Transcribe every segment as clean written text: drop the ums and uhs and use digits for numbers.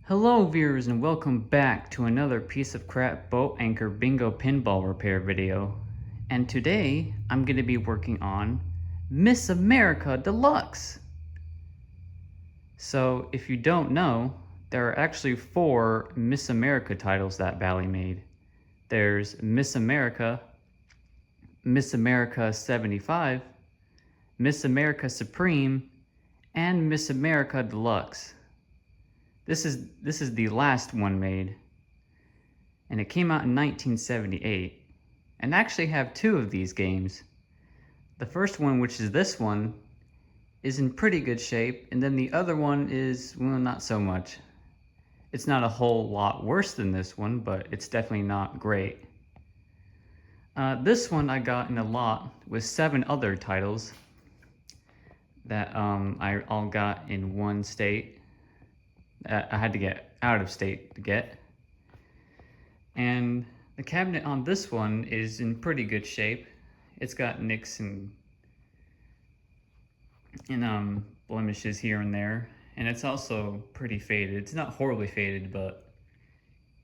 Hello viewers and welcome back to another piece of crap boat anchor bingo pinball repair video. And today I'm going to be working on Miss America Deluxe. So if you don't know, there are actually 4 Miss America titles that Bally made. There's Miss America, Miss America 75, Miss America Supreme, and Miss America Deluxe. This is the last one made, and it came out in 1978. And I actually have 2 of these games. The first one, which is this one, is in pretty good shape, and then the other one is, well, not so much. It's not a whole lot worse than this one, but it's definitely not great. This one I got in a lot with 7 other titles that I all got in one state. I had to get out of state to get. And the cabinet on this one is in pretty good shape. It's got nicks and blemishes here and there, and it's also pretty faded. It's not horribly faded, but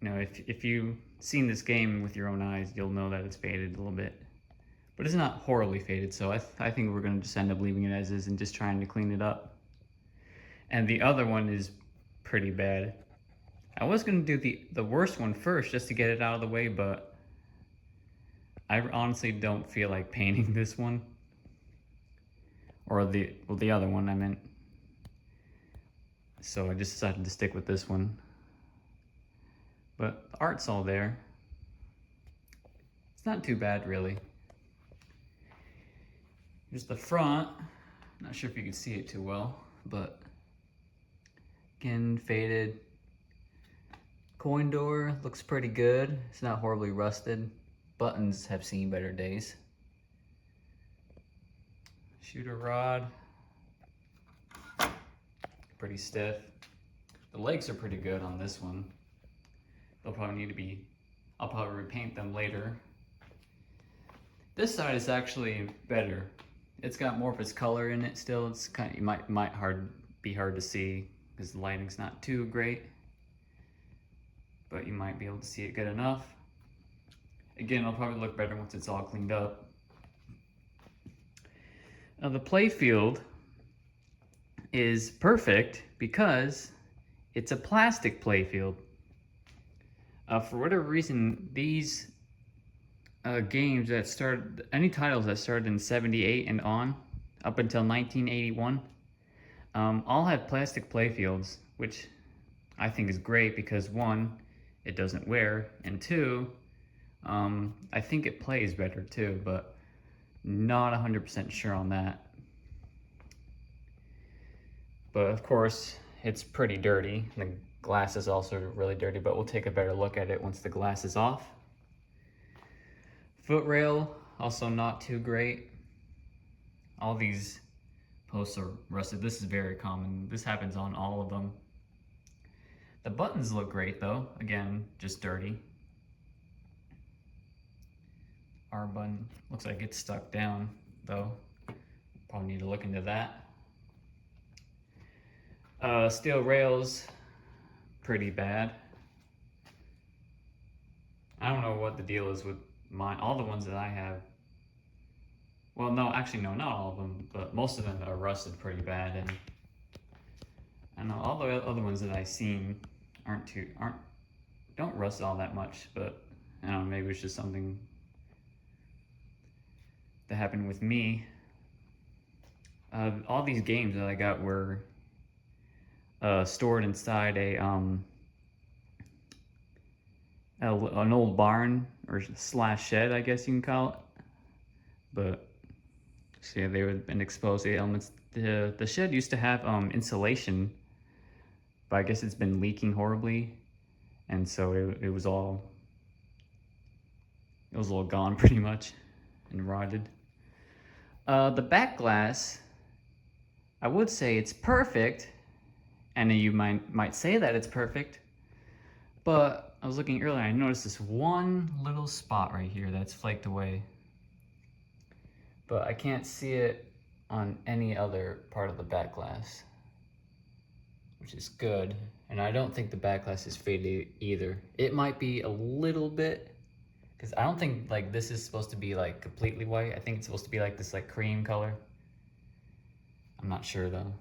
you know, if you've seen this game with your own eyes, you'll know that it's faded a little bit. But it's not horribly faded, so I think we're gonna just end up leaving it as is and just trying to clean it up. And the other one is pretty bad. I was gonna do the worst one first just to get it out of the way, but I honestly don't feel like painting this one. Or the other one I meant. So I just decided to stick with this one. But the art's all there. It's not too bad really. Here's the front. Not sure if you can see it too well, but again, faded. Coin door looks pretty good. It's not horribly rusted. Buttons have seen better days. Shooter rod, pretty stiff. The legs are pretty good on this one. They'll probably need to be, I'll probably repaint them later. This side is actually better. It's got more of its color in it still. It's kind of, it might be hard to see because the lighting's not too great, but you might be able to see it good enough. Again, it'll probably look better once it's all cleaned up. Now the play field is perfect because it's a plastic play field. For whatever reason, these games that started, any titles that started in 78 and on, up until 1981, all have plastic play fields, which I think is great because 1, it doesn't wear, and 2, I think it plays better too, but not 100% sure on that. But of course, it's pretty dirty. The glass is also really dirty, but we'll take a better look at it once the glass is off. Foot rail, also not too great. All these posts are rusted. This is very common. This happens on all of them. The buttons look great though. Again, just dirty. R button looks like it's stuck down though. Probably need to look into that. Steel rails, pretty bad. I don't know what the deal is with mine. All the ones that I have, well, no, actually no, not all of them, but most of them are rusted pretty bad. And I know all the other ones that I've seen don't rust all that much, but I don't know, maybe it's just something that happened with me. All these games that I got were stored inside an old barn or slash shed, I guess you can call it. But so yeah, they would been exposed to the elements. The shed used to have insulation, but I guess it's been leaking horribly, and so it was all gone pretty much and rotted. The back glass, I would say it's perfect, and you might say that it's perfect, but I was looking earlier, I noticed this one little spot right here that's flaked away, but I can't see it on any other part of the back glass. which is good. And I don't think the back glass is faded either. It might be a little bit, because I don't think like this is supposed to be like completely white. I think it's supposed to be like this like cream color. I'm not sure though.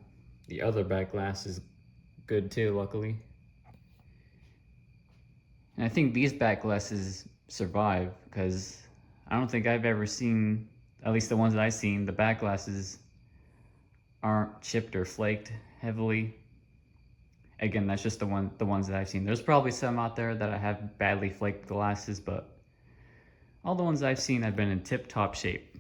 The other back glass is good too, luckily. And I think these back glasses survive because I don't think I've ever seen, at least the ones that I've seen, the back glasses aren't chipped or flaked heavily. Again, that's just the ones that I've seen. There's probably some out there that I have badly flaked glasses, but all the ones I've seen have been in tip-top shape.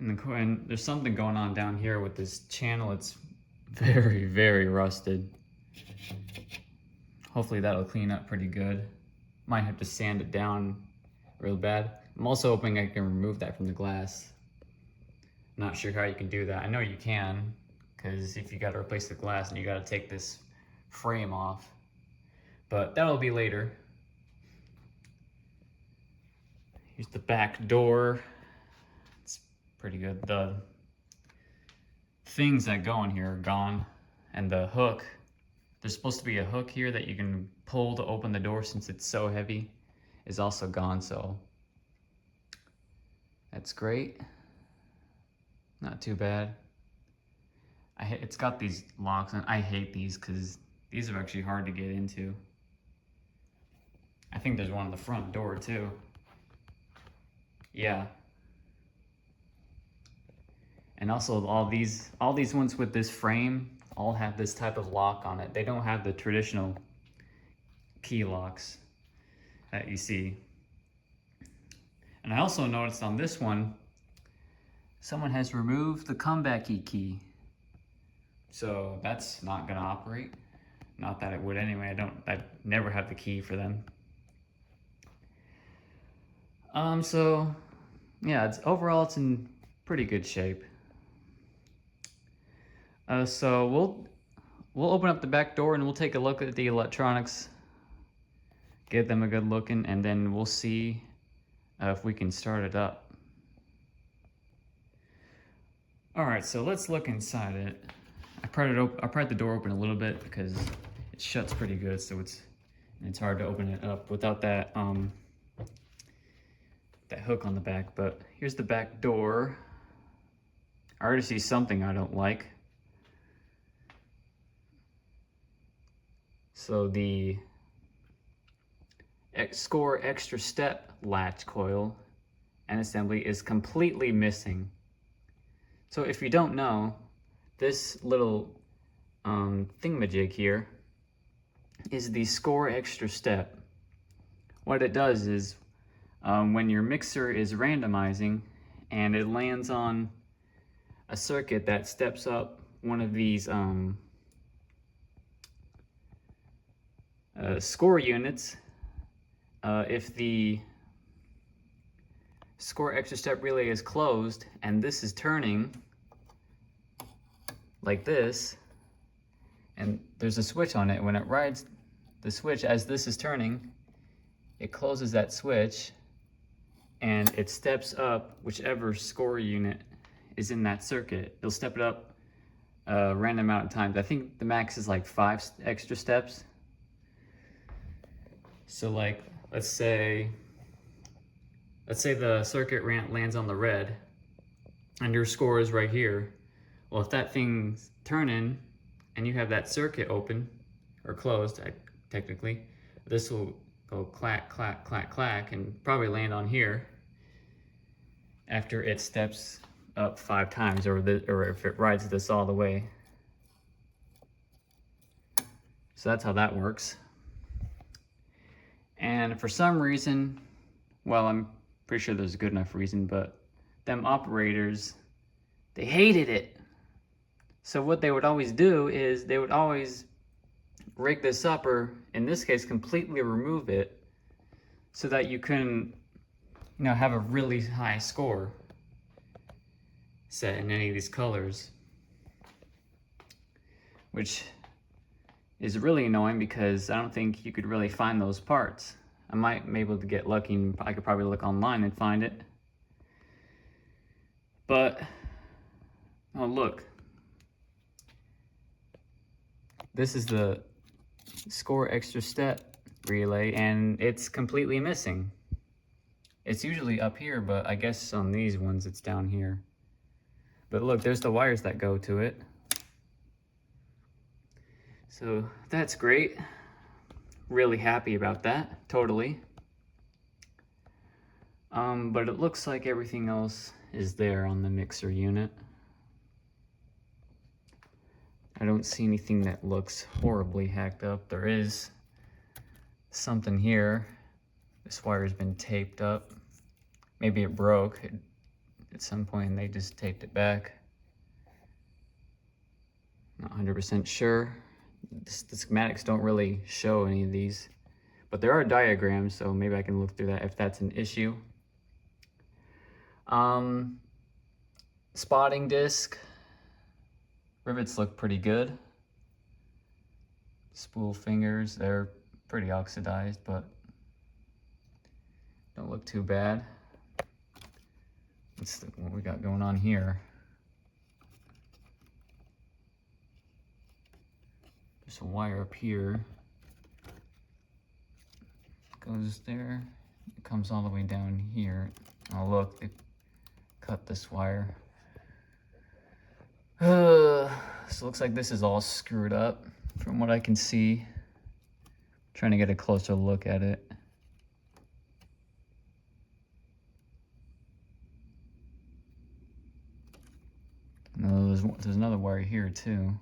And there's something going on down here with this channel. It's very, very rusted. Hopefully that'll clean up pretty good. Might have to sand it down real bad. I'm also hoping I can remove that from the glass. Not sure how you can do that. I know you can, because if you got to replace the glass and you got to take this frame off. But that'll be later. Here's the back door. It's pretty good. The things that go in here are gone. And the hook, there's supposed to be a hook here that you can pull to open the door since it's so heavy, is also gone, so that's great. Not too bad. It's got these locks, and I hate these because these are actually hard to get into. I think there's one on the front door too. Yeah. And also all these ones with this frame all have this type of lock on it. They don't have the traditional key locks that you see. And I also noticed on this one, someone has removed the comeback key. So that's not gonna operate. Not that it would anyway. I never have the key for them. So yeah, overall it's in pretty good shape. So we'll open up the back door and we'll take a look at the electronics, give them a good looking, and then we'll see if we can start it up. All right, so let's look inside it. I pried the door open a little bit because it shuts pretty good, so it's hard to open it up without that that hook on the back. But here's the back door. I already see something I don't like. So the Score Extra Step latch coil and assembly is completely missing. So if you don't know, this little thingamajig here is the Score Extra Step. What it does is when your mixer is randomizing and it lands on a circuit that steps up one of these score units, if the Score Extra Step relay is closed and this is turning like this, and there's a switch on it, when it rides the switch as this is turning, it closes that switch and it steps up whichever score unit is in that circuit. It'll step it up a random amount of times. I think the max is like 5 extra steps. So like, let's say the circuit lands on the red and your score is right here. Well, if that thing's turning and you have that circuit open or closed, technically, this will go clack, clack, clack, clack, and probably land on here after it steps up 5 times, or if it rides this all the way. So that's how that works. And for some reason, well, I'm pretty sure there's a good enough reason, but them operators, they hated it. So what they would always do is they would always rig this up, or in this case, completely remove it, so that you couldn't, have a really high score set in any of these colors, which is really annoying because I don't think you could really find those parts. I might be able to get lucky and I could probably look online and find it. But, oh look, this is the score extra step relay, and it's completely missing. It's usually up here, but I guess on these ones it's down here. But look, there's the wires that go to it. So that's great. Really happy about that, totally. But it looks like everything else is there on the mixer unit. I don't see anything that looks horribly hacked up. There is something here. This wire's been taped up. Maybe it broke at some point and they just taped it back. Not 100% sure. The schematics don't really show any of these, but there are diagrams, so maybe I can look through that if that's an issue. Spotting disc. Rivets look pretty good. Spool fingers, they're pretty oxidized, but don't look too bad. What's what we got going on here? There's a wire up here. Goes there. It comes all the way down here. Oh look, they cut this wire. So it looks like this is all screwed up from what I can see. Trying to get a closer look at it. No, there's another wire here too.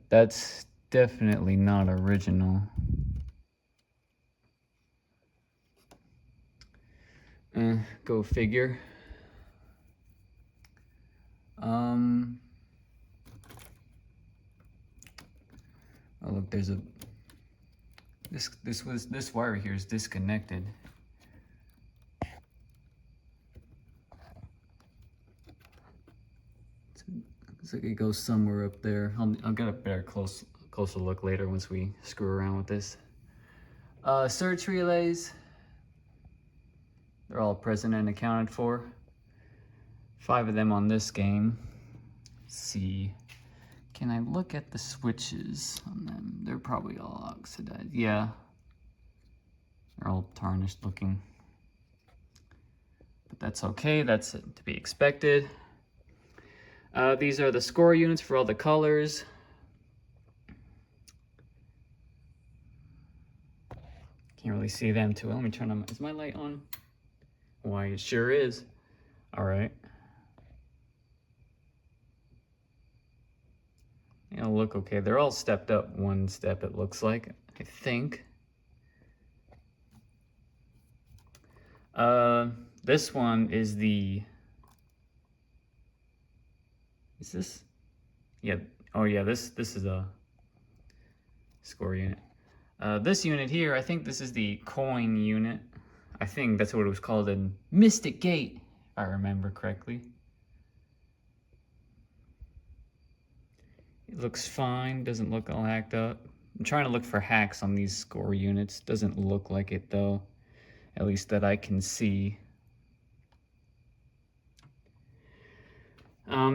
That's definitely not original. Go figure. Oh look, there's a this wire here is disconnected. Looks like it goes somewhere up there. I'll get a better closer look later once we screw around with this. Search relays. They're all present and accounted for. 5 of them on this game. Let's see. Can I look at the switches on them? They're probably all oxidized. Yeah. They're all tarnished looking. But that's okay. That's to be expected. These are the score units for all the colors. Can't really see them too well. Let me turn on. Is my light on? Why, it sure is. All right. It'll look okay. They're all stepped up 1 step, it looks like, I think. This one is the... Is this? Yeah. Oh yeah, this is a score unit. This unit here, I think this is the coin unit. I think that's what it was called in Mystic Gate, if I remember correctly. It looks fine, doesn't look all hacked up. I'm trying to look for hacks on these score units. Doesn't look like it though, at least that I can see.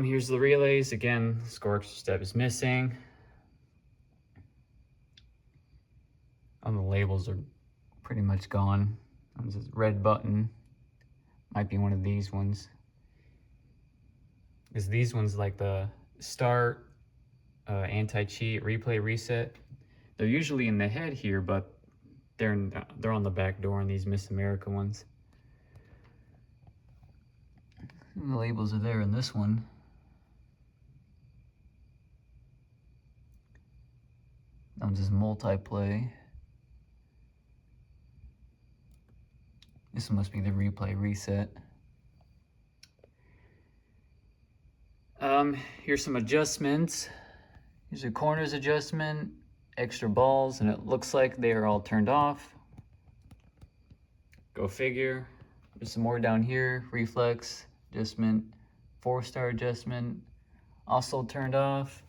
Here's the relays. Again, score extra step is missing. All the labels are pretty much gone. There's this red button. Might be one of these ones. Because these ones, like the start, anti-cheat, replay, reset, they're usually in the head here, but they're on the back door in these Miss America ones. The labels are there in this one. That one's just multiplay. This one must be the replay reset. Here's some adjustments. Here's a corners adjustment, extra balls, and it looks like they are all turned off. Go figure. There's some more down here. Reflex adjustment, 4-star adjustment, also turned off.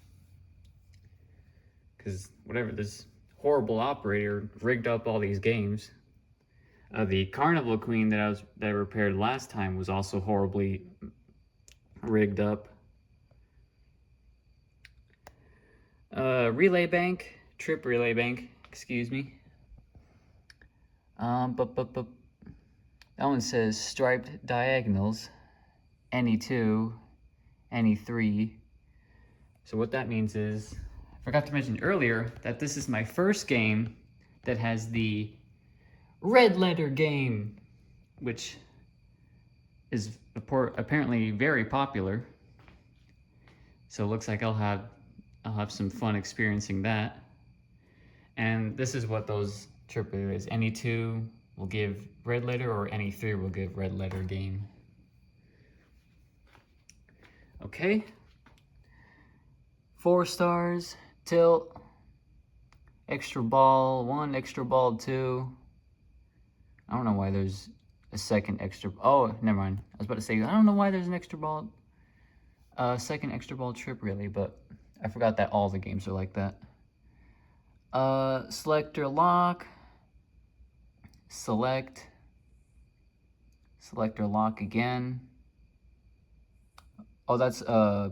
Because whatever, this horrible operator rigged up all these games. The Carnival Queen that I repaired last time was also horribly rigged up. relay bank, trip relay bank, excuse me. But that one says striped diagonals, any 2, any 3. So what that means is, I forgot to mention earlier that this is my first game that has the red letter game, which is apparently very popular. So it looks like I'll have some fun experiencing that. And this is what those AAA is. Any 2 will give red letter, or any 3 will give red letter game. Okay. 4 stars, tilt, extra ball 1, extra ball 2. I don't know why there's a second extra. Oh, never mind. I was about to say, I don't know why there's an extra ball. Second extra ball trip, really, but I forgot that all the games are like that. Selector lock, select, selector lock again. Oh, that's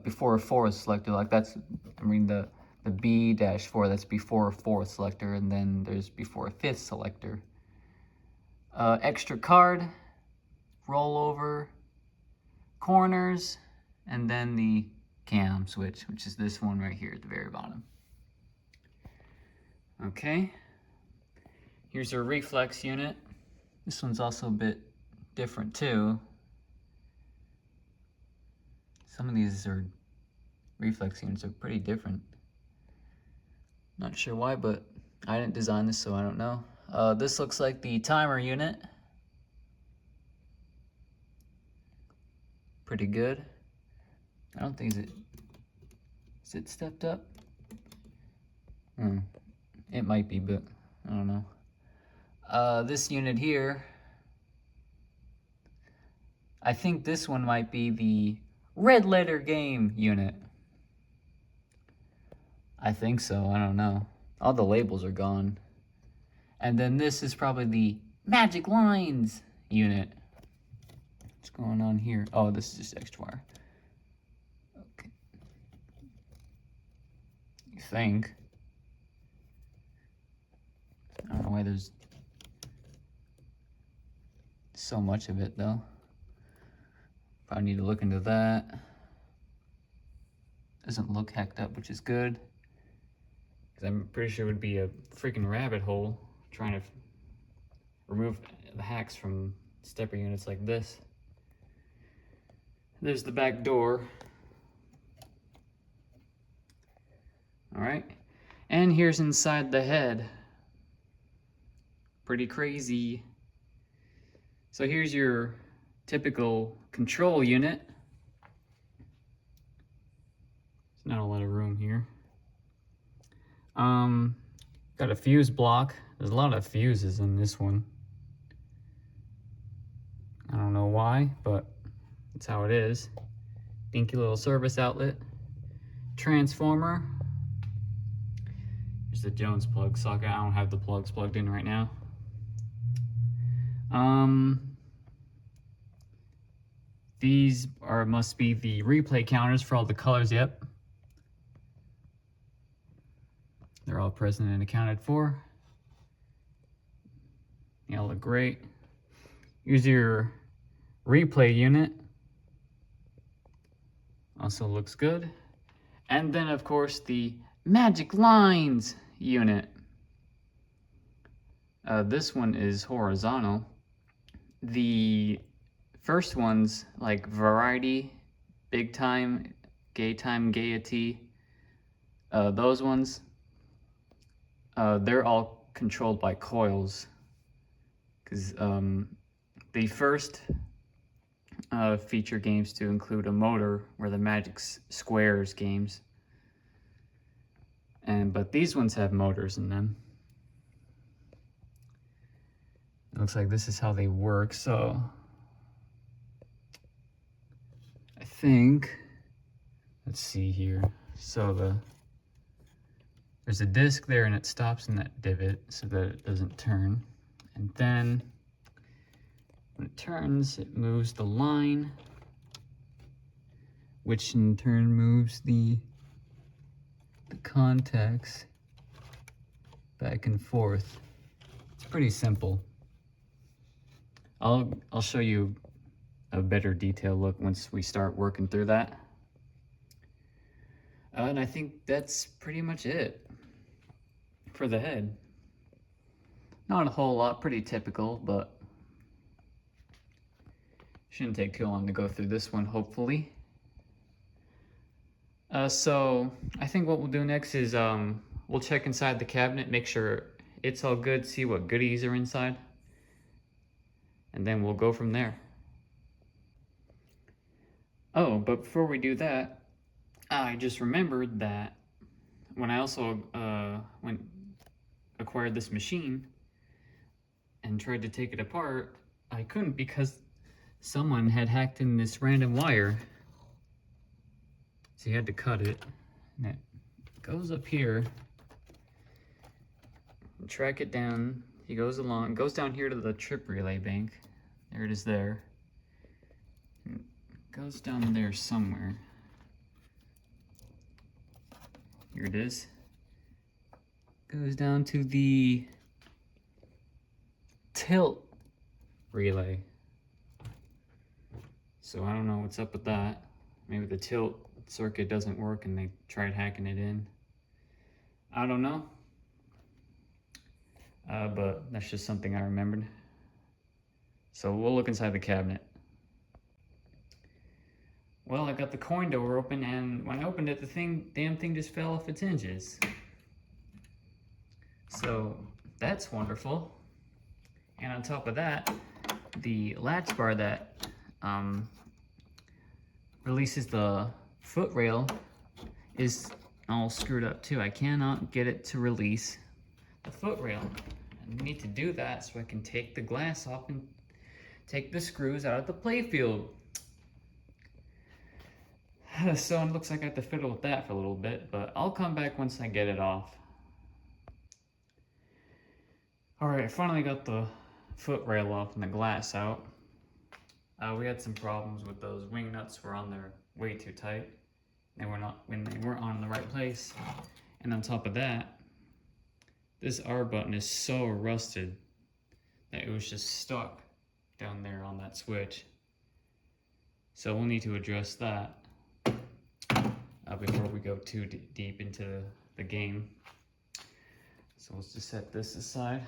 before a 4 selector lock. That's, I mean, the B-4, that's before a 4th selector, and then there's before a 5th selector. Extra card, rollover, corners, and then the cam switch, which is this one right here at the very bottom. Okay, here's our reflex unit. This one's also a bit different too. Some of these reflex units are pretty different. Not sure why, but I didn't design this, so I don't know. This looks like the timer unit. Pretty good. I don't think, is it stepped up? It might be, but I don't know. This unit here, I think this one might be the red letter game unit. I think so, I don't know. All the labels are gone. And then this is probably the magic lines unit. What's going on here? Oh, this is just extra wire. Okay. You think. I don't know why there's so much of it though. Probably need to look into that. Doesn't look hacked up, which is good. Because I'm pretty sure it would be a freaking rabbit hole trying to remove the hacks from stepper units like this. There's the back door. All right, and here's inside the head. Pretty crazy. So here's your typical control unit. There's not a lot of room here. Got a fuse block. There's a lot of fuses in this one. I don't know why, but that's how it is. Dinky little service outlet. Transformer. Here's the Jones plug socket. I don't have the plugs plugged in right now. These must be the replay counters for all the colors. Yep. They're all present and accounted for. They all look great. Here's your replay unit. Also looks good. And then of course the magic lines unit. This one is horizontal. The first one's like variety, big time, gay time, gaiety. Those ones, they're all controlled by coils. Because the first feature games to include a motor were the Magic Squares games. But these ones have motors in them. It looks like this is how they work, so I think, let's see here. So there's a disc there and it stops in that divot so that it doesn't turn. And then when it turns, it moves the line, which in turn moves the the contacts back and forth. It's pretty simple. I'll show you a better detailed look once we start working through that. And I think that's pretty much it for the head. Not a whole lot, pretty typical, but shouldn't take too long to go through this one, hopefully. So I think what we'll do next is we'll check inside the cabinet, make sure it's all good, see what goodies are inside, and then we'll go from there. Oh, but before we do that, I just remembered that when I also acquired this machine and tried to take it apart, I couldn't because someone had hacked in this random wire. So you had to cut it, and it goes up here, track it down. He goes along, goes down here to the trip relay bank. There it is there. It goes down there somewhere. Here it is. Goes down to the tilt relay. So I don't know what's up with that. Maybe the tilt circuit doesn't work and they tried hacking it in. I don't know. But that's just something I remembered. So we'll look inside the cabinet. Well, I got the coin door open, and when I opened it, the damn thing just fell off its hinges. So that's wonderful. And on top of that, the latch bar that releases the foot rail is all screwed up too. I cannot get it to release the foot rail. I need to do that so I can take the glass off and take the screws out of the playfield. So it looks like I have to fiddle with that for a little bit, but I'll come back once I get it off. Alright, I finally got the foot rail off and the glass out. We had some problems with those wing nuts were on there way too tight. They weren't on in the right place. And on top of that, this R button is so rusted that it was just stuck down there on that switch. So we'll need to address that before we go too deep into the game. So let's just set this aside.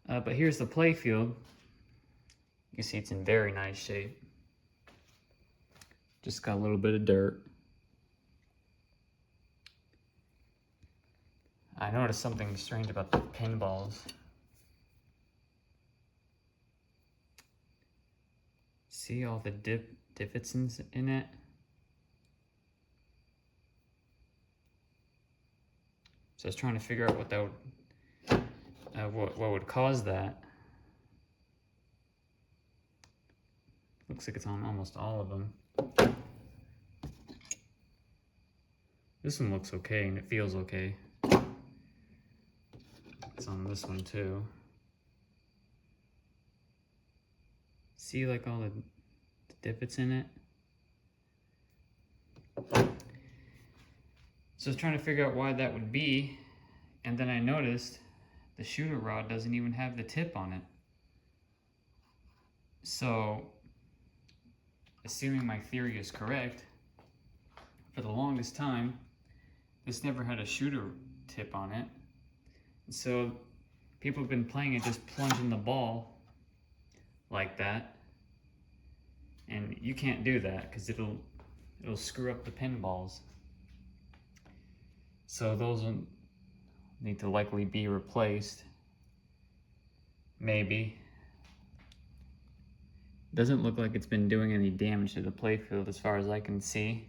But here's the playfield. You can see it's in very nice shape. Just got a little bit of dirt. I noticed something strange about the pinballs. See all the divots in it? So I was trying to figure out what that would, what would cause that. Looks like it's on almost all of them. This one looks okay and it feels okay. It's on this one too. See like all the divots in it? So I was trying to figure out why that would be, and then I noticed the shooter rod doesn't even have the tip on it. So, assuming my theory is correct, for the longest time, this never had a shooter tip on it. So, people have been playing it just plunging the ball like that. And you can't do that because it'll screw up the pinballs. So those will need to likely be replaced. Maybe. Doesn't look like it's been doing any damage to the playfield as far as I can see.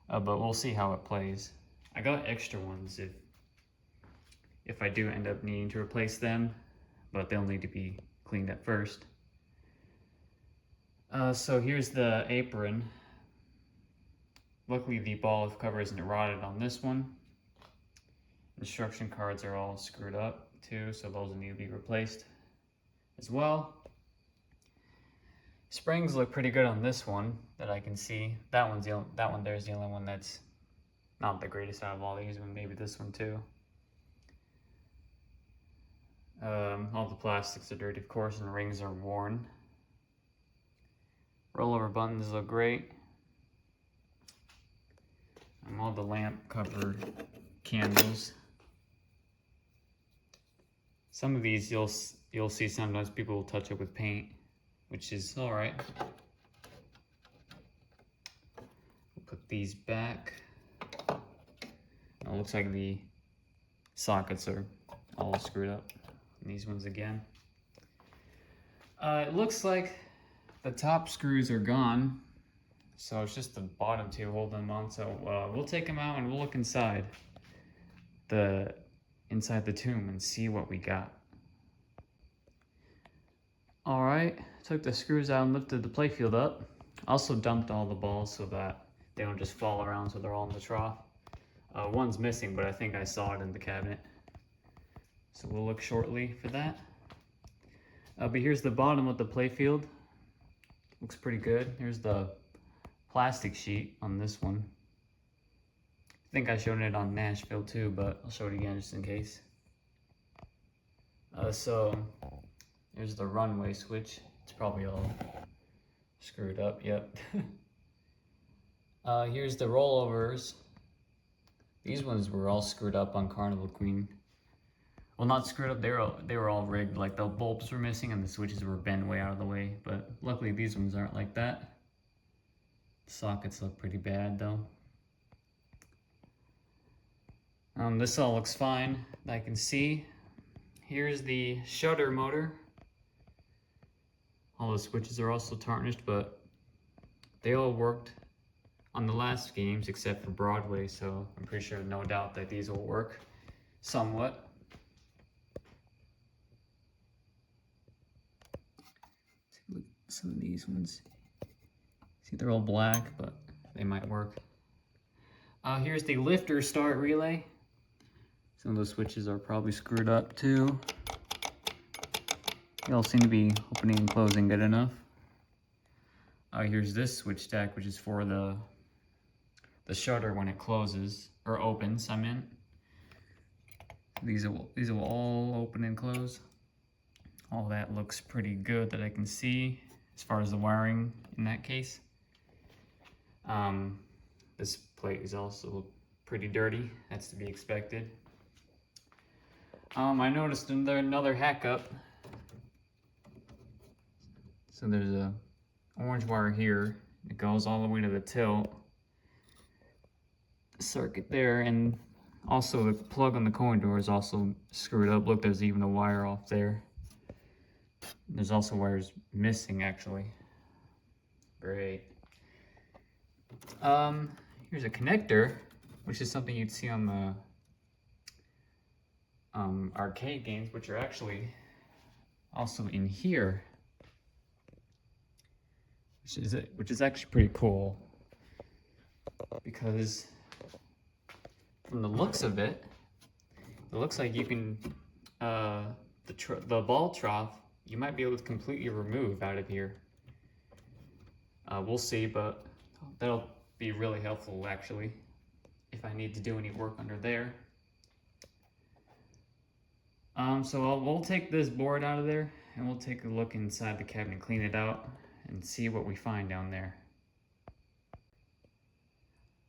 But we'll see how it plays. I got extra ones if I do end up needing to replace them, but they'll need to be cleaned up first. So here's the apron. Luckily the ball cover isn't rotted on this one. Instruction cards are all screwed up too, so those will need to be replaced as well. Springs look pretty good on this one that I can see. That one there's the only one that's not the greatest out of all these, but maybe this one too. All the plastics are dirty, of course, and rings are worn. Rollover buttons look great. And all the lamp cover candles. Some of these you'll see sometimes people will touch it with paint, which is all right. We'll put these back. It looks like the sockets are all screwed up. And these ones again. It looks like the top screws are gone, so it's just the bottom two holding them on. So we'll take them out and we'll look inside the tomb and see what we got. All right, took the screws out and lifted the playfield up. Also dumped all the balls so that they don't just fall around, so they're all in the trough. One's missing, but I think I saw it in the cabinet. So we'll look shortly for that. But here's the bottom of the playfield. Looks pretty good. Here's the plastic sheet on this one. I think I showed it on Nashville too, but I'll show it again just in case. So here's the runway switch. It's probably all screwed up, yep. Here's the rollovers. These ones were all screwed up on Carnival Queen. Well, not screwed up, they were all rigged. Like the bulbs were missing and the switches were bent way out of the way, but luckily these ones aren't like that. The sockets look pretty bad though. This all looks fine, I can see. Here's the shutter motor. All the switches are also tarnished, but they all worked on the last games except for Broadway, so I'm pretty sure, no doubt, that these will work somewhat. Look at some of these ones. See, they're all black, but they might work. Here's the lifter start relay. Some of those switches are probably screwed up too. They all seem to be opening and closing good enough. Here's this switch stack, which is for the shutter when it closes, or opens, I meant. These will all open and close. All that looks pretty good that I can see as far as the wiring in that case. This plate is also pretty dirty. That's to be expected. I noticed another hack up. So there's a orange wire here. It goes all the way to the tilt circuit there, and also the plug on the coin door is also screwed up. Look, there's even a wire off there. There's also wires missing, actually. Great. Here's a connector, which is something you'd see on the arcade games, which are actually also in here, which is actually pretty cool, because from the looks of it, it looks like you can the ball trough, you might be able to completely remove out of here. We'll see, but that'll be really helpful actually if I need to do any work under there. So we'll take this board out of there and we'll take a look inside the cabinet, clean it out, and see what we find down there.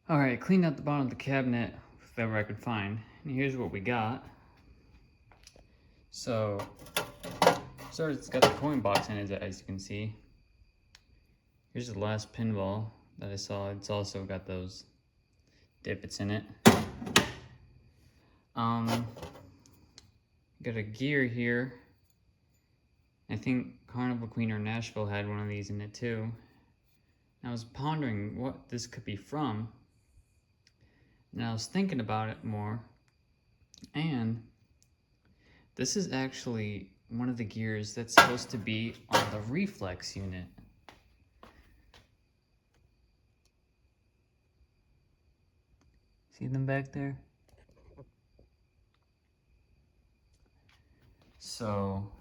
Alright, cleaned out the bottom of the cabinet with whatever I could find, and here's what we got. So it's got the coin box in it, as you can see. Here's the last pinball that I saw. It's also got those divots in it. Got a gear here. I think Carnival Queen or Nashville had one of these in it too. And I was pondering what this could be from. And I was thinking about it more. And this is actually one of the gears that's supposed to be on the reflex unit. See them back there? So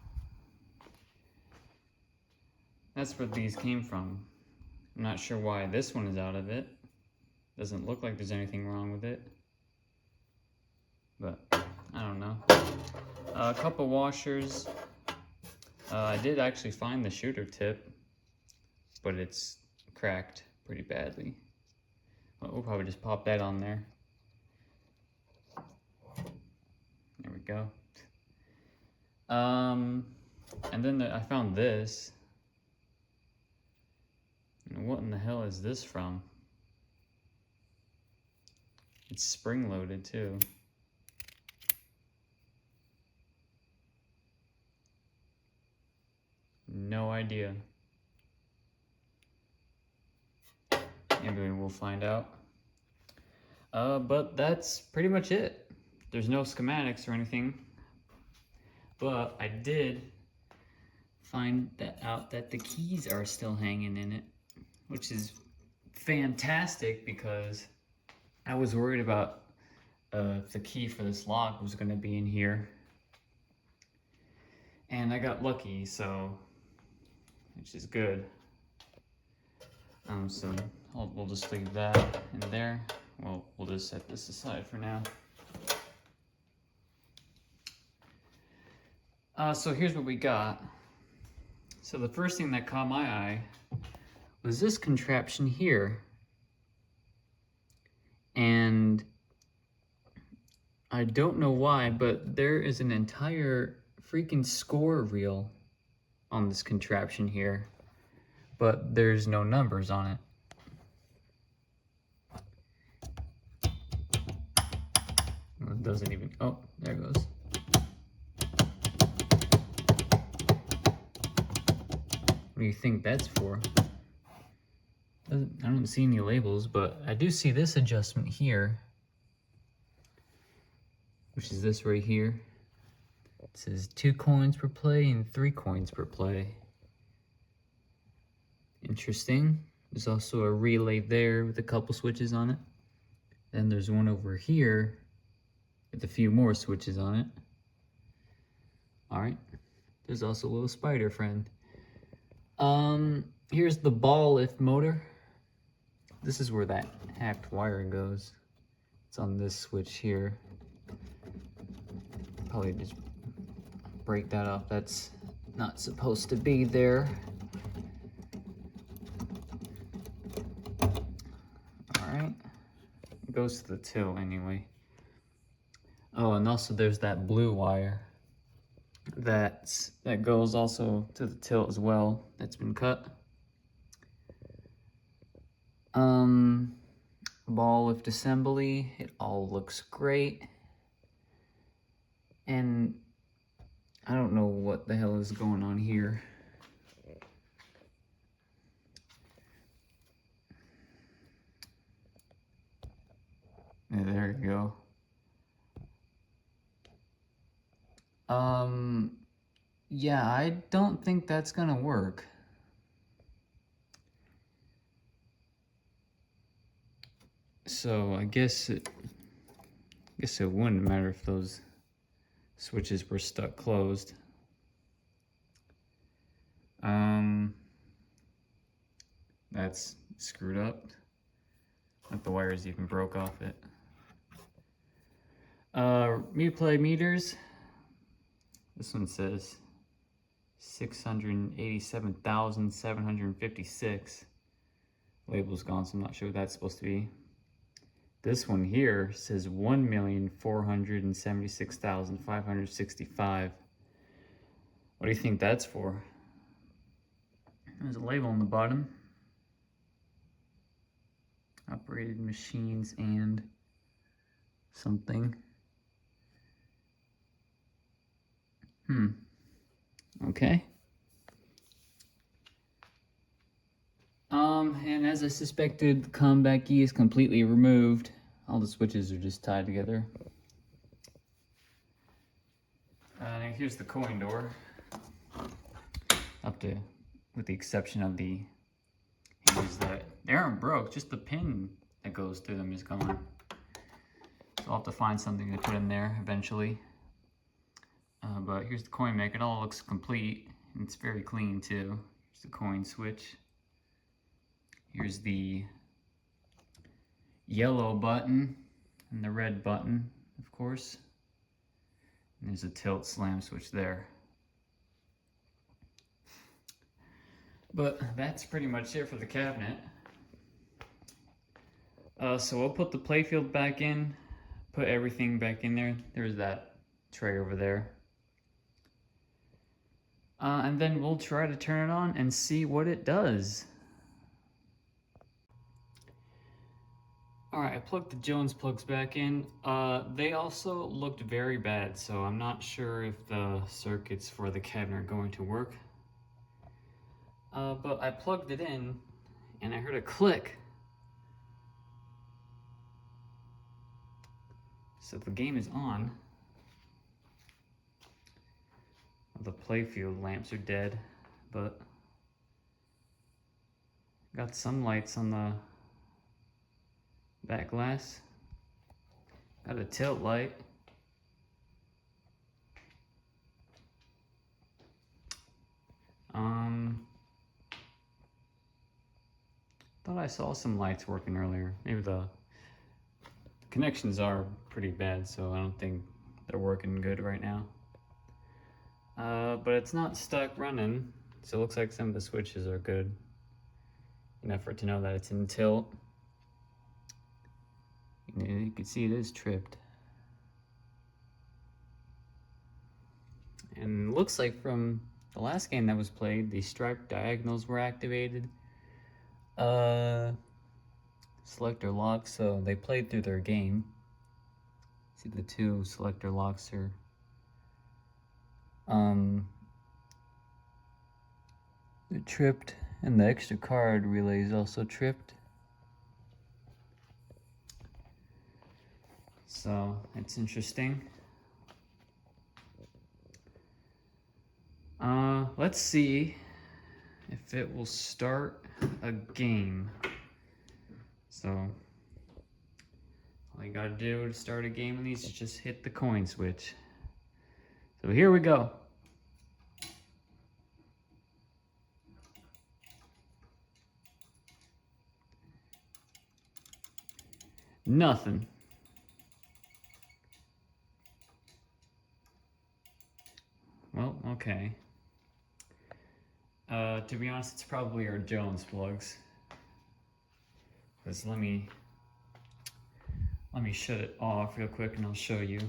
that's where these came from. I'm not sure why this one is out of it. Doesn't look like there's anything wrong with it. But, I don't know. A couple washers. I did actually find the shooter tip, but it's cracked pretty badly. Well, we'll probably just pop that on there. There we go. And then I found this. What in the hell is this from? It's spring-loaded too. No idea. Maybe we'll find out. But that's pretty much it. There's no schematics or anything. But I did find out that the keys are still hanging in it, which is fantastic because I was worried about if the key for this lock was going to be in here. And I got lucky, so, which is good. So we'll just leave that in there. Well, we'll just set this aside for now. So here's what we got. So the first thing that caught my eye was this contraption here. And I don't know why, but there is an entire freaking score reel on this contraption here, but there's no numbers on it. It doesn't even, oh, there it goes. What do you think that's for? I don't see any labels, but I do see this adjustment here, which is this right here. It says 2 coins per play and 3 coins per play. Interesting. There's also a relay there with a couple switches on it. Then there's one over here with a few more switches on it. Alright. There's also a little spider friend. Here's the ball lift motor. This is where that hacked wire goes. It's on this switch here. Probably just break that off. That's not supposed to be there. Alright. It goes to the till anyway. Oh, and also there's that blue wire that goes also to the till as well. That's been cut. Ball lift assembly. It all looks great. And I don't know what the hell is going on here. Yeah, there you go. Yeah, I don't think that's gonna work. So I guess it wouldn't matter if those switches were stuck closed. That's screwed up. Like the wires even broke off it. Replay meters. This one says 687,756. Label's gone, so I'm not sure what that's supposed to be. This one here says 1,476,565. What do you think that's for? There's a label on the bottom. Operated machines and something. Okay. And as I suspected, the combat key is completely removed. All the switches are just tied together. Here's the coin door. With the exception of the hinges that they aren't broke, just the pin that goes through them is gone. So I'll have to find something to put in there eventually. But here's the coin maker. It all looks complete. And it's very clean too. Here's the coin switch. Here's the yellow button and the red button, of course. And there's a tilt slam switch there. But that's pretty much it for the cabinet. So we'll put the playfield back in, put everything back in there. There's that tray over there. And then we'll try to turn it on and see what it does. Alright, I plugged the Jones plugs back in. They also looked very bad, so I'm not sure if the circuits for the cabinet are going to work. But I plugged it in, and I heard a click. So the game is on. The playfield lamps are dead, but got some lights on the back glass. Got a tilt light. Thought I saw some lights working earlier. Maybe the connections are pretty bad, so I don't think they're working good right now. But it's not stuck running, so it looks like some of the switches are good enough for it to know that it's in tilt. You can see it is tripped. And it looks like from the last game that was played, the striped diagonals were activated. Selector locks, so they played through their game. See, the two selector locks are they're tripped, and the extra card relay is also tripped. So it's interesting. Let's see if it will start a game. So all you gotta do to start a game of these is just hit the coin switch. So here we go. Nothing. Well, okay. To be honest, it's probably our Jones plugs. Because let me shut it off real quick and I'll show you.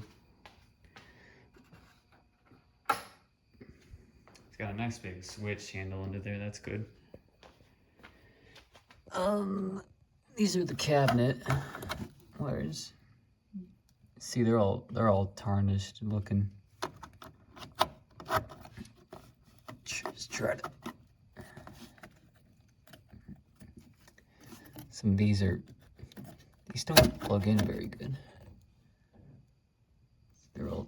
It's got a nice big switch handle under there, that's good. These are the cabinet wires. See, they're all tarnished looking. Just try to. Some of these don't plug in very good. They're all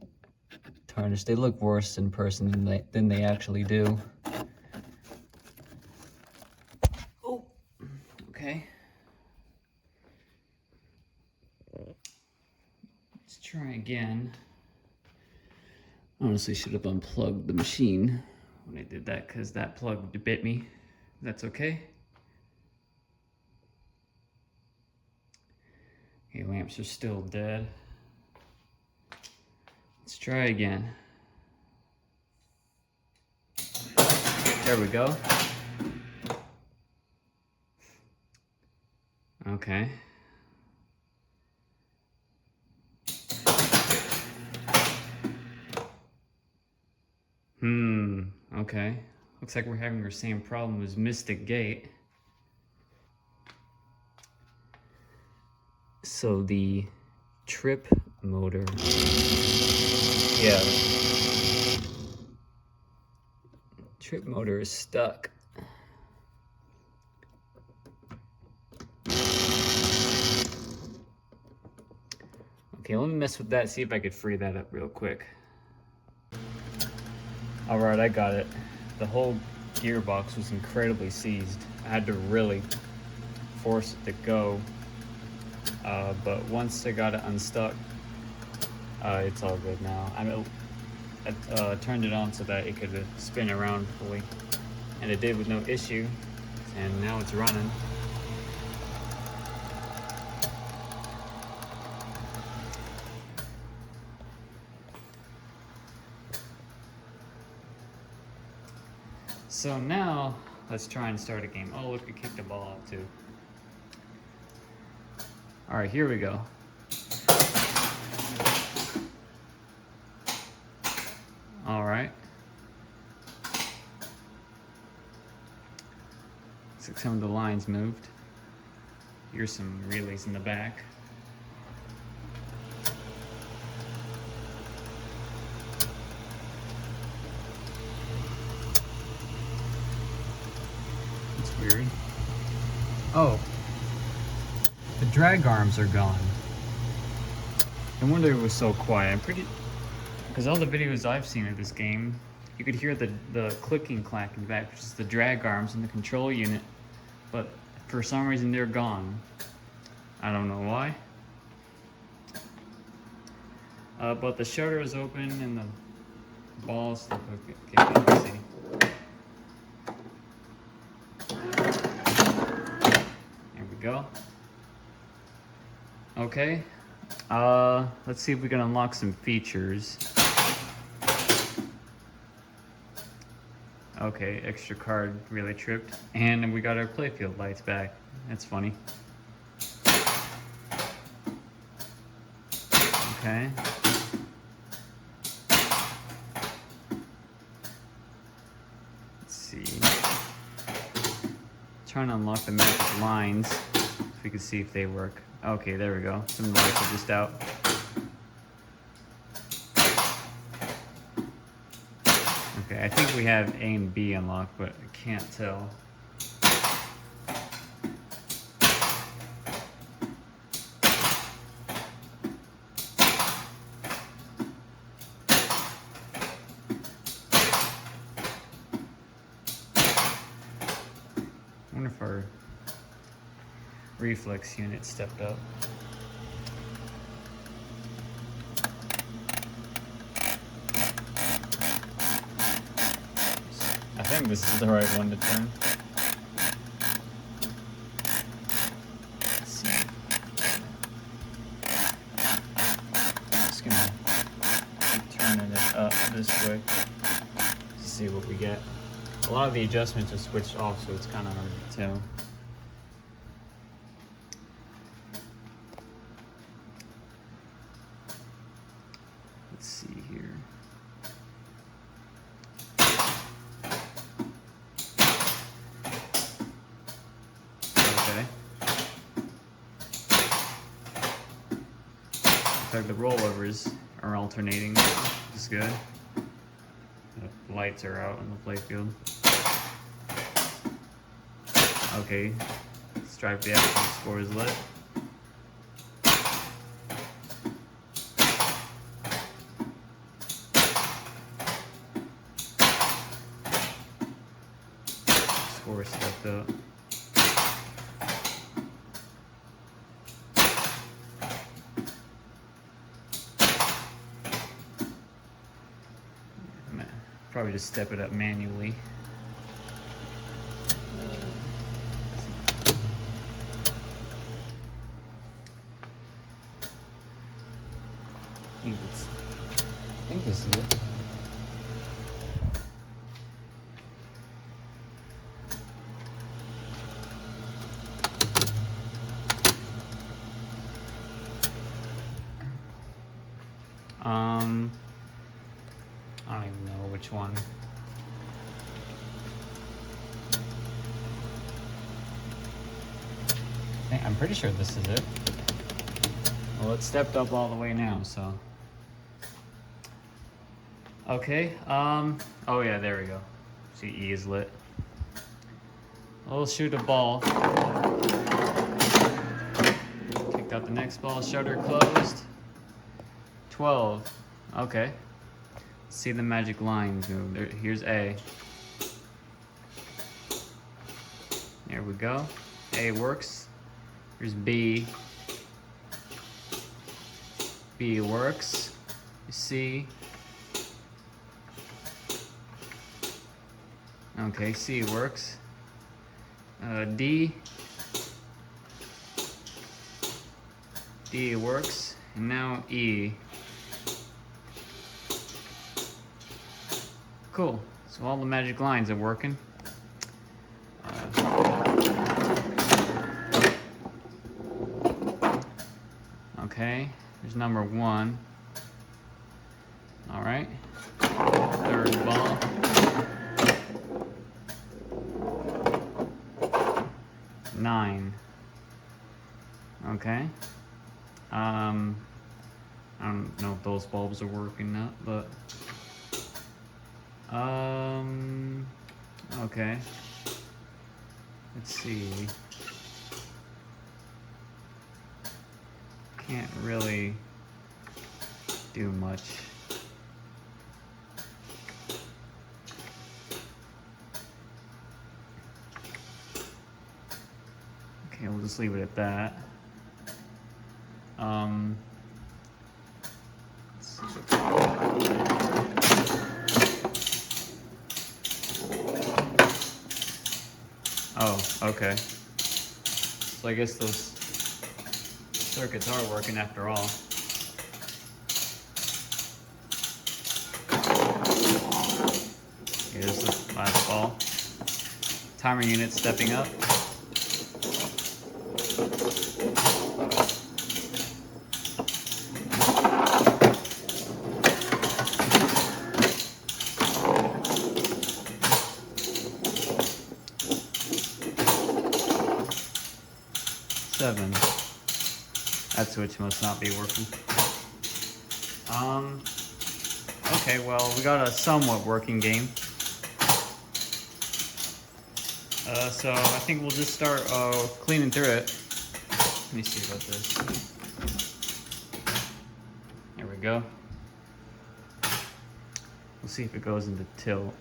tarnished. They look worse in person than they actually do. Oh, okay. Let's try again. Honestly, should have unplugged the machine when I did that because that plug bit me. That's okay. Okay, lamps are still dead. Let's try again. There we go. Okay. Okay. Looks like we're having the same problem as Mystic Gate. So the trip motor, yeah, trip motor is stuck. Okay, let me mess with that, see if I could free that up real quick. Alright, I got it. The whole gearbox was incredibly seized. I had to really force it to go. But once I got it unstuck, it's all good now. I turned it on so that it could spin around fully. and it did with no issue, and now it's running. So now, let's try and start a game. Oh, look, we kicked the ball out too. All right, here we go. All right. Looks like some of the lines moved. Here's some relays in the back. Weird. Oh, the drag arms are gone. No wonder it was so quiet. I'm pretty, because all the videos I've seen of this game, you could hear the clicking clack in the back, which is the drag arms in the control unit, but for some reason they're gone. I don't know why. But the shutter is open and the balls look okay. Let's see. Go. Okay. Let's see if we can unlock some features. Okay, extra card really tripped. And we got our playfield lights back. That's funny. Okay. Let's see. Trying to unlock the magic lines so we can see if they work. Okay, there we go. Some of the lights are just out. Okay, I think we have A and B unlocked, but I can't tell. I wonder if our reflex unit stepped up. I think this is the right one to turn. Let's see. Just gonna keep turning it up this way to see what we get. A lot of the adjustments are switched off, so it's kind of hard to tell. Let's see here. Okay. Looks like the rollovers are alternating, which is good. The lights are out on the playfield. Okay, stripe the action score is lit. Score stepped up. Probably just step it up manually. I think this is it. I don't even know which one. I'm pretty sure this is it. Well, it stepped up all the way now, so. Okay, oh yeah, there we go. See, E is lit. We'll shoot a ball. Kicked out the next ball, shutter closed. 12, okay. Let's see the magic lines move. There, here's A. There we go. A works. Here's B. B works. C. Okay, C works. D. D works. And now E. Cool. So all the magic lines are working. Okay, there's number 1. All right. Third ball. Nine. Okay. I don't know if those bulbs are working or not, but okay. Let's see. Can't really do much. Okay, we'll just leave it at that. Oh, okay. So I guess those circuits are working after all. Here's the last ball. Timer unit stepping up. Seven. That switch must not be working. Okay, well, we got a somewhat working game. So I think we'll just start cleaning through it. Let me see about this. There we go. We'll see if it goes into tilt.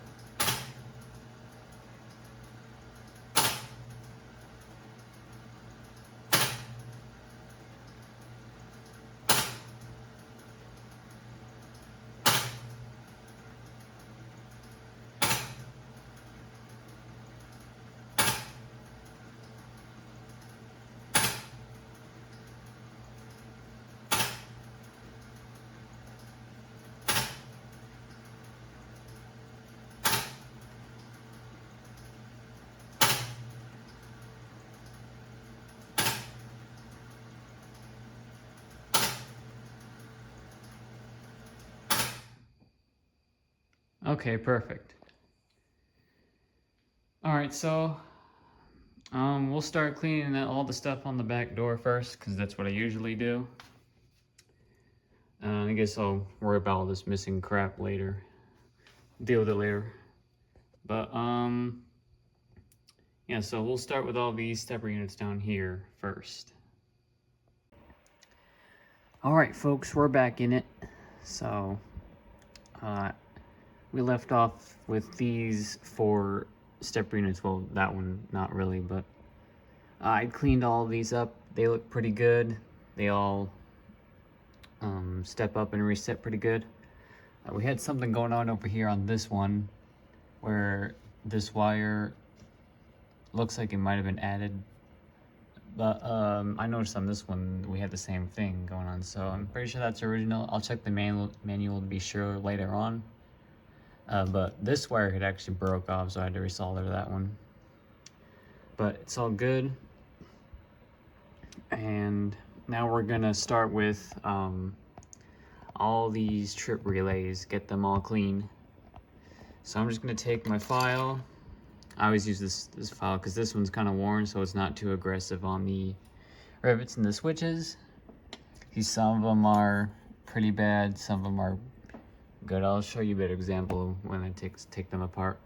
Okay, perfect. All right, so we'll start cleaning all the stuff on the back door first, because that's what I usually do. I guess I'll worry about all this missing crap later. Deal with it later. But yeah, so we'll start with all these stepper units down here first. All right, folks, we're back in it. So we left off with these 4 stepper units. Well, that one not really, but I cleaned all of these up. They look pretty good. They all step up and reset pretty good. We had something going on over here on this one where this wire looks like it might have been added, but I noticed on this one we had the same thing going on, so I'm pretty sure that's original. I'll check the manual to be sure later on. But this wire had actually broke off, so I had to resolder that one. But it's all good. And now we're gonna start with all these trip relays, get them all clean. So I'm just gonna take my file. I always use this file because this one's kind of worn, so it's not too aggressive on the rivets and the switches. Some of them are pretty bad, some of them are good. I'll show you a better example when I take them apart.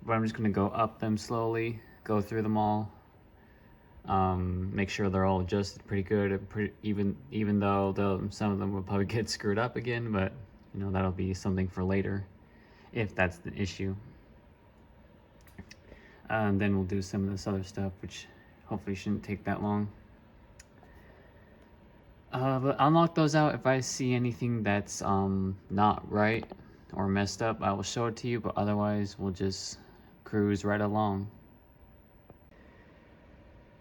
But I'm just gonna go up them slowly, go through them all, make sure they're all adjusted pretty good, even though some of them will probably get screwed up again, but you know, that'll be something for later if that's the issue. And then we'll do some of this other stuff, which hopefully shouldn't take that long. But I'll knock those out if I see anything that's not right. or messed up, I will show it to you, but otherwise we'll just cruise right along.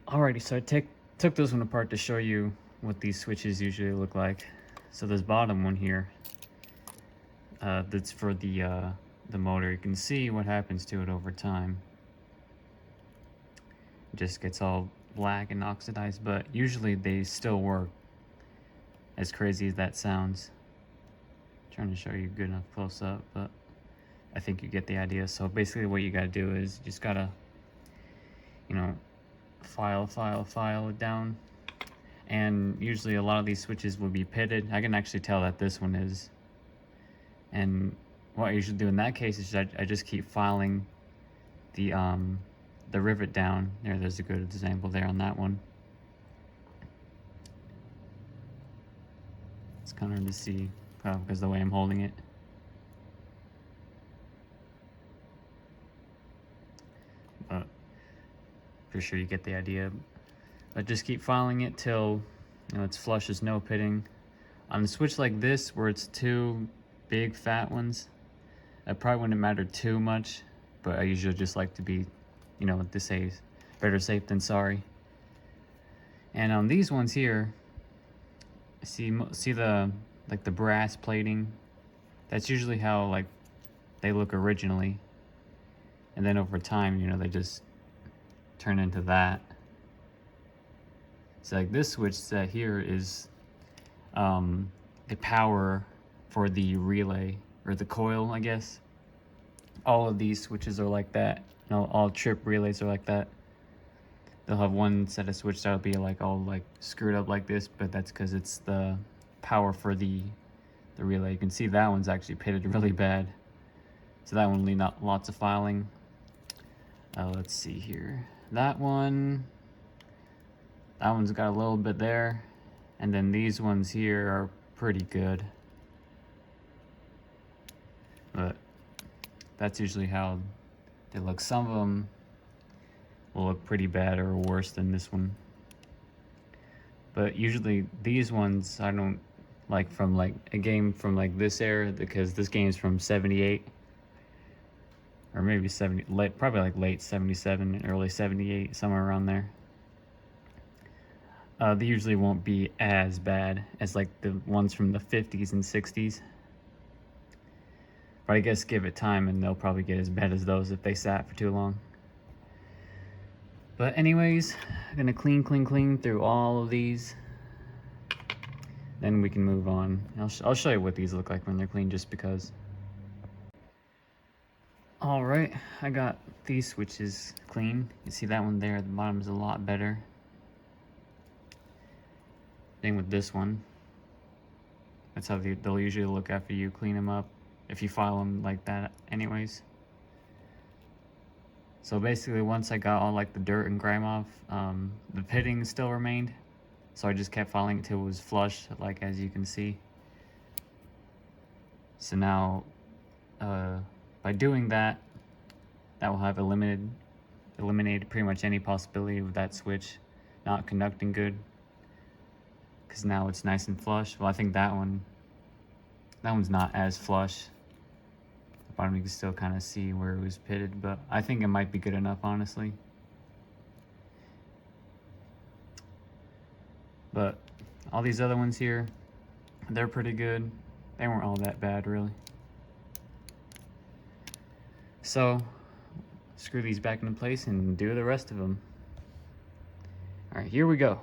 Alrighty, so I took this one apart to show you what these switches usually look like. So this bottom one here, that's for the motor. You can see what happens to it over time. It just gets all black and oxidized, but usually they still work, as crazy as that sounds. I'm trying to show you good enough close up, but I think you get the idea. So basically what you gotta do is you just gotta, you know, file it down. And usually a lot of these switches will be pitted. I can actually tell that this one is. And what I usually do in that case is I just keep filing the rivet down. There's a good example there on that one. It's kind of hard to see because the way I'm holding it. But pretty sure you get the idea. But just keep filing it till it's flush as no pitting. On a switch like this, where it's two big fat ones, it probably wouldn't matter too much, but I usually just like to be, to say better safe than sorry. And on these ones here, see the the brass plating. That's usually how they look originally, and then over time, they just turn into that. So this switch set here is the power for the relay, or the coil, I guess. All of these switches are like that. All trip relays are like that. They'll have one set of switches that'll be all screwed up like this, but that's because it's the power for the relay. You can see that one's actually pitted really bad. So that one will need lots of filing. Let's see here. That one's got a little bit there. And then these ones here are pretty good. But that's usually how they look. Some of them will look pretty bad or worse than this one. But usually these ones I don't like from a game from this era, because this game's from 78. Or maybe 70, probably late 77, early 78, somewhere around there. They usually won't be as bad as the ones from the 50s and 60s. But I guess give it time and they'll probably get as bad as those if they sat for too long. But anyways, I'm gonna clean through all of these. Then we can move on. I'll show you what these look like when they're clean, just because. All right, I got these switches clean. You see that one there at the bottom is a lot better. Same with this one. That's how they'll usually look after you clean them up, if you file them like that anyways. So basically, once I got all the dirt and grime off, the pitting still remained. So I just kept filing it till it was flush, as you can see. So now, by doing that, that will have eliminated pretty much any possibility of that switch not conducting good. Because now it's nice and flush. Well, I think that one's not as flush. The bottom you can still kind of see where it was pitted, but I think it might be good enough, honestly. But all these other ones here, they're pretty good. They weren't all that bad, really. So screw these back into place and do the rest of them. All right, here we go.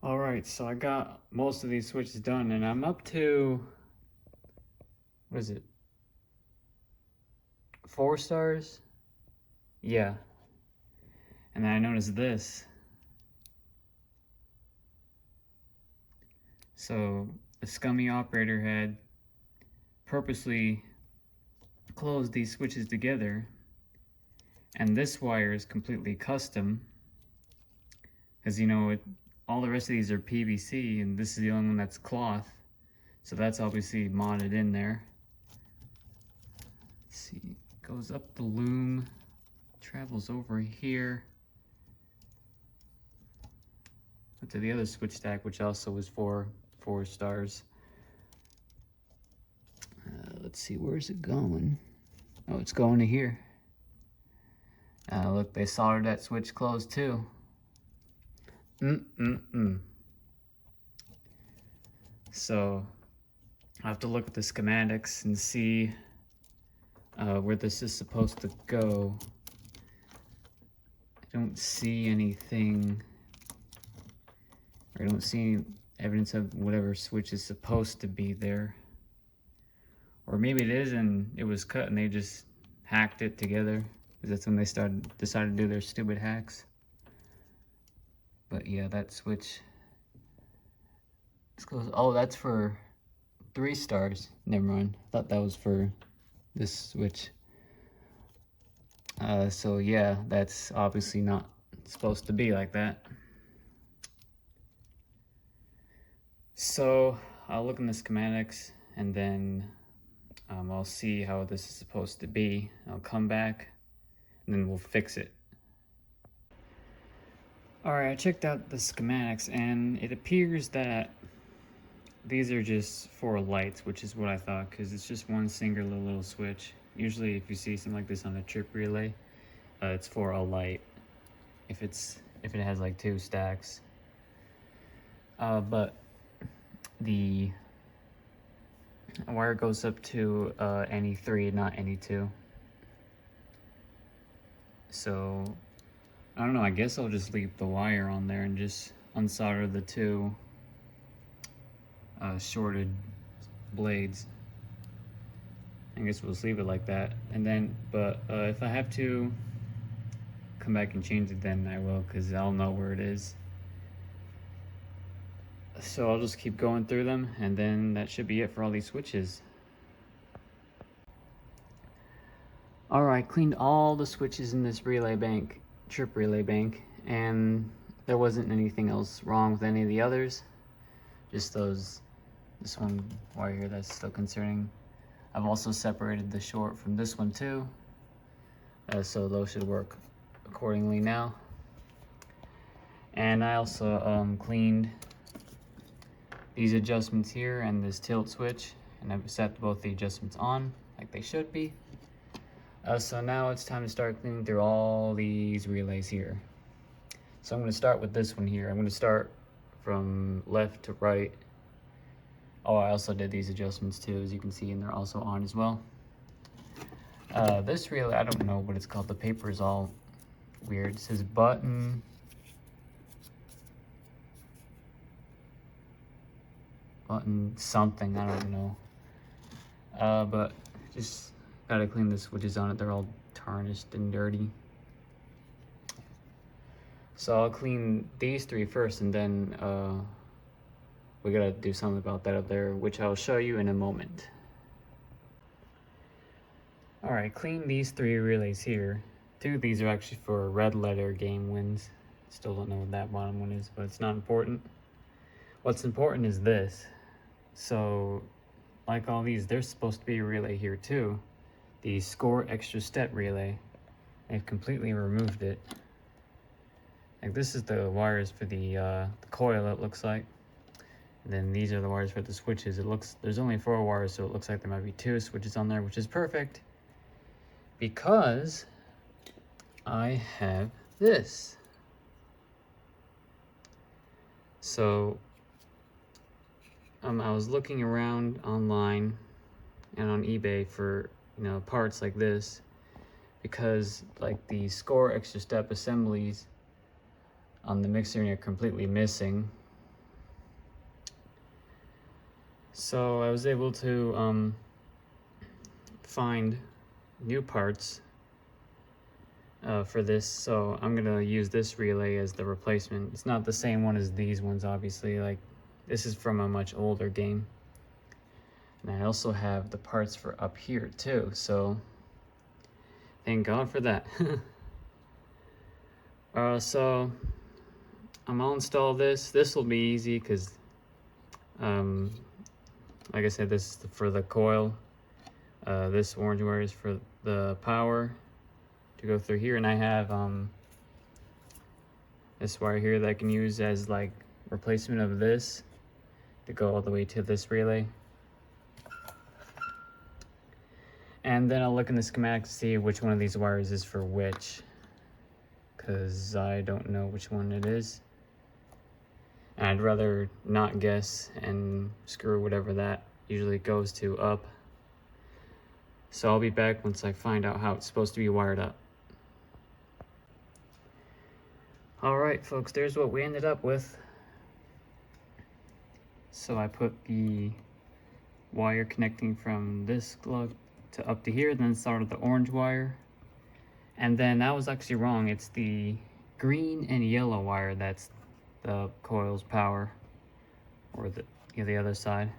All right, so I got most of these switches done, and I'm up to, what is it? 4 stars? Yeah. And then I noticed this. So the scummy operator had purposely closed these switches together, and this wire is completely custom, because all the rest of these are PVC, and this is the only one that's cloth, so that's obviously modded in there. Let's see, it goes up the loom, travels over here to the other switch stack, which also was 4 stars. let's see, where's it going? Oh, it's going to here. Look, they soldered that switch closed too. So I have to look at the schematics and see where this is supposed to go. I don't see anything, or I don't see any evidence of whatever switch is supposed to be there. Or maybe it is and it was cut and they just hacked it together, because that's when they decided to do their stupid hacks. But yeah, that switch. This goes, oh, that's for 3 stars. Never mind. I thought that was for this switch. So yeah, that's obviously not supposed to be like that. So I'll look in the schematics and then I'll see how this is supposed to be. I'll come back and then we'll fix it. Alright, I checked out the schematics and it appears that these are just for lights, which is what I thought, because it's just one singular little switch. Usually if you see something like this on a trip relay, it's for a light. If it has like 2 stacks. But the wire goes up to any 3, not any 2. So I don't know, I guess I'll just leave the wire on there and just unsolder the 2 shorted blades. I guess we'll just leave it like that. And then, but if I have to come back and change it, then I will, because I'll know where it is. So I'll just keep going through them, and then that should be it for all these switches. Alright, cleaned all the switches in this relay bank, trip relay bank, and there wasn't anything else wrong with any of the others. Just this one wire here that's still concerning. I've also separated the short from this one too, so those should work accordingly now. And I also cleaned these adjustments here and this tilt switch, and I've set both the adjustments on like they should be. So now it's time to start cleaning through all these relays here. So I'm going to start with this one here. I'm going to start from left to right. Oh, I also did these adjustments too, as you can see, and they're also on as well. This relay, I don't know what it's called. The paper is all weird. It says button something, I don't know. But just gotta clean the switches on it. They're all tarnished and dirty. So I'll clean these 3 first, and then we gotta do something about that up there, which I'll show you in a moment. Alright, clean these 3 relays here. 2 of these are actually for red letter game wins. Still don't know what that bottom one is, but it's not important. What's important is this. So, like all these, there's supposed to be a relay here too. The score extra step relay. They've completely removed it. Like, this is the wires for the coil, it looks like. And then these are the wires for the switches. It looks, there's only 4 wires, so it looks like there might be 2 switches on there, which is perfect, because I have this. So I was looking around online and on eBay for, you know, parts like this, because like the score extra step assemblies on the mixer are completely missing. So I was able to find new parts for this, so I'm gonna use this relay as the replacement. It's not the same one as these ones, obviously. Like, this is from a much older game. And I also have the parts for up here too, so thank God for that. So I'm gonna install this. This will be easy because, like I said, this is for the coil. This orange wire is for the power to go through here, and I have this wire here that I can use as like replacement of this to go all the way to this relay. And then I'll look in the schematic to see which one of these wires is for which, because I don't know which one it is. And I'd rather not guess and screw whatever that usually goes to up. So I'll be back once I find out how it's supposed to be wired up. Alright folks, there's what we ended up with. So I put the wire connecting from this plug to up to here, then started the orange wire. And then I was actually wrong, it's the green and yellow wire that's the coil's power, or the other side.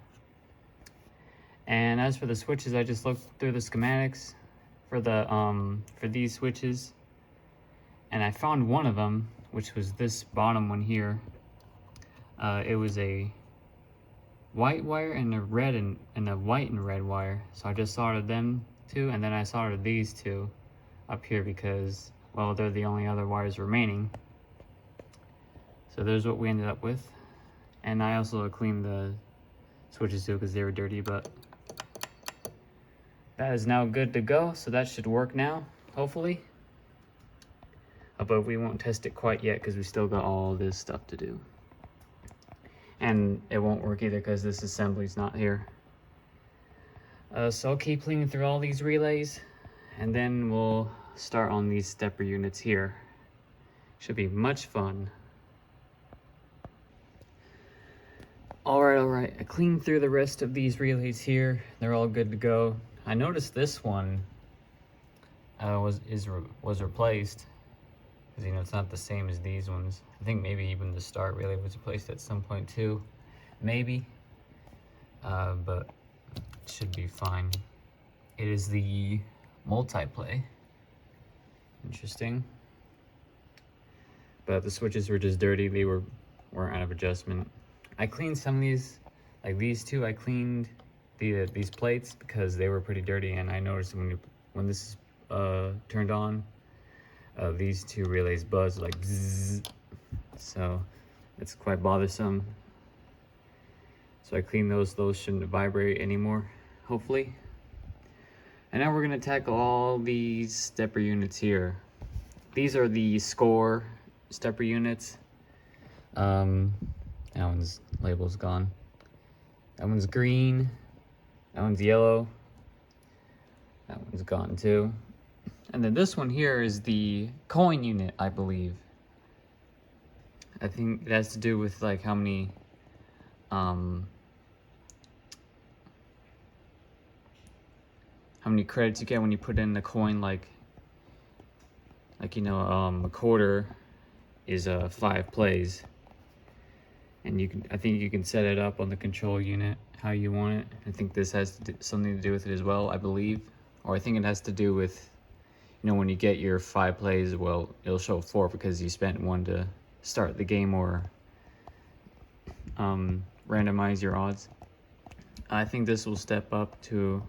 And as for the switches, I just looked through the schematics for the for these switches, and I found one of them, which was this bottom one here. It was a white wire and a red and a white and red wire. So I just soldered them two, and then I soldered these two up here because, well, they're the only other wires remaining. So there's what we ended up with. And I also cleaned the switches too because they were dirty, but that is now good to go. So that should work now, hopefully. But we won't test it quite yet because we still got all this stuff to do. And it won't work either because this assembly's not here. So I'll keep cleaning through all these relays, and then we'll start on these stepper units here. Should be much fun. Alright, I cleaned through the rest of these relays here. They're all good to go. I noticed this one was replaced, because you know it's not the same as these ones. I think maybe even the start relay was replaced at some point too, maybe, but it should be fine. It is the multiplay. Interesting. But the switches were just dirty. They weren't out of adjustment. I cleaned some of these, like these two. I cleaned these plates because they were pretty dirty, and I noticed when this is turned on, these two relays buzz like zzz, so it's quite bothersome. So I cleaned those. Those shouldn't vibrate anymore, hopefully. And now we're gonna tackle all these stepper units here. These are the score stepper units. That one's label's gone. That one's green. That one's yellow. That one's gone too. And then this one here is the coin unit, I believe. I think it has to do with like how many credits you get when you put in the coin, like you know, a quarter is 5 plays. And I think you can set it up on the control unit how you want it. I think this has something to do with it as well, I believe. Or I think it has to do with, you know, when you get your 5 plays, well, it'll show 4 because you spent 1 to start the game or randomize your odds. I think this will step up to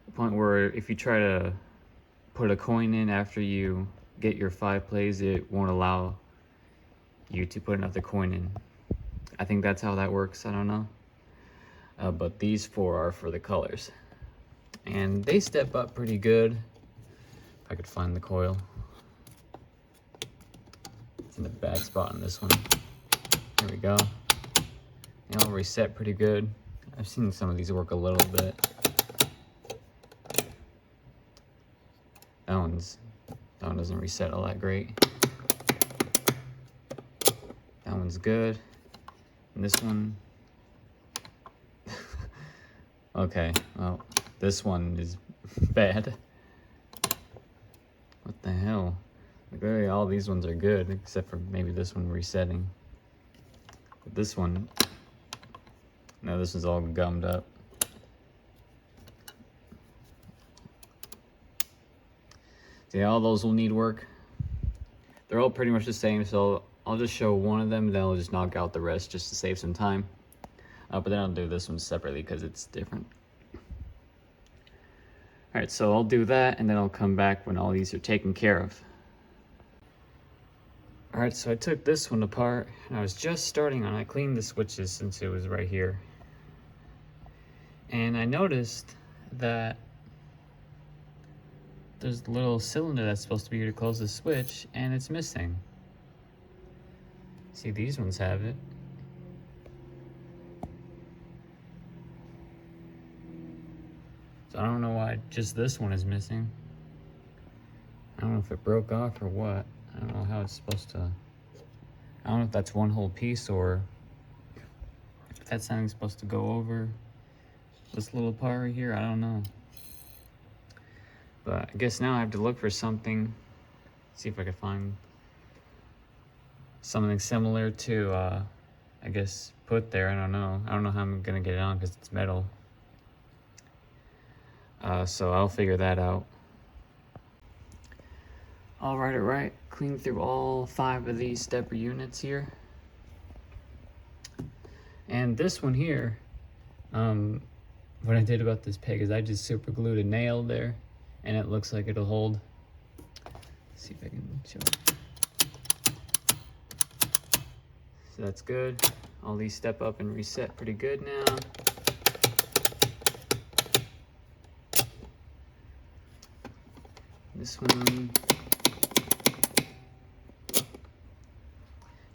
the point where if you try to put a coin in after you get your 5 plays, it won't allow you to put another coin in. I think that's how that works. I don't know. But these 4 are for the colors. And they step up pretty good. If I could find the coil. It's in the bad spot on this one. There we go. They all reset pretty good. I've seen some of these work a little bit. That one doesn't reset all that great. That one's good. And this one, okay, well, this one is bad. What the hell? Like, really, all these ones are good, except for maybe this one resetting. But this one, no, this is all gummed up. See, all those will need work. They're all pretty much the same, so I'll just show one of them, then I'll just knock out the rest just to save some time. But then I'll do this one separately because it's different. Alright, so I'll do that, and then I'll come back when all these are taken care of. Alright, so I took this one apart, and I was just starting on it. I cleaned the switches since it was right here. And I noticed that there's a little cylinder that's supposed to be here to close the switch, and it's missing. See, these ones have it. So I don't know why just this one is missing. I don't know if it broke off or what. I don't know how it's supposed to. I don't know if that's one whole piece or if that's something supposed to go over this little part right here. I don't know. But I guess now I have to look for something. See if I can find something similar to, I guess, put there. I don't know. I don't know how I'm gonna get it on because it's metal. So I'll figure that out. All right. Clean through all 5 of these stepper units here. And this one here, what I did about this peg is I just super glued a nail there, and it looks like it'll hold. Let's see if I can show it. So that's good. All these step up and reset pretty good now. This one.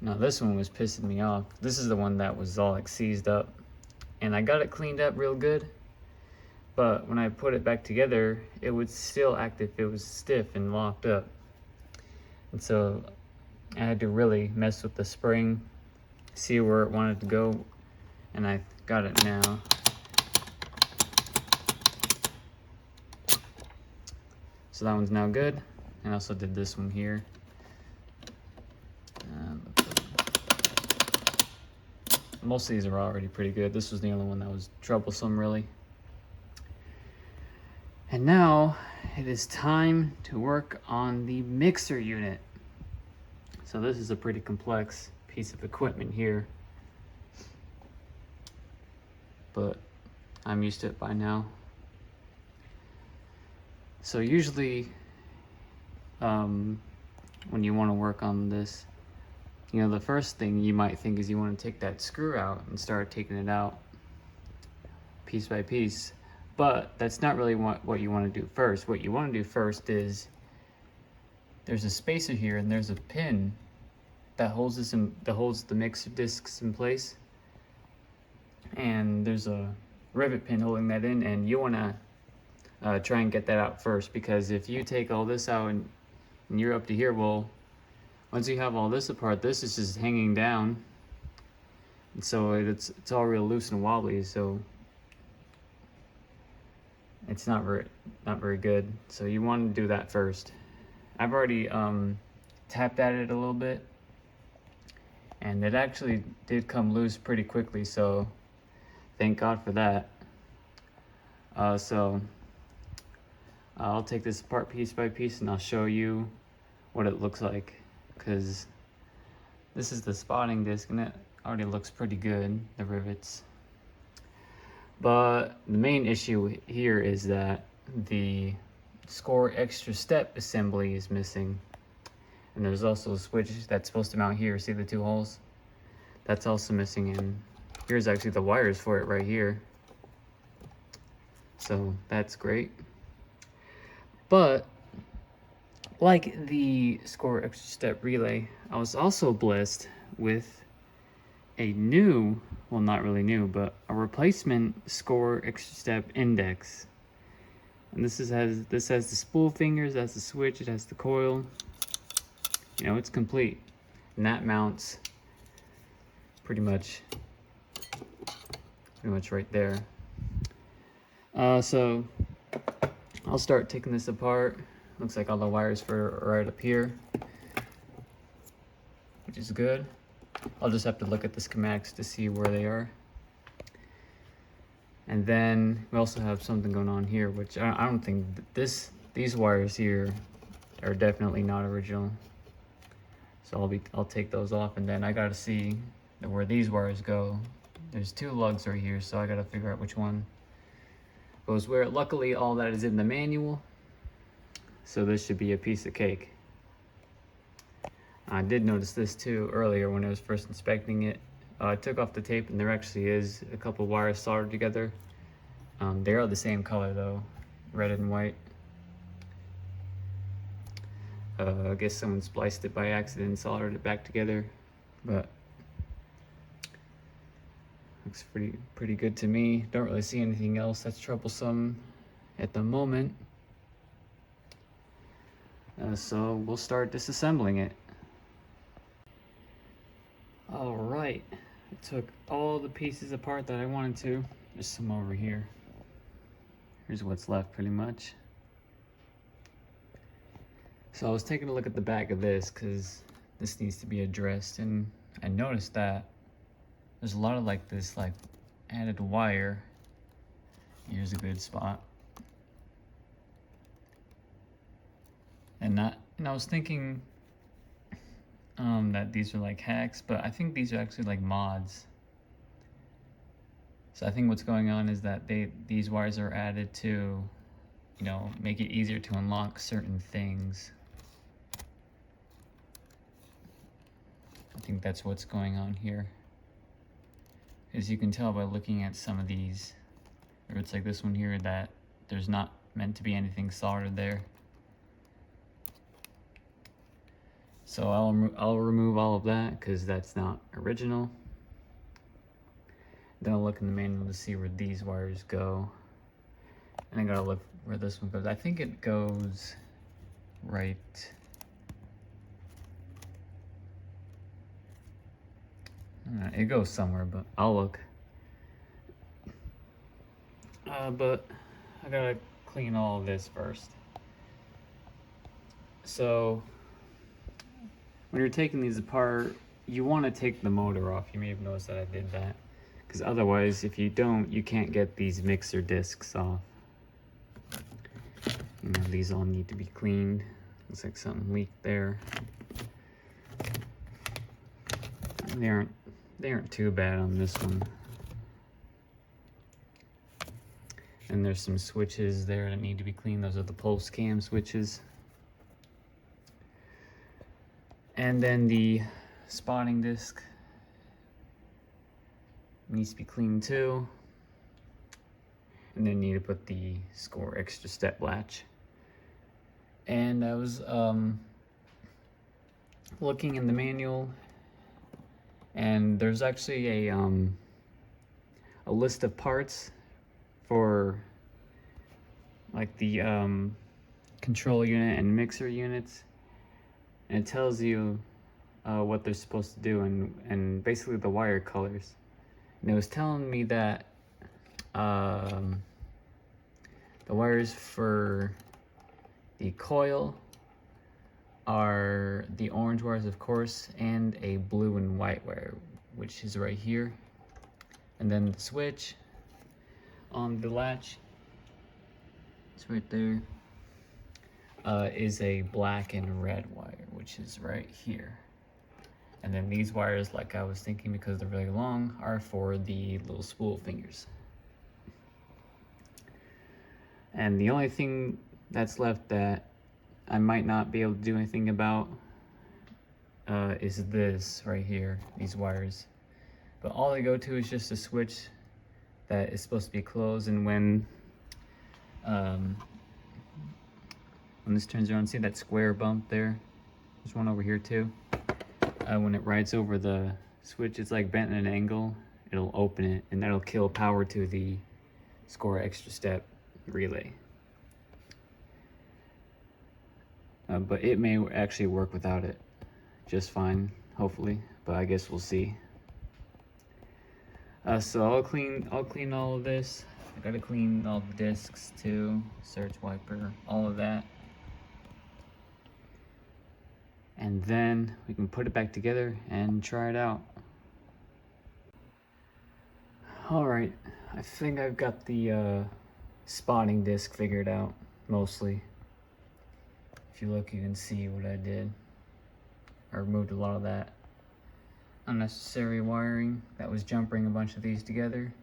Now this one was pissing me off. This is the one that was all like seized up. And I got it cleaned up real good. But when I put it back together, it would still act if it was stiff and locked up. And so I had to really mess with the spring, see where it wanted to go, and I got it now. So that one's now good. And I also did this one here. Most of these are already pretty good. This was the only one that was troublesome, really. And now it is time to work on the mixer unit. So this is a pretty complex piece of equipment here, but I'm used to it by now. So usually when you want to work on this, you know, the first thing you might think is you want to take that screw out and start taking it out piece by piece. But that's not really what you want to do first. What you want to do first is there's a spacer here and there's a pin that holds this that holds the mixer discs in place. And there's a rivet pin holding that in, and you want to try and get that out first, because if you take all this out and you're up to here, well, once you have all this apart, this is just hanging down, and so it's all real loose and wobbly, so it's not very good. So you want to do that first. I've already tapped at it a little bit, and it actually did come loose pretty quickly, so thank God for that. So I'll take this apart piece by piece and I'll show you what it looks like, because this is the spotting disc and it already looks pretty good, the rivets. But the main issue here is that the score extra step assembly is missing. And there's also a switch that's supposed to mount here. See the 2 holes? That's also missing, and here's actually the wires for it right here. So that's great. But like the score extra step relay, I was also blessed with a new, well, not really new, but a replacement score extra step index. And this has the spool fingers, that's the switch, it has the coil. You know, it's complete. And that mounts pretty much right there. So I'll start taking this apart. Looks like all the wires are right up here, which is good. I'll just have to look at the schematics to see where they are. And then we also have something going on here, which I don't think these wires here are definitely not original. So I'll take those off, and then I gotta see where these wires go. There's 2 lugs right here, so I gotta figure out which one goes where. Luckily, all that is in the manual, so this should be a piece of cake. I did notice this too earlier when I was first inspecting it. I took off the tape, and there actually is a couple wires soldered together. They are the same color though, red and white. I guess someone spliced it by accident and soldered it back together, but looks pretty good to me. Don't really see anything else that's troublesome at the moment. So we'll start disassembling it. All right, I took all the pieces apart that I wanted to. There's some over here. Here's what's left pretty much. So I was taking a look at the back of this because this needs to be addressed, and I noticed that there's a lot of like this like added wire. Here's a good spot. And I was thinking that these are like hacks, but I think these are actually like mods. So I think what's going on is that these wires are added to, you know, make it easier to unlock certain things. I think that's what's going on here. As you can tell by looking at some of these, or it's like this one here, that there's not meant to be anything soldered there. So I'll remove all of that because that's not original. Then I'll look in the manual to see where these wires go. And I gotta look where this one goes. I think it goes right. It goes somewhere, but I'll look. But I gotta clean all of this first. So when you're taking these apart, you want to take the motor off. You may have noticed that I did that, because otherwise, if you don't, you can't get these mixer discs off. You know, these all need to be cleaned. Looks like something leaked there. They aren't too bad on this one. And there's some switches there that need to be cleaned. Those are the pulse cam switches. And then the spotting disc needs to be cleaned too. And then you need to put the score extra step latch. And I was looking in the manual, and there's actually a list of parts for like the control unit and mixer units, and it tells you what they're supposed to do, and basically the wire colors. And it was telling me that the wires for the coil are the orange wires, of course, and a blue and white wire, which is right here. And then the switch on the latch, it's right there, is a black and red wire, which is right here. And then these wires, like I was thinking, because they're really long, are for the little spool fingers. And the only thing that's left that I might not be able to do anything about is this right here, these wires. But all they go to is just a switch that is supposed to be closed, and when this turns around, see that square bump there? There's one over here too. When it rides over the switch, it's like bent at an angle. It'll open it, and that'll kill power to the score extra step relay. But it may actually work without it just fine, hopefully, but I guess we'll see. So I'll clean all of this. I gotta clean all the discs too, search wiper, all of that. And then we can put it back together and try it out. All right, I think I've got the spotting disc figured out, mostly. If you look, you can see what I did. I removed a lot of that unnecessary wiring that was jumpering a bunch of these together.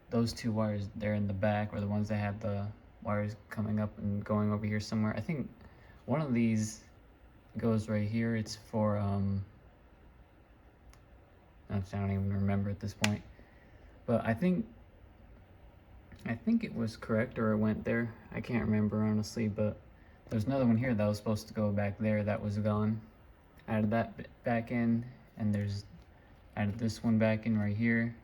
Those two wires there in the back are the ones that have the wires coming up and going over here somewhere. I think one of these goes right here. It's for I don't even remember at this point, but I think it was correct, or it went there. I can't remember honestly, but There's another one here that was supposed to go back there that was gone. Added that back in, and there's added this one back in right here.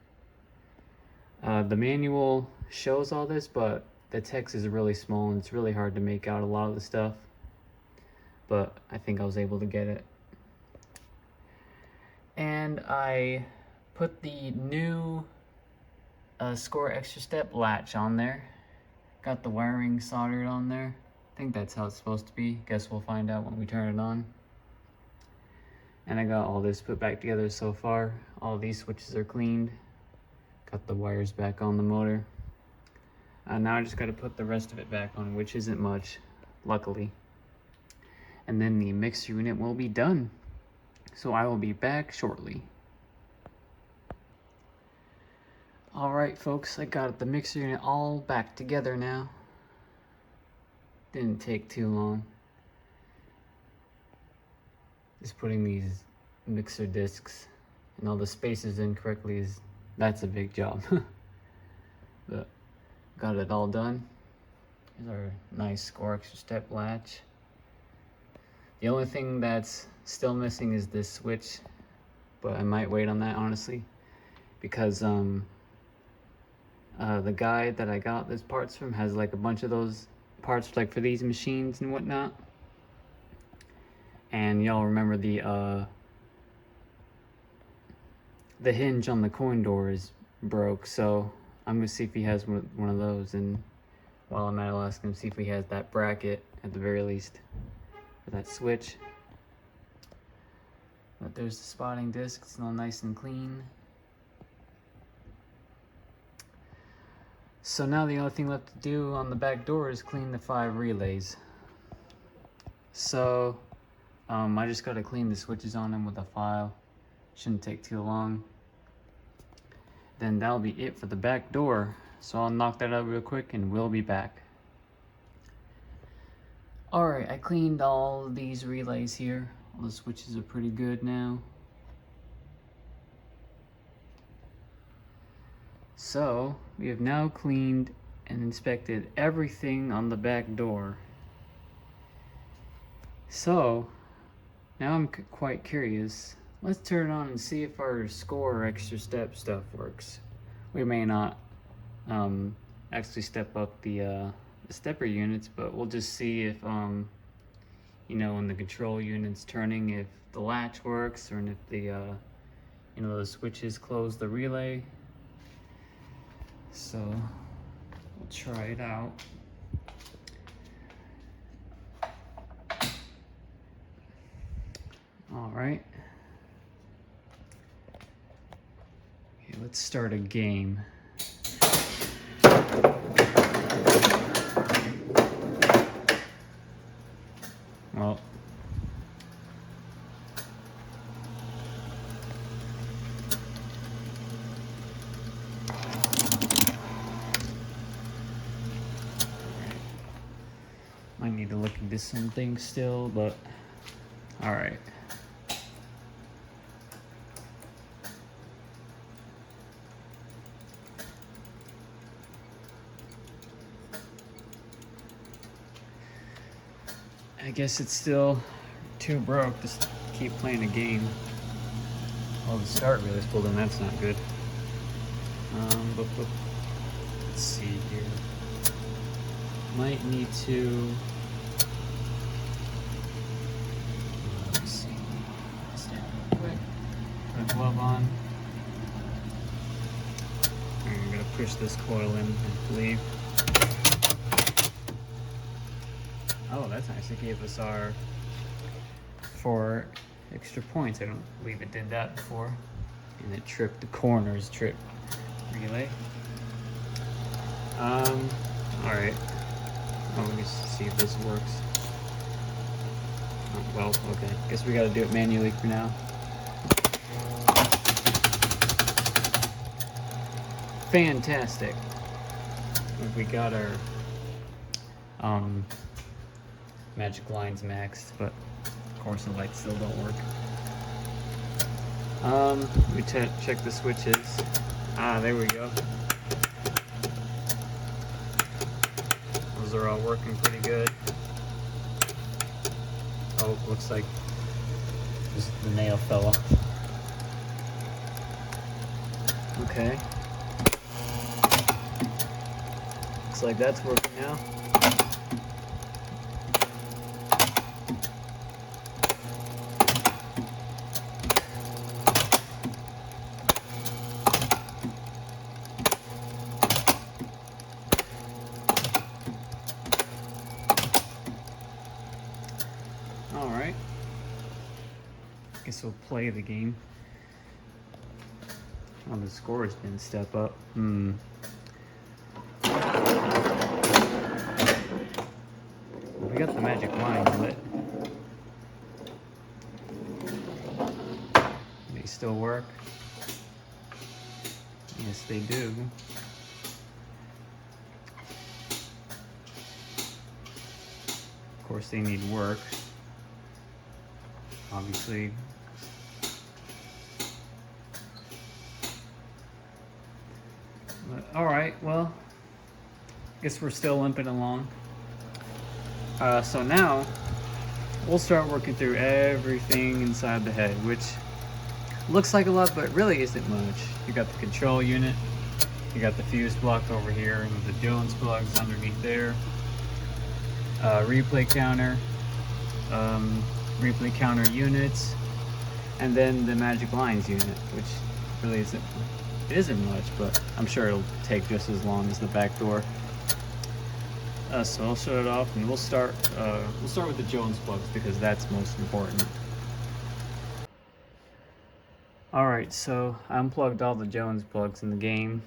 The manual shows all this, but the text is really small and it's really hard to make out a lot of the stuff. But I think I was able to get it. And I put the new Score Extra Step latch on there. Got the wiring soldered on there. I think that's how it's supposed to be. Guess we'll find out when we turn it on. And I got all this put back together so far. All these switches are cleaned. Got the wires back on the motor. Now I just got to put the rest of it back on, which isn't much, luckily. And then the mixer unit will be done. So I will be back shortly. Alright folks, I got the mixer unit all back together now. Didn't take too long. Just putting these mixer discs and all the spaces in correctly that's a big job. But got it all done. Here's our nice Score Extra Step latch. The only thing that's still missing is this switch, but I might wait on that honestly, because the guy that I got these parts from has like a bunch of those parts like for these machines and whatnot. And y'all remember the hinge on the coin door is broke, so I'm gonna see if he has one of those, and while I'm at it, I'll ask him to see if he has that bracket at the very least for that switch. But there's the spotting disc, it's all nice and clean. So now the only thing left to do on the back door is clean the 5 relays. So I just gotta clean the switches on them with a file. Shouldn't take too long. Then that'll be it for the back door. So I'll knock that out real quick and we'll be back. Alright, I cleaned all these relays here. All the switches are pretty good now. So we have now cleaned and inspected everything on the back door. So now I'm quite curious. Let's turn it on and see if our Score Extra Step stuff works. We may not actually step up the stepper units, but we'll just see if you know, when the control unit's turning, if the latch works, or if the you know, the switches close the relay. So we'll try it out. All right. Okay, let's start a game. Well, might need to look into some things still, but all right. I guess it's still too broke to keep playing a game. Oh, the start really is pulled in, that's not good. But let's see here. Might need to, let's see, stand real quick, put a glove on. I'm gonna push this coil in, I believe. Oh, that's nice. It gave us our 4 extra points. I don't believe it did that before. And it tripped the corners, trip relay. Alright. Well, let me see if this works. Oh, well, okay. Guess we gotta do it manually for now. Fantastic. We got our magic lines maxed, but of course the lights still don't work. We check the switches. Ah, there we go. Those are all working pretty good. Oh, looks like the nail fell off. Okay. Looks like that's working now. Alright. Guess we'll play the game. Oh, the scores didn't step up. We got the magic line lit. They still work? Yes, they do. Of course, they need work. Obviously. All right, well, guess we're still limping along. So now we'll start working through everything inside the head, which looks like a lot, but really isn't much. You got the control unit, you got the fuse block over here, and the Jones plugs underneath there. Replay counter, replay counter units, and then the magic lines unit, which really isn't much, but I'm sure it'll take just as long as the back door. So I'll shut it off, and we'll start with the Jones plugs because that's most important. All right, so I unplugged all the Jones plugs in the game,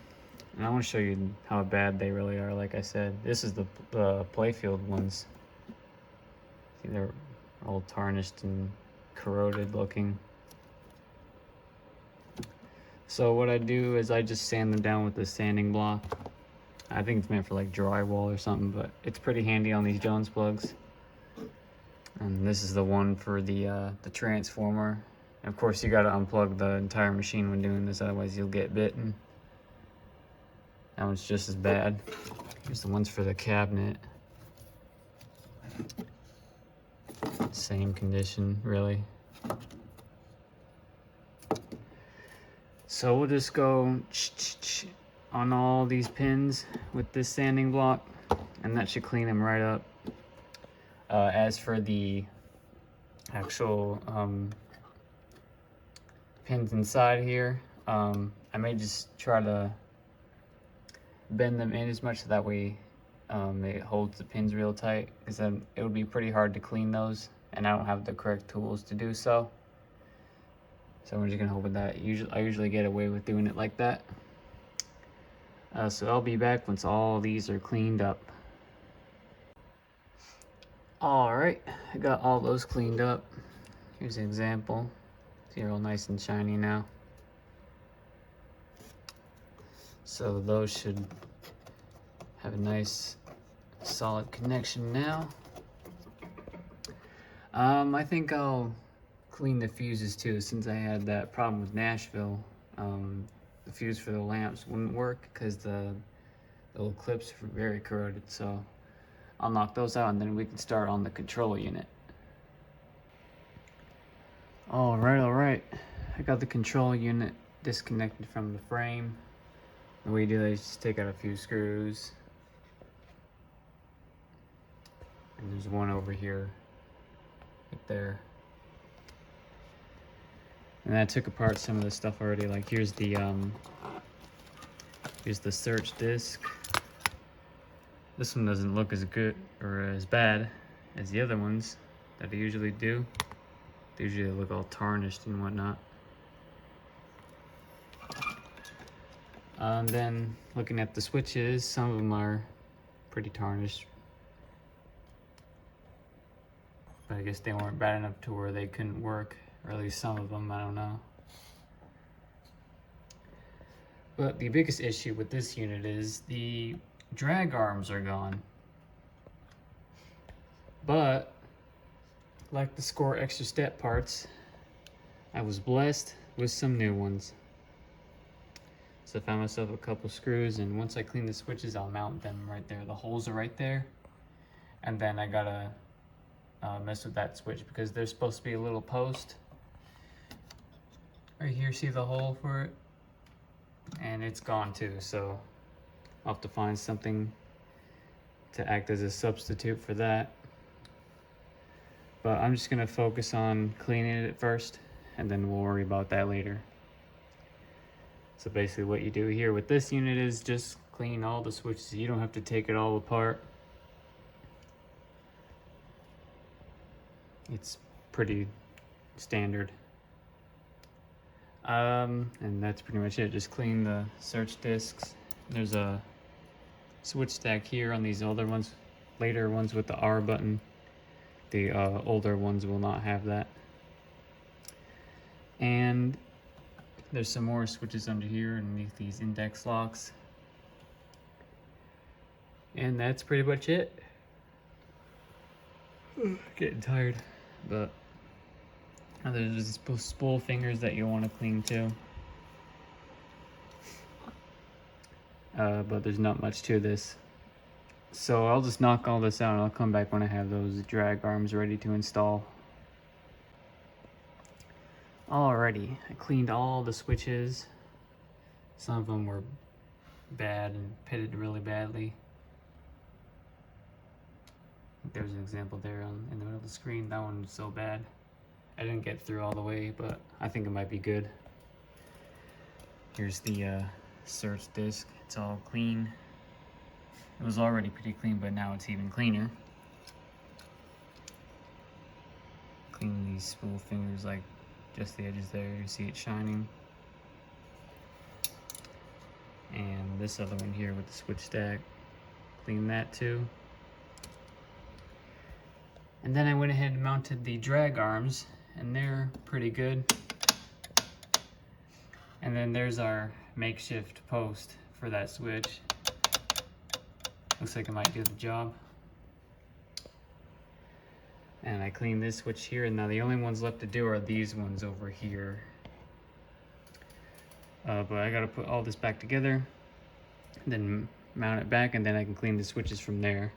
and I want to show you how bad they really are. Like I said, this is the playfield ones. See, they're all tarnished and corroded looking. So what I do is I just sand them down with the sanding block. I think it's meant for like drywall or something, but it's pretty handy on these Jones plugs. And this is the one for the transformer. And of course, you got to unplug the entire machine when doing this, otherwise you'll get bitten. That one's just as bad. Here's the ones for the cabinet. Same condition, really. So we'll just go on all these pins with this sanding block, and that should clean them right up. As for the actual pins inside here, I may just try to bend them in as much so that way it holds the pins real tight, because then it would be pretty hard to clean those, and I don't have the correct tools to do so. So we're just gonna hope with that. I usually get away with doing it like that. So I'll be back once all these are cleaned up. All right, I got all those cleaned up. Here's an example. See, they're all nice and shiny now. So those should have a nice solid connection now. I think I'll clean the fuses too, since I had that problem with Nashville. The fuse for the lamps wouldn't work because the little clips were very corroded, so I'll knock those out and then we can start on the control unit. All right. I got the control unit disconnected from the frame. The way you do that is just take out a few screws. And there's one over here, right there. And I took apart some of the stuff already. Like here's the search disc. This one doesn't look as good or as bad as the other ones that I usually do. They usually look all tarnished and whatnot. Then looking at the switches, some of them are pretty tarnished. But I guess they weren't bad enough to where they couldn't work. Or at least some of them, I don't know. But the biggest issue with this unit is the drag arms are gone. But, like the Score Extra Step parts, I was blessed with some new ones. So I found myself a couple screws, and once I clean the switches, I'll mount them right there. The holes are right there. And then I got a mess with that switch because there's supposed to be a little post right here. See the hole for it? And it's gone too, so I'll have to find something to act as a substitute for that. But I'm just gonna focus on cleaning it first, and then we'll worry about that later. So basically what you do here with this unit is just clean all the switches. You don't have to take it all apart. It's pretty standard. And that's pretty much it. Just clean the search discs. There's a switch stack here on these older ones, later ones with the R button. The older ones will not have that. And there's some more switches under here underneath these index locks. And that's pretty much it. Getting tired. But there's spool fingers that you'll want to clean too. But there's not much to this. So I'll just knock all this out and I'll come back when I have those drag arms ready to install. Alrighty, I cleaned all the switches. Some of them were bad and pitted really badly. There's an example there in the middle of the screen. That one was so bad. I didn't get through all the way, but I think it might be good. Here's the search disc. It's all clean. It was already pretty clean, but now it's even cleaner. Clean these spool fingers, like just the edges there. You see it shining. And this other one here with the switch stack. Clean that too. And then I went ahead and mounted the drag arms, and they're pretty good. And then there's our makeshift post for that switch. Looks like it might do the job. And I cleaned this switch here, and now the only ones left to do are these ones over here. But I gotta put all this back together, then mount it back, and then I can clean the switches from there.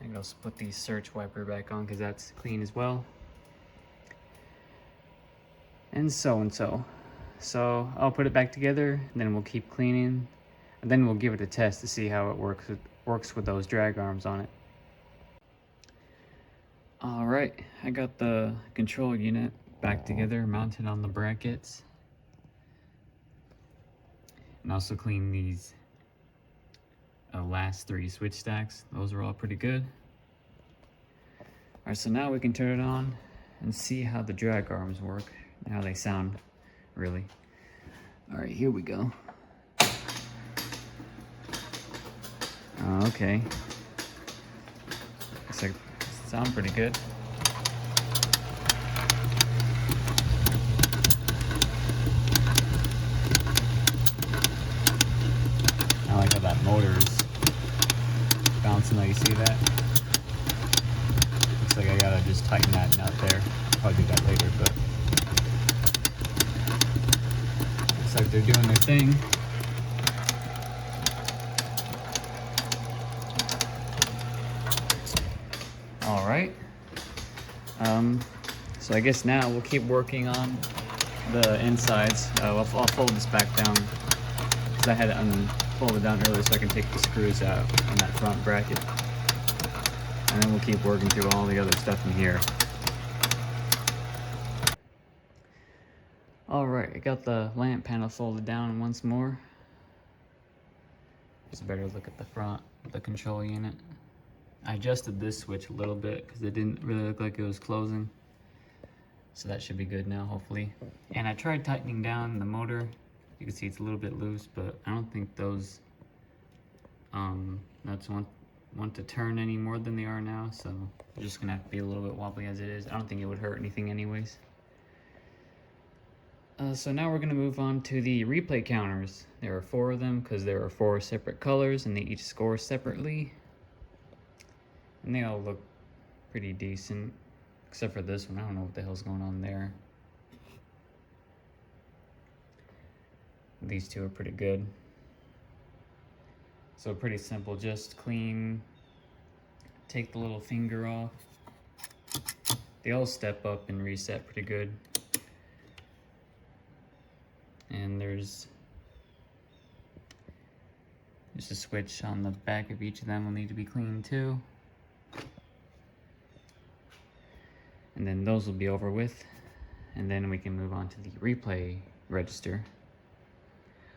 And I'll put the search wiper back on because that's clean as well. And so. So I'll put it back together, and then we'll keep cleaning, and then we'll give it a test to see how it works with those drag arms on it. All right, I got the control unit back together, mounted on the brackets, and also clean these last 3 switch stacks. Those are all pretty good. All right, so now we can turn it on and see how the drag arms work and how they sound, really. All right, here we go. Okay. Looks like they sound pretty good. I like how that motor's bouncing though, you see that? Looks like I gotta just tighten that nut there. I'll do that later, but looks like they're doing their thing. All right. So I guess now we'll keep working on the insides. I'll fold this back down because I had it folded down earlier so I can take the screws out on that front bracket. And then we'll keep working through all the other stuff in here. All right, I got the lamp panel folded down once more. Just a better look at the front of the control unit. I adjusted this switch a little bit because it didn't really look like it was closing. So that should be good now, hopefully. And I tried tightening down the motor. You can see it's a little bit loose, but I don't think those nuts want to turn any more than they are now. So they're just gonna have to be a little bit wobbly as it is. I don't think it would hurt anything anyways. So now we're gonna move on to the replay counters. There are 4 of them because there are 4 separate colors and they each score separately. And they all look pretty decent, except for this one. I don't know what the hell's going on there. These 2 are pretty good. So pretty simple, just clean, take the little finger off, they all step up and reset pretty good. And there's a switch on the back of each of them will need to be cleaned too. And then those will be over with. And then we can move on to the replay register.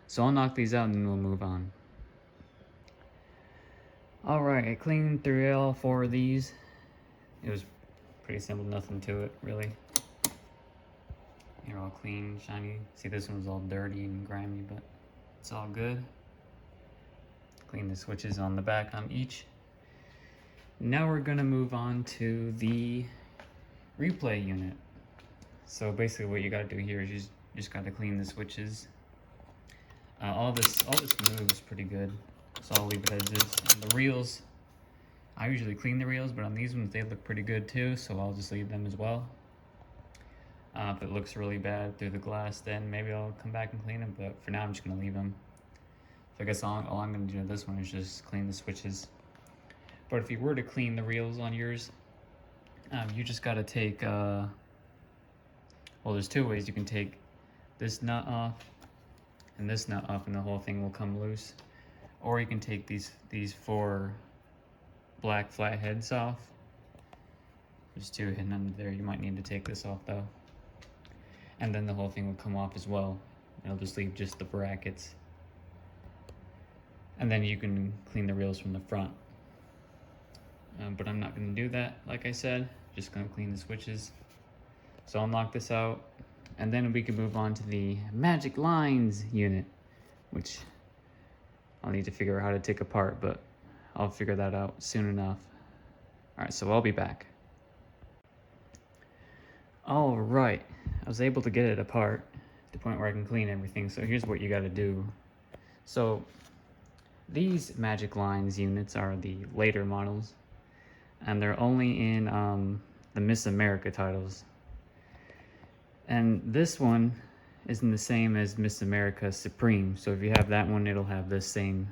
So I'll knock these out and then we'll move on. Alright, I cleaned through all 4 of these. It was pretty simple, nothing to it really. They're all clean, shiny. See, this one's all dirty and grimy, but it's all good. Clean the switches on the back on each. Now we're gonna move on to the replay unit. So basically what you gotta do here is you just gotta clean the switches. All this moves pretty good, so I'll leave it as is. And the reels, I usually clean the reels, but on these ones they look pretty good too, so I'll just leave them as well. If it looks really bad through the glass, then maybe I'll come back and clean them, but for now I'm just gonna leave them. So I guess all I'm gonna do with this one is just clean the switches. But if you were to clean the reels on yours, you just gotta take, well, there's 2 ways. You can take this nut off and this nut off and the whole thing will come loose. Or you can take these 4 black flat heads off. There's 2 hidden under there. You might need to take this off though. And then the whole thing will come off as well. It'll just leave just the brackets. And then you can clean the reels from the front. But I'm not going to do that, like I said. Just going to clean the switches. So I'll knock this out. And then we can move on to the magic lines unit, which I'll need to figure out how to take apart, but I'll figure that out soon enough. Alright, so I'll be back. Alright, I was able to get it apart to the point where I can clean everything. So here's what you got to do. So these magic lines units are the later models, and they're only in the Miss America titles. And this one isn't the same as Miss America Supreme, so if you have that one, it'll have this same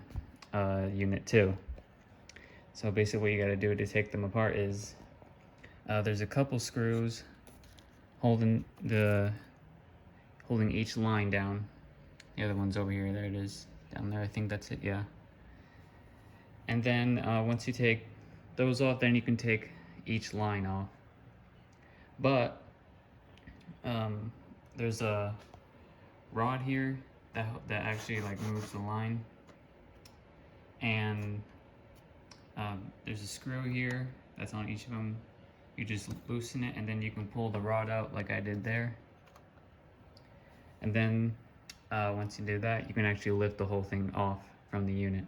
unit too. So basically what you got to do to take them apart is there's a couple screws holding each line down. The other one's over here. There it is down there. I think that's it. Yeah. And then once you take those off, then you can take each line off. But there's a rod here that actually like moves the line, and there's a screw here that's on each of them. You just loosen it and then you can pull the rod out like I did there. And then once you do that, you can actually lift the whole thing off from the unit.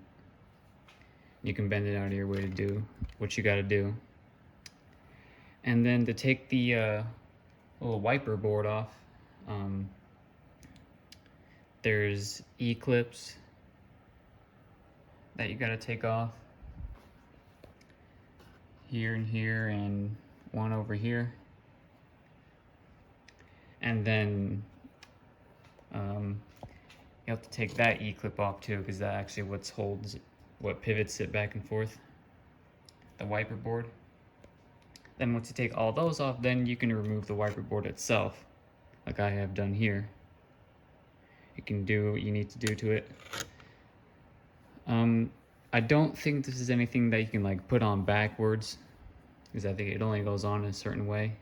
You can bend it out of your way to do what you got to do. And then to take the little wiper board off, there's E-clips that you got to take off here and here, and one over here. And then you have to take that E-clip off too, because that actually what pivots it back and forth, the wiper board. Then once you take all those off, then you can remove the wiper board itself, like I have done here. You can do what you need to do to it. I don't think this is anything that you can like put on backwards, because I think it only goes on a certain way.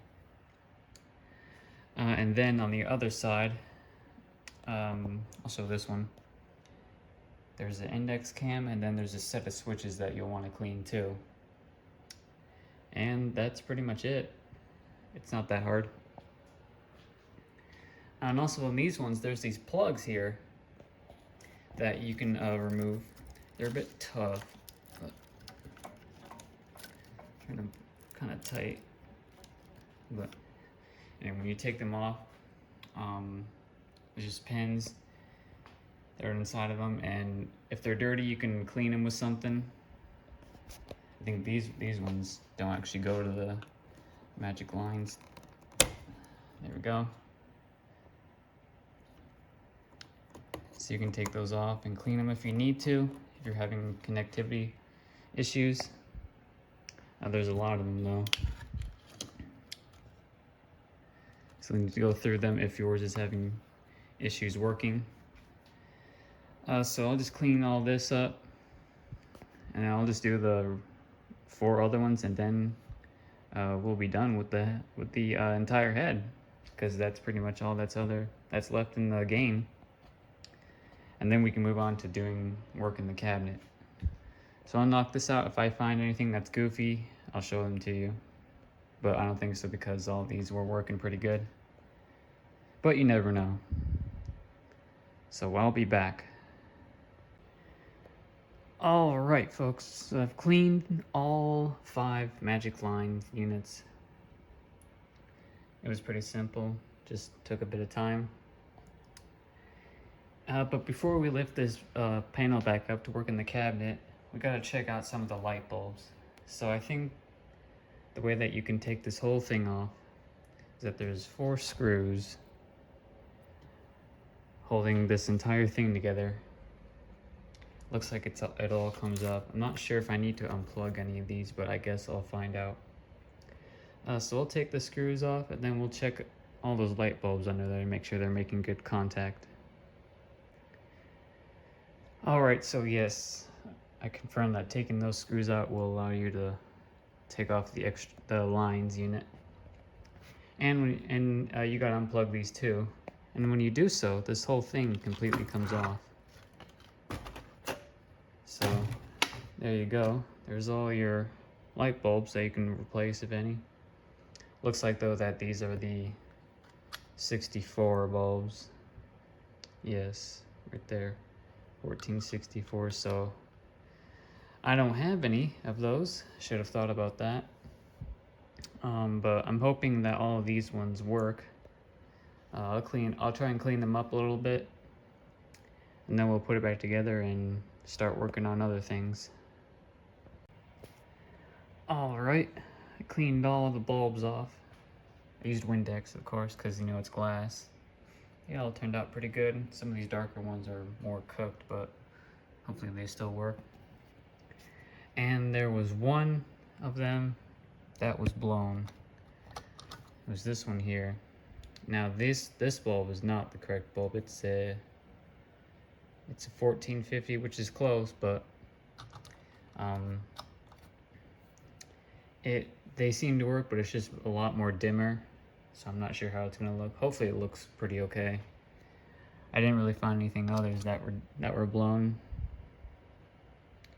And then on the other side, also this one, there's an index cam, and then there's a set of switches that you'll want to clean too. And that's pretty much it. It's not that hard. And also on these ones, there's these plugs here that you can remove. They're a bit tough, but kind of tight. But anyway, when you take them off, there's just pins that are inside of them, and if they're dirty, you can clean them with something. I think these ones don't actually go to the magic lines. There we go. So you can take those off and clean them if you need to, if you're having connectivity issues. There's a lot of them though. So we need to go through them if yours is having issues working. So I'll just clean all this up, and I'll just do the 4 other ones, and then we'll be done with the entire head, because that's pretty much all that's left in the game. And then we can move on to doing work in the cabinet. So I'll knock this out. If I find anything that's goofy, I'll show them to you. But I don't think so, because all these were working pretty good. But you never know. So I'll be back. Alright folks, so I've cleaned all 5 Magic Line units. It was pretty simple, just took a bit of time. But before we lift this panel back up to work in the cabinet, we gotta check out some of the light bulbs. So I think the way that you can take this whole thing off is that there's 4 screws holding this entire thing together. Looks like it all comes up. I'm not sure if I need to unplug any of these, but I guess I'll find out. So we'll take the screws off, and then we'll check all those light bulbs under there and make sure they're making good contact. Alright, so yes, I confirm that taking those screws out will allow you to take off the lines unit. And you gotta unplug these too. And when you do so, this whole thing completely comes off. So there you go. There's all your light bulbs that you can replace, if any. Looks like though that these are the 64 bulbs. Yes, right there. 1464. So I don't have any of those. Should have thought about that. But I'm hoping that all of these ones work. I'll try and clean them up a little bit, and then we'll put it back together and start working on other things. Alright, I cleaned all the bulbs off. I used Windex, of course, because you know it's glass. They all turned out pretty good. Some of these darker ones are more cooked, but hopefully they still work. And there was one of them that was blown. It was this one here. Now this bulb is not the correct bulb. It's a 1450, which is close, but they seem to work, but it's just a lot more dimmer. So I'm not sure how it's gonna look. Hopefully it looks pretty okay. I didn't really find anything others that were blown.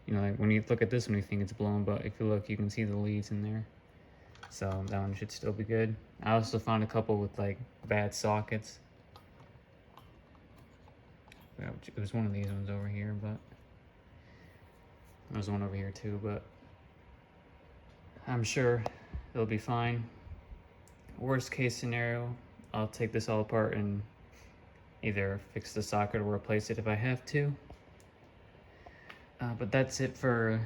You know, like when you look at this one, you think it's blown, but if you look, you can see the leads in there. So that one should still be good. I also found a couple with like bad sockets. It was one of these ones over here, but there's one over here too, but I'm sure it'll be fine. Worst case scenario, I'll take this all apart and either fix the socket or replace it if I have to. But that's it for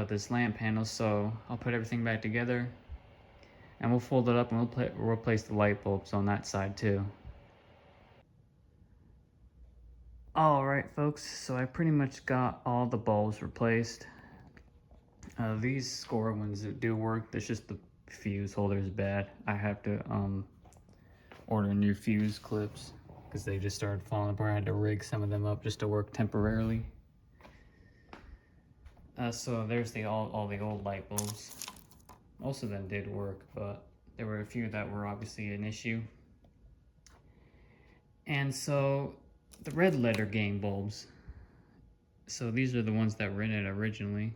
this lamp panel, so I'll put everything back together and we'll fold it up and we'll replace the light bulbs on that side too. Alright folks, so I pretty much got all the bulbs replaced. These score ones that do work, there's just the fuse holder is bad. I have to order new fuse clips because they just started falling apart. I had to rig some of them up just to work temporarily. So there's all the old light bulbs. Most of them did work, but there were a few that were obviously an issue. And so the red letter game bulbs. So these are the ones that were in it originally.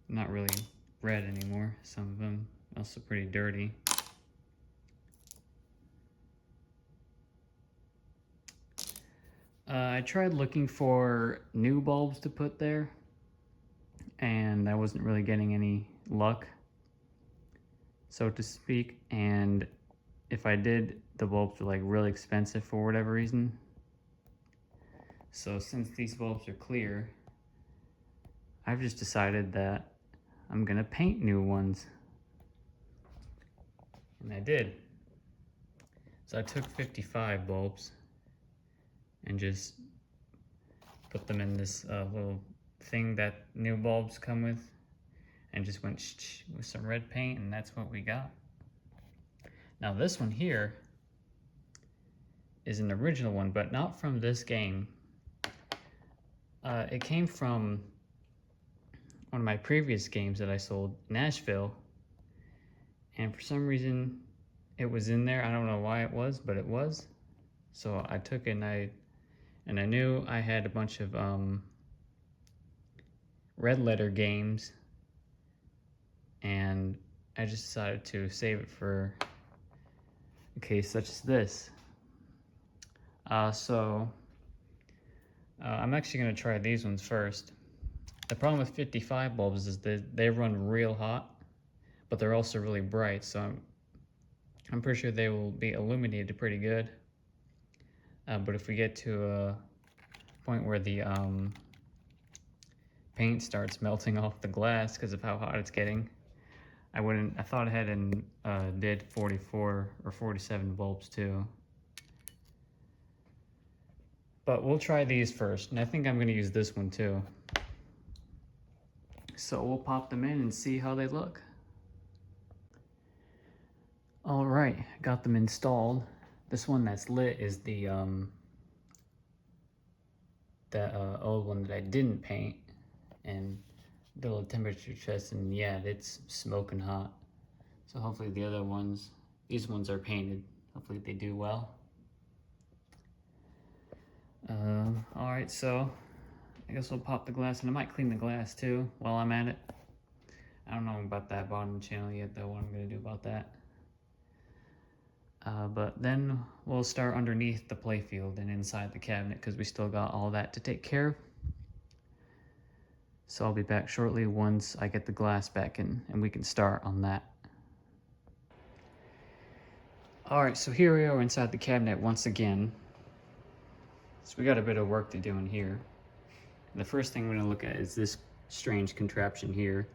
Not really red anymore. Some of them also pretty dirty. I tried looking for new bulbs to put there, and I wasn't really getting any luck, so to speak. And if I did, the bulbs were like really expensive for whatever reason. So since these bulbs are clear, I've just decided that I'm gonna paint new ones. And I did. So I took 55 bulbs and just put them in this little thing that new bulbs come with, and just went with some red paint, and that's what we got. Now this one here is an original one, but not from this game. It came from one of my previous games that I sold, Nashville, and for some reason it was in there. I don't know why it was, but it was. So I took it and I knew I had a bunch of red letter games, and I just decided to save it for a case such as this. I'm actually going to try these ones first. The problem with 55 bulbs is that they run real hot, but they're also really bright, so I'm pretty sure they will be illuminated pretty good. But if we get to a point where the paint starts melting off the glass because of how hot it's getting, I thought ahead and did 44 or 47 bulbs too. But we'll try these first, and I think I'm going to use this one too. So we'll pop them in and see how they look. All right, got them installed. This one that's lit is the old one that I didn't paint, and the little temperature chest, and yeah, it's smoking hot. So hopefully the other ones, these ones are painted. Hopefully they do well. All right, so I guess we'll pop the glass, and I might clean the glass too while I'm at it. I don't know about that bottom channel yet though, what I'm gonna do about that. But then we'll start underneath the playfield and inside the cabinet because we still got all that to take care of. So I'll be back shortly once I get the glass back in and we can start on that. All right, so here we are inside the cabinet once again. So we got a bit of work to do in here. The first thing we're gonna look at is this strange contraption here.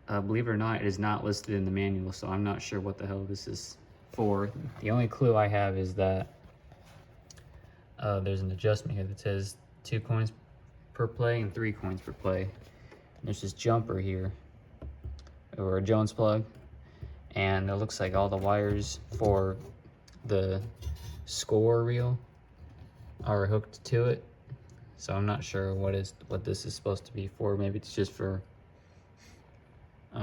Believe it or not, it is not listed in the manual, so I'm not sure what the hell this is for. The only clue I have is that there's an adjustment here that says 2 coins per play and 3 coins per play. And there's this jumper here, or a Jones plug, and it looks like all the wires for the score reel are hooked to it. So I'm not sure what this is supposed to be for. Maybe it's just for so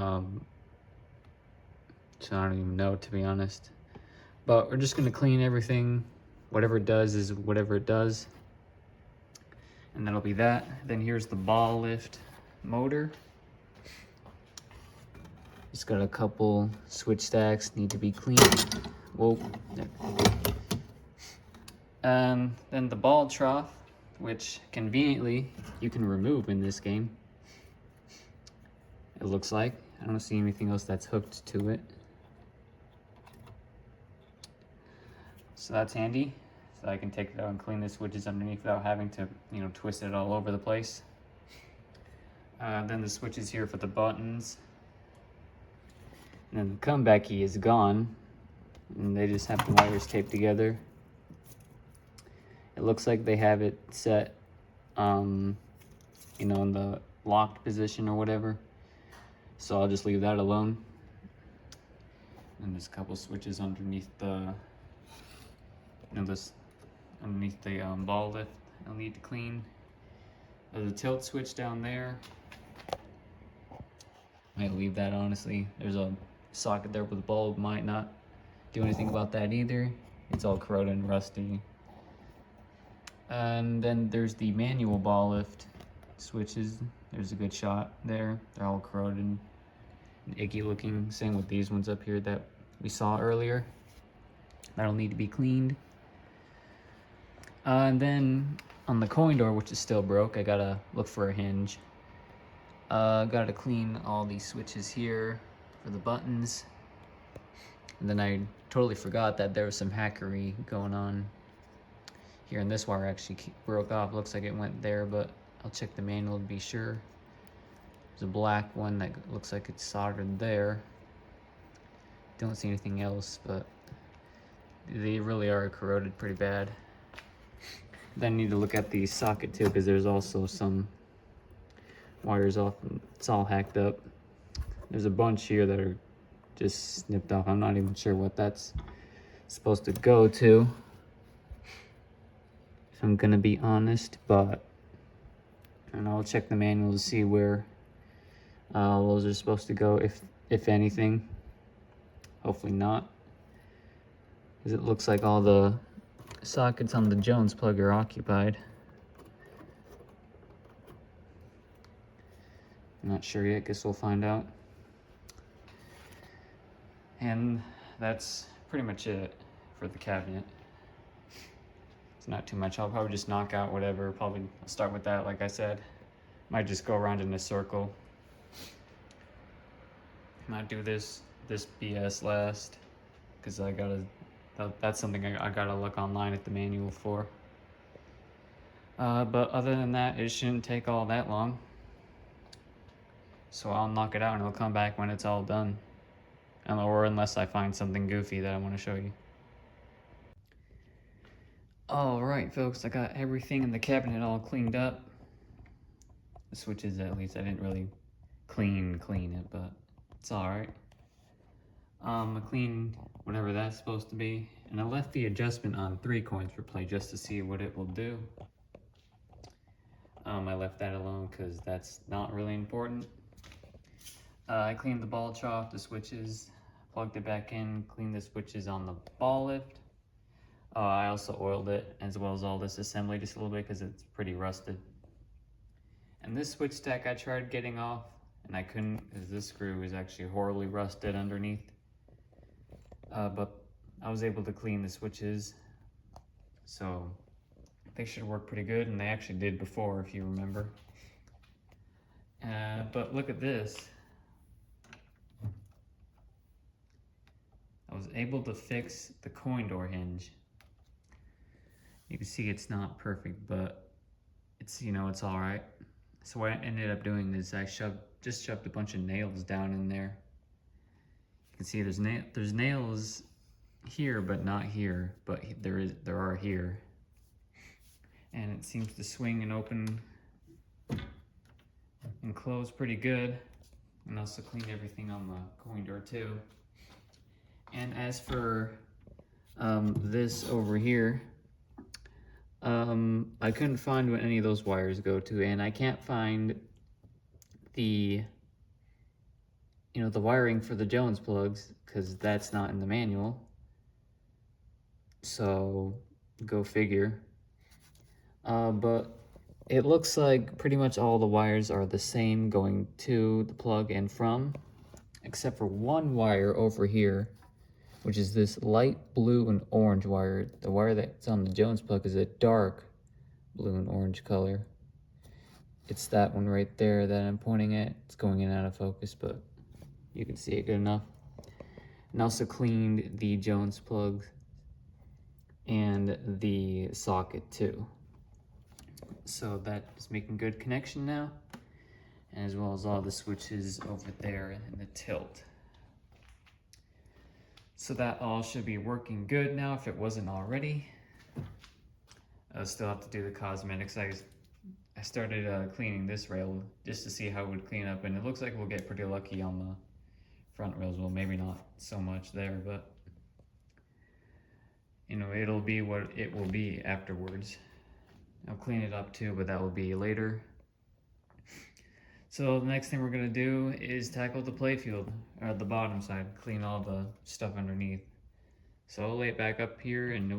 I don't even know, to be honest. But we're just gonna clean everything. Whatever it does is whatever it does. And that'll be that. Then here's the ball lift motor. It's got a couple switch stacks, need to be cleaned. Whoa. Then the ball trough, which conveniently you can remove in this game. It looks like. I don't see anything else that's hooked to it. So that's handy. So I can take it out and clean the switches underneath without having to, twist it all over the place. Then the switches here for the buttons. And then the comeback key is gone. And they just have the wires taped together. It looks like they have it set, in the locked position or whatever. So I'll just leave that alone. And there's a couple switches underneath the, underneath the ball lift I'll need to clean. There's a tilt switch down there. Might leave that, honestly. There's a socket there with a bulb. Might not do anything about that either. It's all corroded and rusty. And then there's the manual ball lift switches. There's a good shot there. They're all corroded and icky looking. Same with these ones up here that we saw earlier. That'll need to be cleaned. And then on the coin door, which is still broke, I gotta look for a hinge. Gotta clean all these switches here for the buttons. And then I totally forgot that there was some hackery going on here, and this wire actually broke off. Looks like it went there, but I'll check the manual to be sure. There's a black one that looks like it's soldered there. Don't see anything else, but they really are corroded pretty bad. Then I need to look at the socket too, because there's also some wires off and it's all hacked up. There's a bunch here that are just snipped off. I'm not even sure what that's supposed to go to, if I'm gonna be honest, but and I'll check the manual to see where those are supposed to go, if anything. Hopefully not, because it looks like all the sockets on the Jones plug are occupied. I'm not sure yet, guess we'll find out. And that's pretty much it for the cabinet. It's not too much. I'll probably just knock out whatever. Probably I'll start with that, like I said. Might just go around in a circle. Might do this BS last, because that's something I gotta look online at the manual for. But other than that, it shouldn't take all that long. So I'll knock it out and it'll come back when it's all done. Or unless I find something goofy that I want to show you. Alright folks, I got everything in the cabinet all cleaned up. The switches, at least, I didn't really clean it, but it's alright. I cleaned whatever that's supposed to be, and I left the adjustment on 3 coins per play just to see what it will do. I left that alone because that's not really important. I cleaned the ball trough, the switches, plugged it back in, cleaned the switches on the ball lift. I also oiled it, as well as all this assembly just a little bit because it's pretty rusted. And this switch stack I tried getting off, and I couldn't because this screw is actually horribly rusted underneath. But I was able to clean the switches, so they should work pretty good, and they actually did before, if you remember. But look at this. I was able to fix the coin door hinge. You can see it's not perfect, but it's, it's all right. So what I ended up doing is I just shoved a bunch of nails down in there. You can see there's nails here, but not here, but there are here. And it seems to swing and open and close pretty good. And also cleaned everything on the coin door too. And as for this over here, I couldn't find what any of those wires go to, and I can't find the wiring for the Jones plugs, because that's not in the manual. So go figure. But it looks like pretty much all the wires are the same going to the plug and from, except for one wire over here, which is this light blue and orange wire. The wire that's on the Jones plug is a dark blue and orange color. It's that one right there that I'm pointing at. It's going in and out of focus, but you can see it good enough. And also cleaned the Jones plug and the socket too. So that is making good connection now, as well as all the switches over there in the tilt. So that all should be working good now if it wasn't already. I still have to do the cosmetics. I started cleaning this rail just to see how it would clean up, and it looks like we'll get pretty lucky on the front rails. Well, maybe not so much there, but it'll be what it will be afterwards. I'll clean it up too, but that will be later. So the next thing we're gonna do is tackle the playfield, or the bottom side, clean all the stuff underneath. So I'll lay it back up here and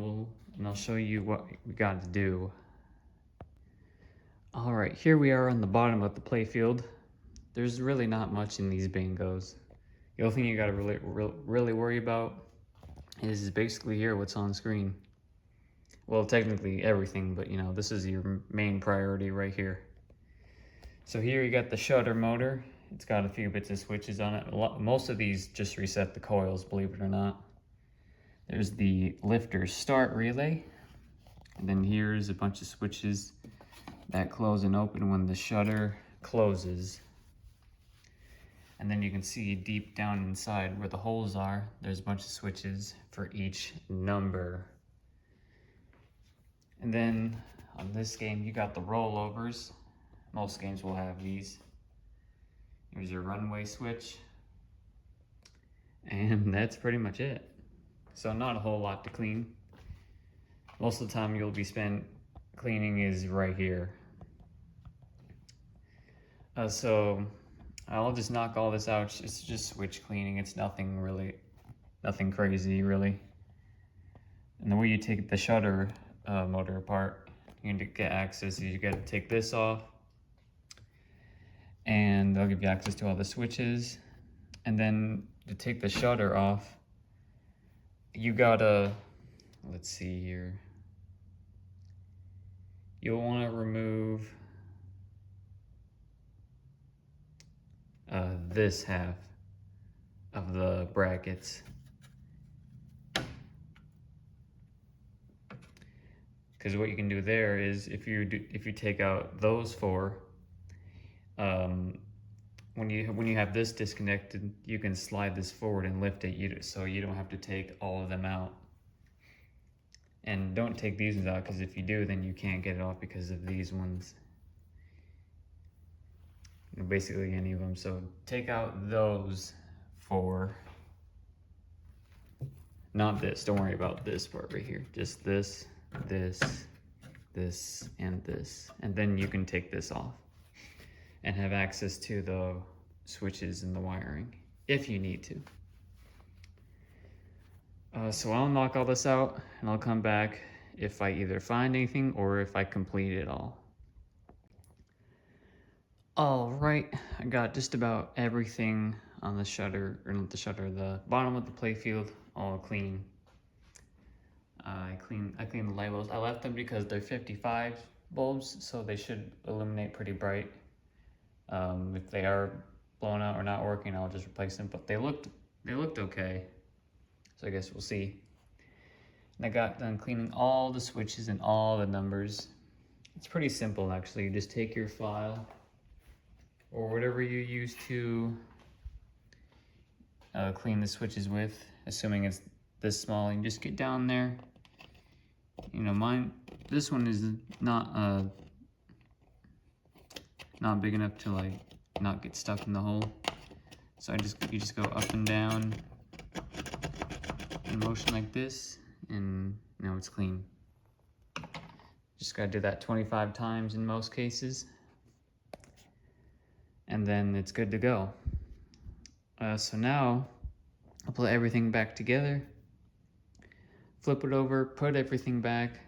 I'll show you what we got to do. All right, here we are on the bottom of the playfield. There's really not much in these bingos. The only thing you gotta really worry about is basically here what's on screen. Well, technically everything, but this is your main priority right here. So here you got the shutter motor. It's got a few bits of switches on it. Most of these just reset the coils, believe it or not. There's the lifter start relay. And then here's a bunch of switches that close and open when the shutter closes. And then you can see deep down inside where the holes are, there's a bunch of switches for each number. And then on this game, you got the rollovers. Most games will have these. Here's your runway switch. And that's pretty much it. So not a whole lot to clean. Most of the time you'll be spent cleaning is right here. So I'll just knock all this out. It's just switch cleaning. It's nothing crazy really. And the way you take the shutter motor apart, you need to get access. You got to take this off, and they'll give you access to all the switches. And then to take the shutter off, you gotta, let's see here. You'll want to remove this half of the brackets. Because what you can do there is if you take out those four, when you have this disconnected, you can slide this forward and lift it, so you don't have to take all of them out. And don't take these ones out, because if you do, then you can't get it off because of these ones. Basically any of them. So take out those four. Not this. Don't worry about this part right here. Just this, this, this, and this. And then you can take this off and have access to the switches and the wiring if you need to. So I'll knock all this out and I'll come back if I either find anything or if I complete it all. All right, I got just about everything on the shutter, or not the shutter, the bottom of the playfield all clean. I cleaned the light bulbs. I left them because they're 55 bulbs, so they should illuminate pretty bright. If they are blown out or not working, I'll just replace them. But they looked okay, so I guess we'll see. And I got done cleaning all the switches and all the numbers. It's pretty simple actually. You just take your file or whatever you use to clean the switches with, assuming it's this small. You just get down there. You know, this one is not big enough to like not get stuck in the hole. So you just go up and down in motion like this, and now it's clean. Just gotta do that 25 times in most cases, and then it's good to go. So now I'll put everything back together, flip it over, put everything back,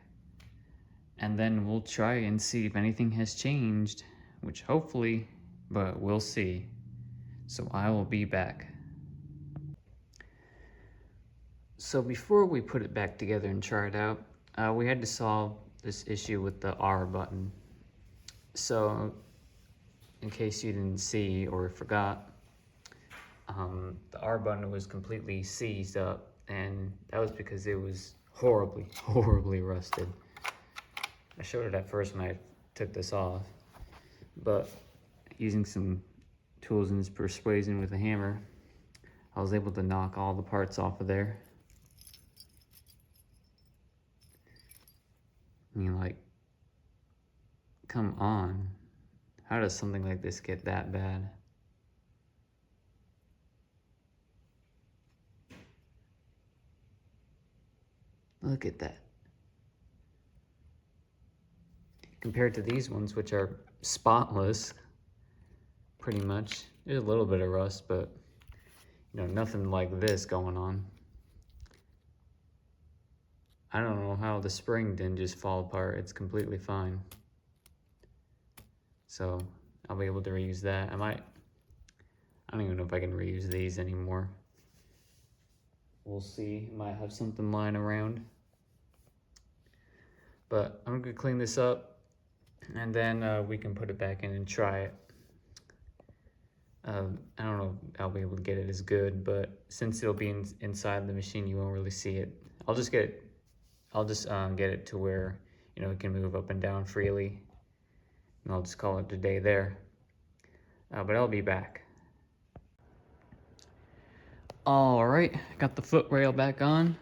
and then we'll try and see if anything has changed, which hopefully, but we'll see. So I will be back. So before we put it back together and try it out, we had to solve this issue with the R button. So in case you didn't see or forgot, the R button was completely seized up, and that was because it was horribly rusted. I showed it at first when I took this off, but using some tools and persuasion with a hammer, I was able to knock all the parts off of there. I mean, like, come on. How does something like this get that bad? Look at that. Compared to these ones, which are spotless, pretty much. There's a little bit of rust, but you know, nothing like this going on. I don't know how the spring didn't just fall apart. It's completely fine. So I'll be able to reuse that. I don't even know if I can reuse these anymore. We'll see. Might have something lying around. But I'm gonna clean this up, and then we can put it back in and try it. I don't know if I'll be able to get it as good, but since it'll be inside the machine, you won't really see it. I'll just get it to where, you know, it can move up and down freely, and I'll just call it a day there. But I'll be back. All right, got the foot rail back on.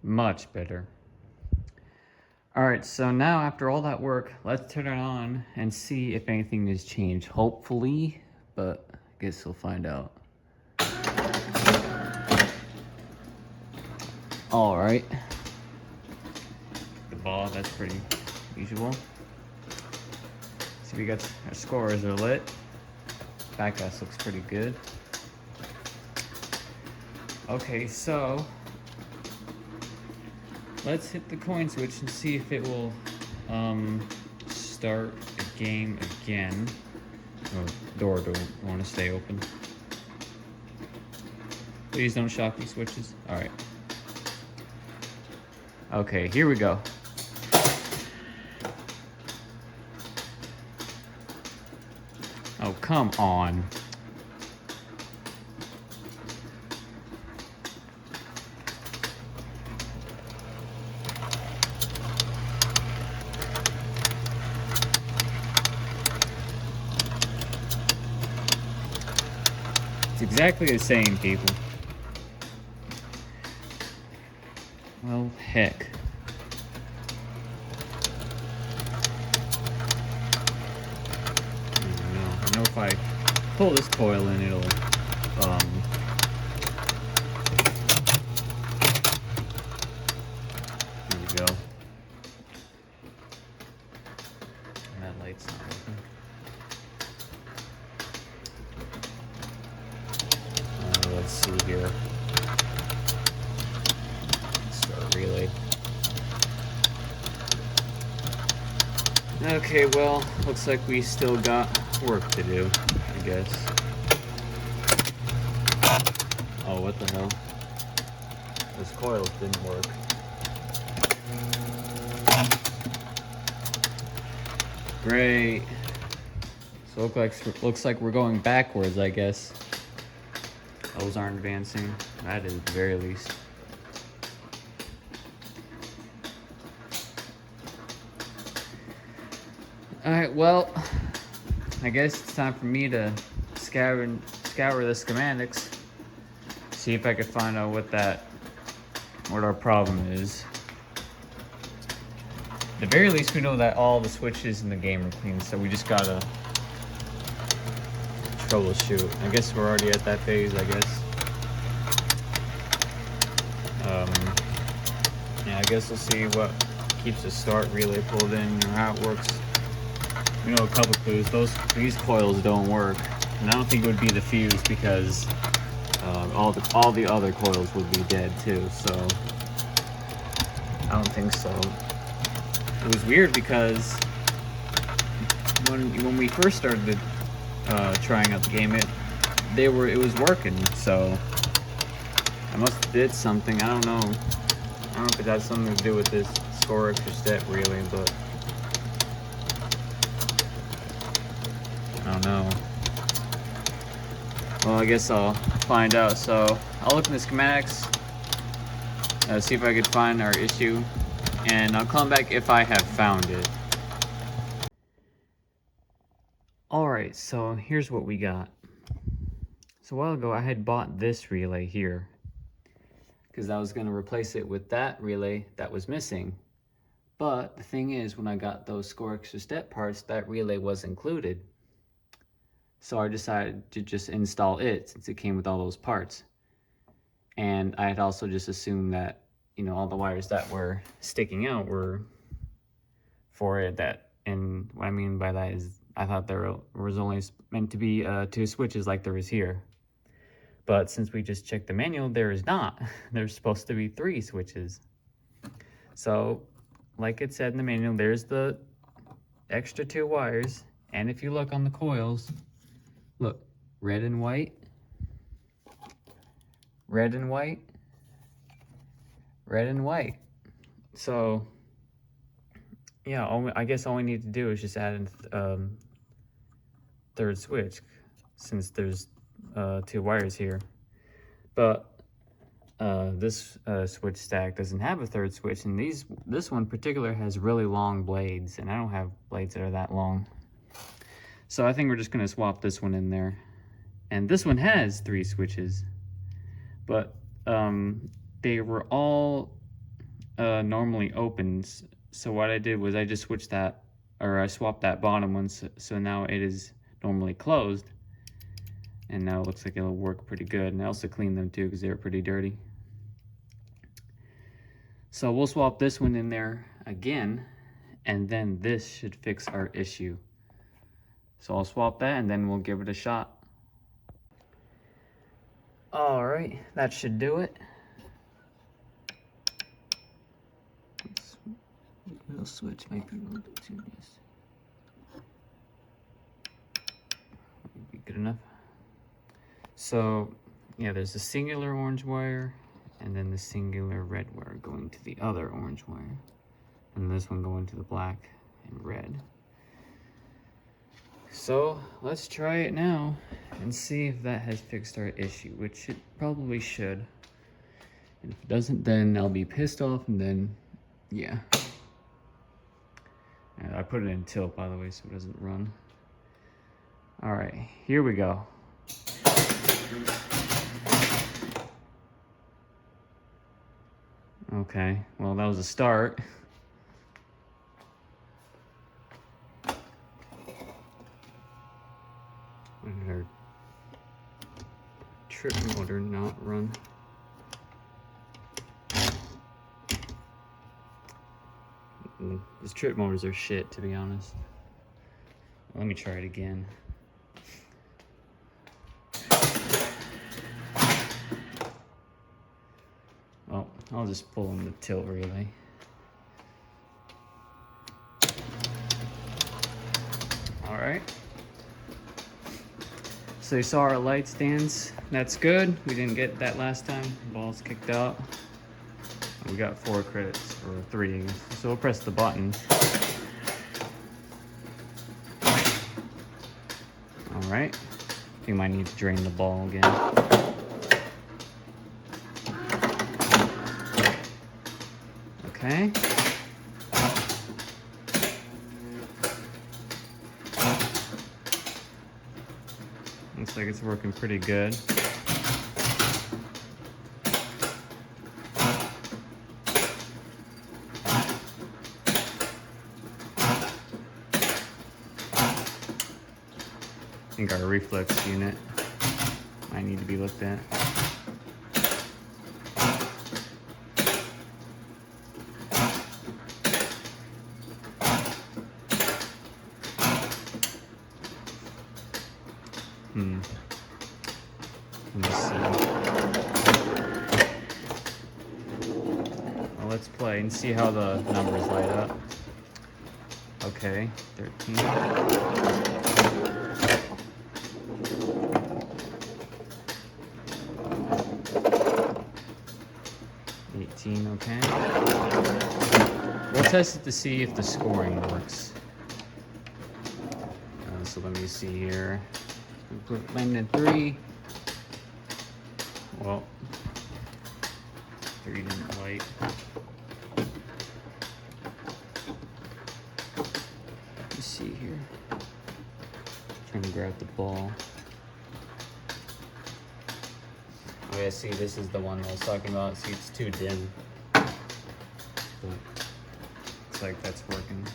Much better. All right, so now after all that work, let's turn it on and see if anything has changed. Hopefully, but I guess we'll find out. All right. The ball, that's pretty usual. See, we got our scores are lit. Backpass looks pretty good. Okay, so let's hit the coin switch and see if it will start a game again. Oh, door don't want to stay open. Please don't shock these switches. All right. Okay, here we go. Oh, come on. It's exactly the same, people. Well, heck. I know if I pull this coil in, it'll, here we go. And that light's not working. Let's see here. Start relay. Okay, well, looks like we still got work to do, I guess. Oh, what the hell? Those coils didn't work. Great. So looks like we're going backwards, I guess. Those aren't advancing. That is at the very least. Alright, well, I guess it's time for me to scour the schematics. See if I could find out what our problem is. At the very least, we know that all the switches in the game are clean, so we just gotta troubleshoot. I guess we're already at that phase, I guess. Yeah, I guess we'll see what keeps the start relay pulled in or how it works. We know a couple clues. These coils don't work, and I don't think it would be the fuse because all the other coils would be dead too. So I don't think so. It was weird because when we first started trying out the game, it was working. So I must have did something. I don't know. I don't know if it has something to do with this score extra step relay, but I don't know. Well, I guess I'll find out. So I'll look in the schematics, see if I could find our issue, and I'll come back if I have found it. Alright, so here's what we got. So a while ago I had bought this relay here because I was going to replace it with that relay that was missing. But the thing is, when I got those score extra step parts, that relay was included. So I decided to just install it since it came with all those parts. And I had also just assumed that, you know, all the wires that were sticking out were for it. And what I mean by that is I thought there was only meant to be 2 switches like there is here. But since we just checked the manual, there is not. There's supposed to be 3 switches. So, like it said in the manual, there's the extra 2 wires. And if you look on the coils, look, red and white, red and white, red and white. So, yeah, I guess all we need to do is just add a 3rd switch, since there's 2 wires here. But this switch stack doesn't have a 3rd switch, and this one in particular has really long blades, and I don't have blades that are that long. So I think we're just gonna swap this one in there. And this one has 3 switches, but they were all normally open. So what I did was I just switched that, or I swapped that bottom one, so now it is normally closed. And now it looks like it'll work pretty good. And I also cleaned them too because they were pretty dirty. So we'll swap this one in there again, and then this should fix our issue. So I'll swap that and then we'll give it a shot. All right, that should do it. The switch might be a little bit too loose. Might be good enough. So yeah, there's a singular orange wire and then the singular red wire going to the other orange wire. And this one going to the black and red. So let's try it now and see if that has fixed our issue, which it probably should. And if it doesn't, then I'll be pissed off, and then, yeah. And I put it in tilt, by the way, so it doesn't run. All right, here we go. Okay, well, that was a start. When did our trip motor not run? These trip motors are shit, to be honest. Let me try it again. Well, I'll just pull in the tilt relay. All right. So you saw our light stands. That's good. We didn't get that last time. Ball's kicked out. We got 4 credits, or 3, I guess. So we'll press the button. All right. I think I might need to drain the ball again. Okay. Looks like it's working pretty good. I think our reflex unit might need to be looked at. Let me see. Well, let's play and see how the numbers light up. Okay, 13. 18, okay. We'll test it to see if the scoring works. So let me see here. Put landed 3. Well, 3 didn't light. Let's see here. Trying to grab the ball. Okay, see, this is the one I was talking about. See, it's too dim. But looks like that's working.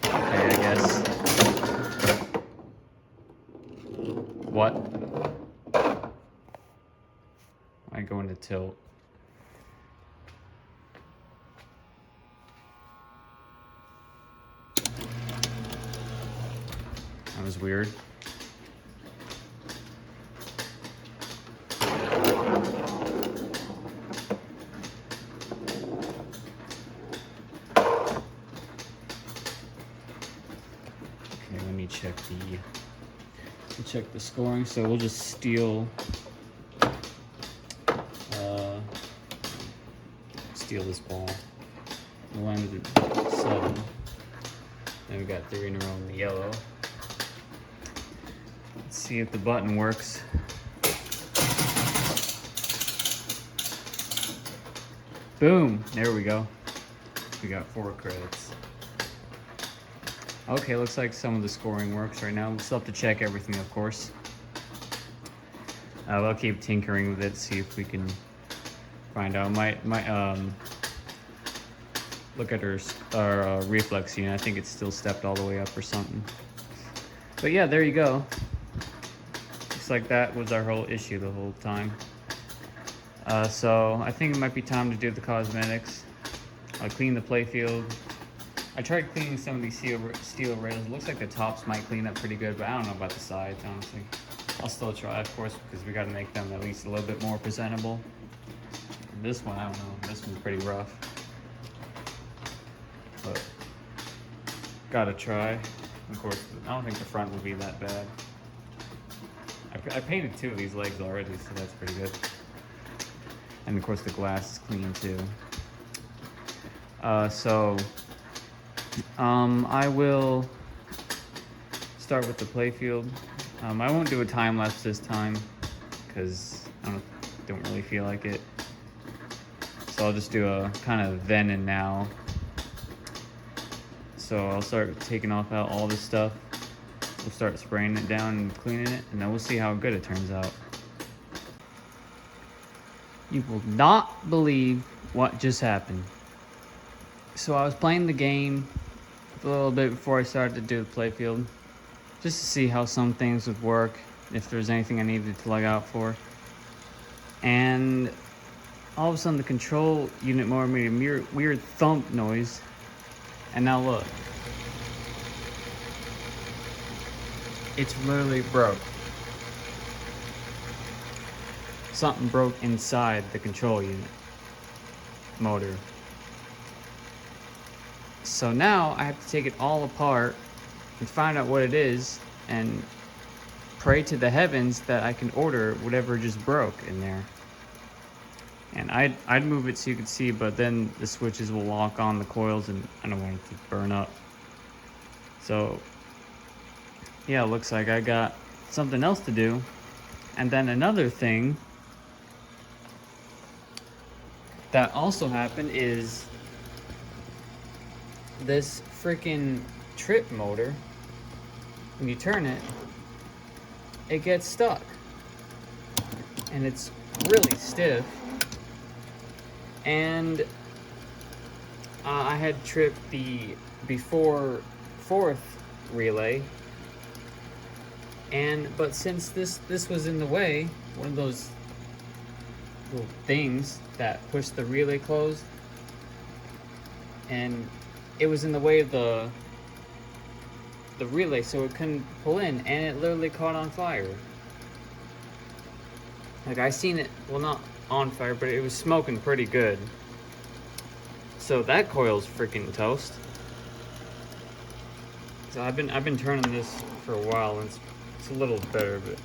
Okay, I guess. What? I go into tilt. That was weird. Check the scoring. So we'll just steal this ball. We landed at 7. Then we got 3 in a row in the yellow. Let's see if the button works. Boom! There we go. We got 4 credits. Okay, looks like some of the scoring works right now. We'll still have to check everything, of course. We'll keep tinkering with it, see if we can find out. Might look at our reflex unit. I think it's still stepped all the way up or something. But yeah, there you go. Looks like that was our whole issue the whole time. So I think it might be time to do the cosmetics. I'll clean the playfield. I tried cleaning some of these steel rails. It looks like the tops might clean up pretty good, but I don't know about the sides, honestly. I'll still try, of course, because we got to make them at least a little bit more presentable. And this one, I don't know. This one's pretty rough. But gotta try. Of course, I don't think the front will be that bad. I painted 2 of these legs already, so that's pretty good. And of course the glass is clean too. I will start with the playfield. I won't do a time lapse this time because I don't really feel like it. So I'll just do a kind of then and now. So I'll start taking off out all this stuff. We'll start spraying it down and cleaning it, and then we'll see how good it turns out. You will not believe what just happened. So I was playing the game a little bit before I started to do the playfield, just to see how some things would work, if there's anything I needed to lug out for. And all of a sudden the control unit motor made a weird thump noise. And now look. It's literally broke. Something broke inside the control unit motor. So now I have to take it all apart and find out what it is and pray to the heavens that I can order whatever just broke in there. And I'd move it so you could see, but then the switches will lock on the coils and I don't want it to burn up. So yeah, it looks like I got something else to do. And then another thing that also happened is this freaking trip motor, when you turn it, it gets stuck. And it's really stiff. And I had tripped the before 4th relay. But since this was in the way, one of those little things that push the relay closed, and it was in the way of the relay, so it couldn't pull in, and it literally caught on fire. Like, I seen it, well, not on fire, but it was smoking pretty good. So that coil's freaking toast. So I've been turning this for a while, and it's a little better, but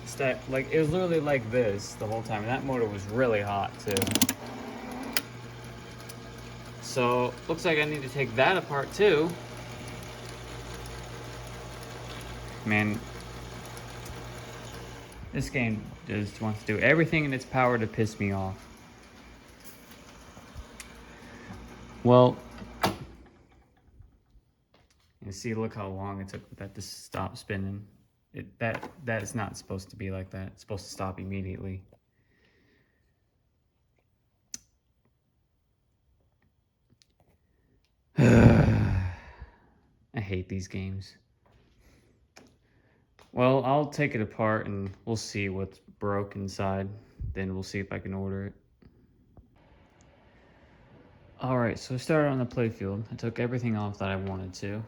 it's that, like, it was literally like this the whole time, and that motor was really hot too. So looks like I need to take that apart too. Man, this game just wants to do everything in its power to piss me off. Well, you see, look how long it took that to stop spinning. That is not supposed to be like that. It's supposed to stop immediately. I hate these games. Well, I'll take it apart and we'll see what's broke inside. Then we'll see if I can order it. Alright, so I started on the playfield. I took everything off that I wanted to.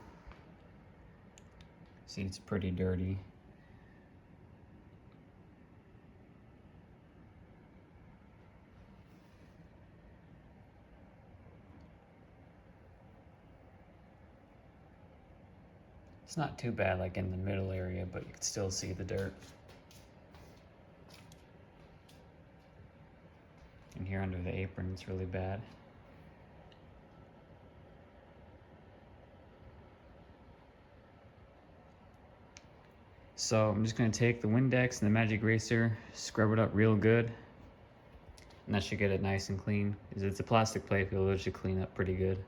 See, it's pretty dirty. It's not too bad like in the middle area, but you can still see the dirt. And here under the apron, it's really bad. So I'm just gonna take the Windex and the magic eraser, scrub it up real good. And that should get it nice and clean. It's a plastic playfield, it should clean up pretty good.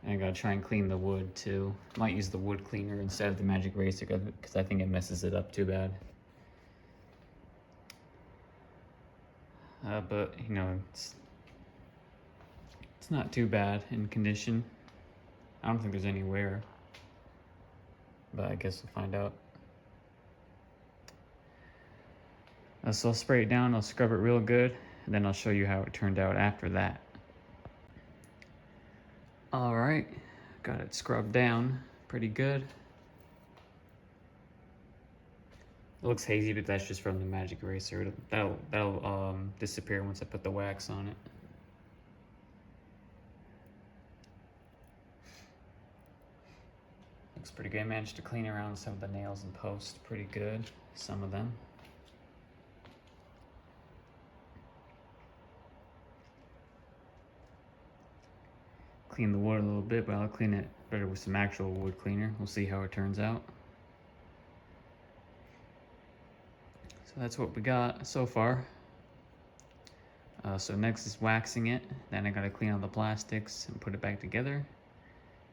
And I gotta try and clean the wood too. Might use the wood cleaner instead of the magic eraser because I think it messes it up too bad. But you know, it's not too bad in condition. I don't think there's any wear, but I guess we'll find out. So I'll spray it down, I'll scrub it real good, and then I'll show you how it turned out after that. All right, got it scrubbed down pretty good. It looks hazy, but that's just from the magic eraser. That'll disappear once I put the wax on it. Looks pretty good. I managed to clean around some of the nails and posts pretty good, some of them. Clean the wood a little bit, but I'll clean it better with some actual wood cleaner. We'll see how it turns out. So that's what we got so far. So next is waxing it. Then I gotta clean all the plastics and put it back together.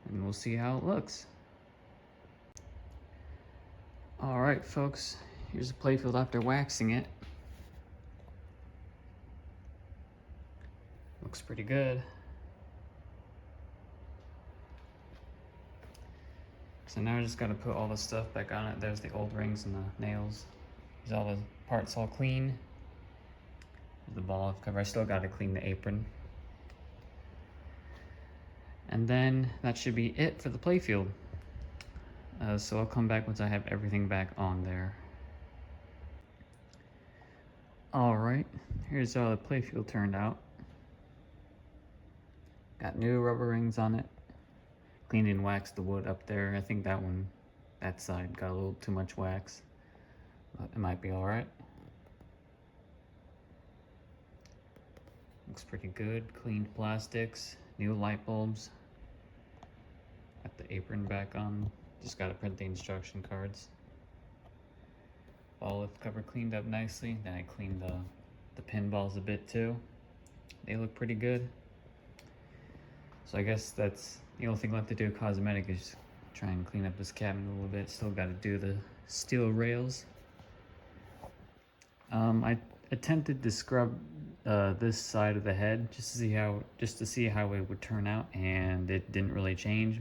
And we'll see how it looks. All right, folks, here's the playfield after waxing it. Looks pretty good. So now I just gotta put all the stuff back on it. There's the old rings and the nails. There's all the parts all clean. The ball cover, I still gotta clean the apron. And then that should be it for the playfield. So I'll come back once I have everything back on there. All right, here's how the playfield turned out. Got new rubber rings on it. Cleaned and waxed the wood up there. I think that side got a little too much wax, but it might be all right. Looks pretty good. Cleaned plastics, new light bulbs. Got the apron back on. Just gotta print the instruction cards. Olive cover cleaned up nicely. Then I cleaned the pinballs a bit too. They look pretty good. So I guess that's the only thing left to do cosmetic is try and clean up this cabinet a little bit. Still gotta do the steel rails. I attempted to scrub this side of the head just to see how it would turn out, and it didn't really change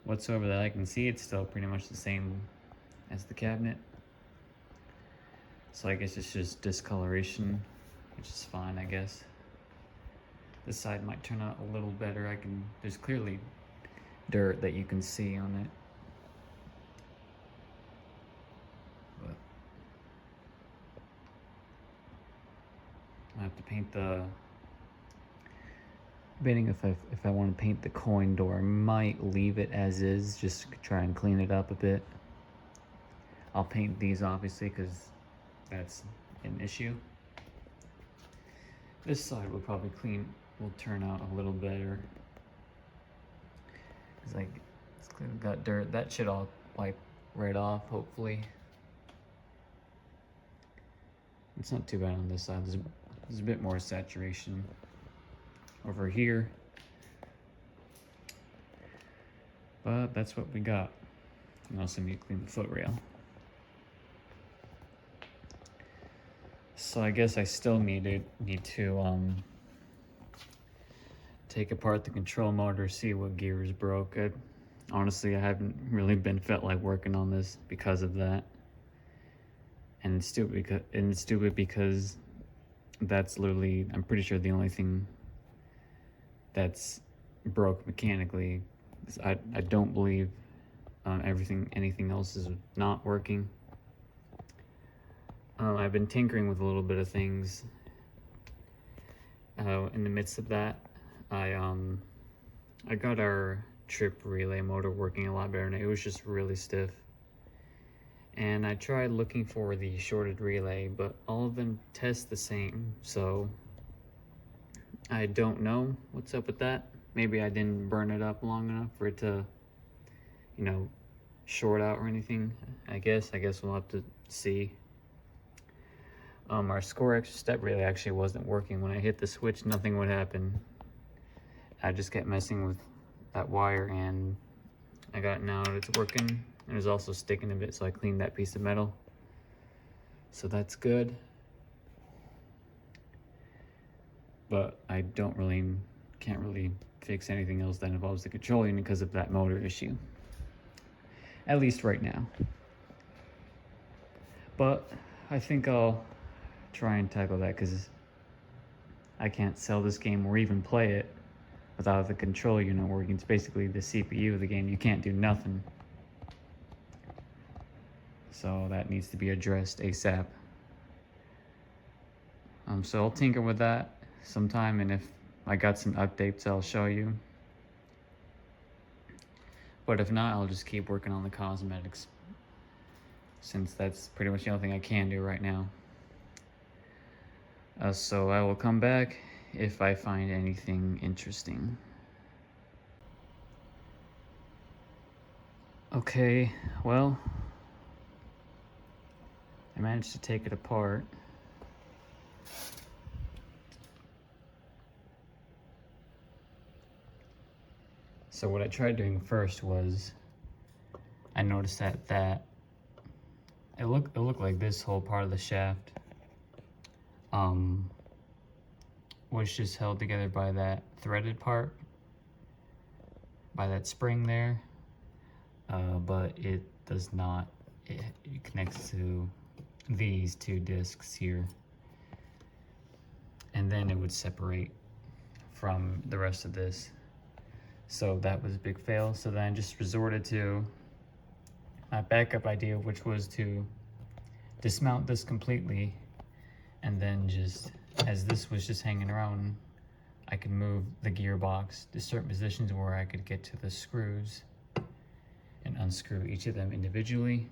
whatsoever that I can see. It's still pretty much the same as the cabinet. So I guess it's just discoloration, which is fine, I guess. This side might turn out a little better. There's clearly dirt that you can see on it. But I have to paint the debating if I want to paint the coin door. I might leave it as is, just to try and clean it up a bit. I'll paint these obviously because that's an issue. This side will turn out a little better. It's clearly got dirt. That should all wipe right off, hopefully. It's not too bad on this side. There's a bit more saturation over here. But that's what we got. And also need to clean the foot rail. So I guess I still need to take apart the control motor, see what gear is broke. Honestly, I haven't really felt like working on this because of that. And it's stupid because that's literally, I'm pretty sure, the only thing that's broke mechanically. I don't believe anything else is not working. I've been tinkering with a little bit of things. In the midst of that, I got our trip relay motor working a lot better, and it was just really stiff. And I tried looking for the shorted relay, but all of them test the same, so I don't know what's up with that. Maybe I didn't burn it up long enough for it to, short out or anything. I guess we'll have to see. Our score extra step relay actually wasn't working. When I hit the switch, nothing would happen. I just kept messing with that wire, and I got it now. It's working. It was also sticking a bit, so I cleaned that piece of metal. So that's good. But I can't really fix anything else that involves the control unit because of that motor issue. At least right now. But I think I'll try and tackle that because I can't sell this game or even play it without the control unit working. It's basically the CPU of the game. You can't do nothing. So that needs to be addressed ASAP. So I'll tinker with that sometime, and if I got some updates, I'll show you. But if not, I'll just keep working on the cosmetics, since that's pretty much the only thing I can do right now. So I will come back if I find anything interesting. Okay, well, I managed to take it apart. So what I tried doing first was, I noticed that it looked like this whole part of the shaft was just held together by that threaded part, by that spring there, but it does not. It connects to these two discs here, and then it would separate from the rest of this. So that was a big fail. So then I just resorted to my backup idea, which was to dismount this completely, and then just, as this was just hanging around, I could move the gearbox to certain positions where I could get to the screws and unscrew each of them individually.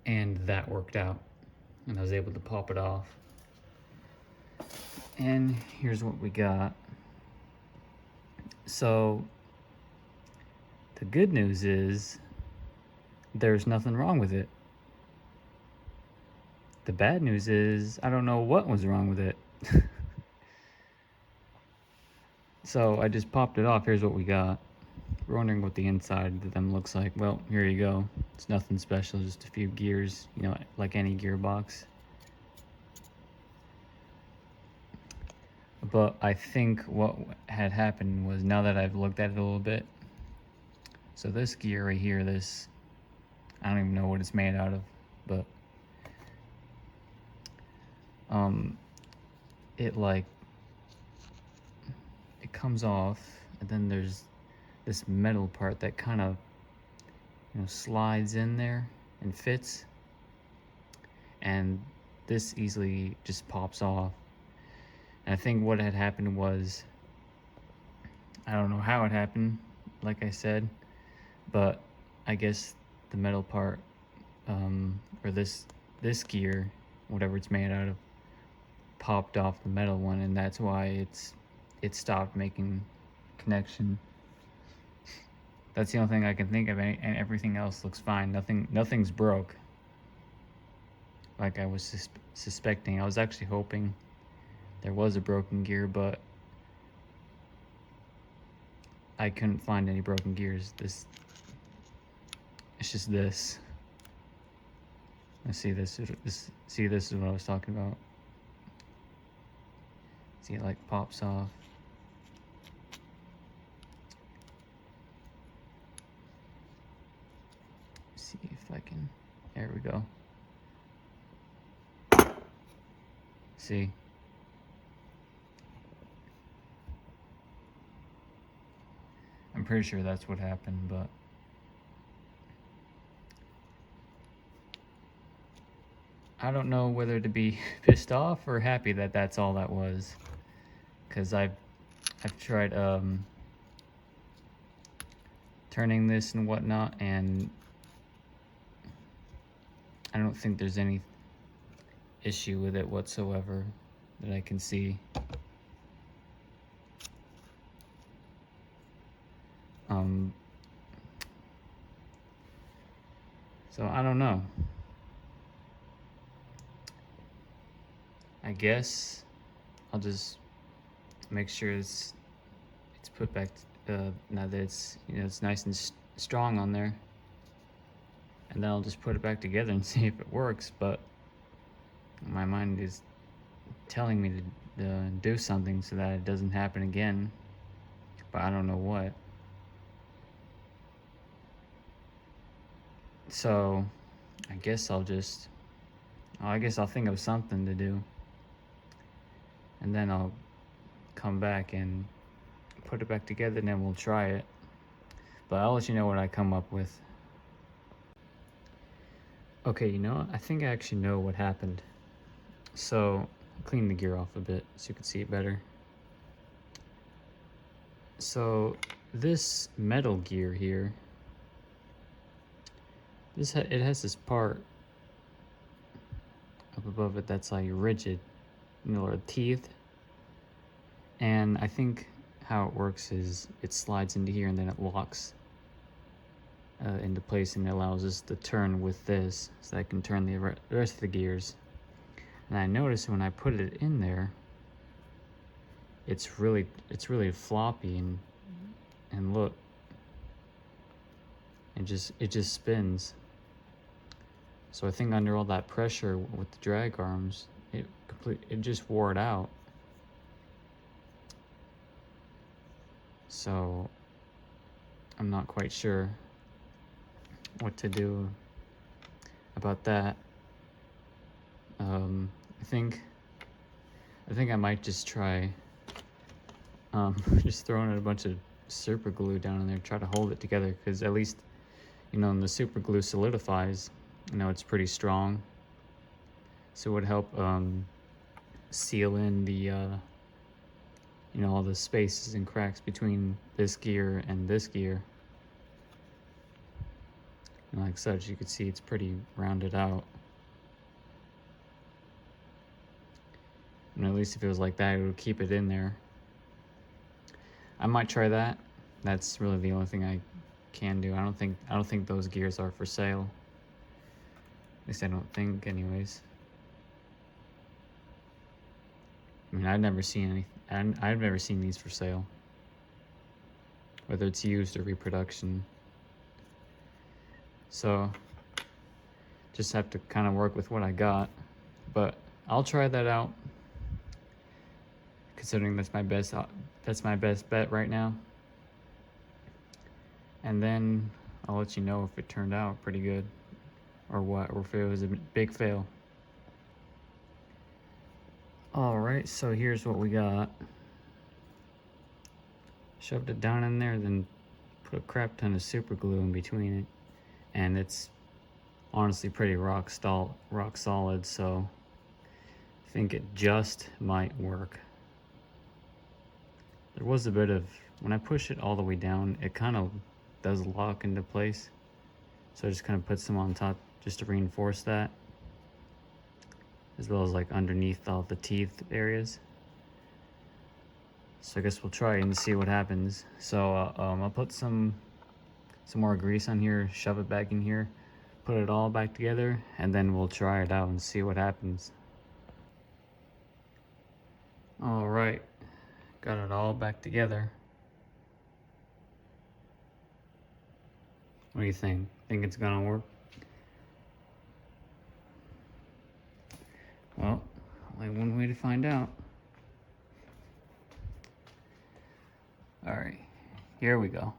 And that worked out, and I was able to pop it off. And here's what we got. So the good news is there's nothing wrong with it. The bad news is I don't know what was wrong with it. So I just popped it off. Here's what we got. We're wondering what the inside of them looks like. Well, here you go. It's nothing special, just a few gears, you know, like any gearbox. But I think what had happened was, now that I've looked at it a little bit, so this gear right here, this, I don't even know what it's made out of, but it comes off, and then there's this metal part that kind of, you know, slides in there and fits, and this easily just pops off. And I think what had happened was, I don't know how it happened, like I said, but I guess the metal part, or this gear, whatever it's made out of, popped off the metal one, and that's why it stopped making connection. That's the only thing I can think of, and everything else looks fine. Nothing's broke, like I was suspecting. I was actually hoping there was a broken gear, but I couldn't find any broken gears. It's just this. Let's see, this is what I was talking about. See, it like pops off. See if I can, there we go. See? I'm pretty sure that's what happened, but I don't know whether to be pissed off or happy that that's all that was, because I've tried turning this and whatnot, and I don't think there's any issue with it whatsoever that I can see. So I don't know. I guess I'll just make sure it's put back now that it's, you know, it's nice and strong on there, and then I'll just put it back together and see if it works. But my mind is telling me to do something so that it doesn't happen again, but I don't know what. So I guess I'll just I guess I'll think of something to do, and then I'll come back and put it back together, and then we'll try it. But I'll let you know what I come up with. Okay, you know what? I think I actually know what happened. So, clean the gear off a bit so you can see it better. So, this metal gear here, it has this part up above it that's like rigid, you know, or teeth. And I think how it works is it slides into here and then it locks into place, and it allows us to turn with this, so I can turn the rest of the gears. And I noticed when I put it in there, it's really floppy, and look, it just spins. So I think under all that pressure with the drag arms, it just wore it out. So I'm not quite sure what to do about that. I think I might just try just throwing a bunch of super glue down in there, try to hold it together, because at least, you know, when the super glue solidifies, you know, it's pretty strong, so it would help seal in the you know, all the spaces and cracks between this gear and this gear. And like such, you can see it's pretty rounded out. And at least if it was like that, it would keep it in there. I might try that. That's really the only thing I can do. I don't think those gears are for sale. At least I don't think, anyways. I mean, I've never seen these for sale, whether it's used or reproduction. So just have to kind of work with what I got, but I'll try that out, considering that's my best bet right now. And then I'll let you know if it turned out pretty good or what, or if it was a big fail. Alright, so here's what we got. Shoved it down in there, then put a crap ton of super glue in between it, and it's honestly pretty rock solid, so I think it just might work. There was a bit of, when I push it all the way down, it kind of does lock into place, so I just kind of put some on top just to reinforce that, as well as like underneath all the teeth areas. So I guess we'll try and see what happens. So I'll put some more grease on here, shove it back in here, put it all back together, and then we'll try it out and see what happens. All right, got it all back together. What do you think? Think it's gonna work? Well, only one way to find out. All right, here we go.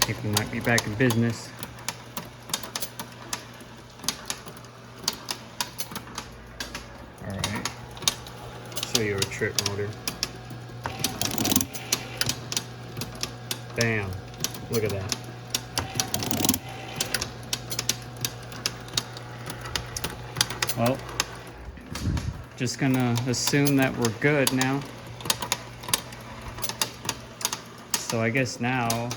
Think we might be back in business. Alright, show you a trick motor. Bam, look at that. Well, just gonna assume that we're good now. So I guess now,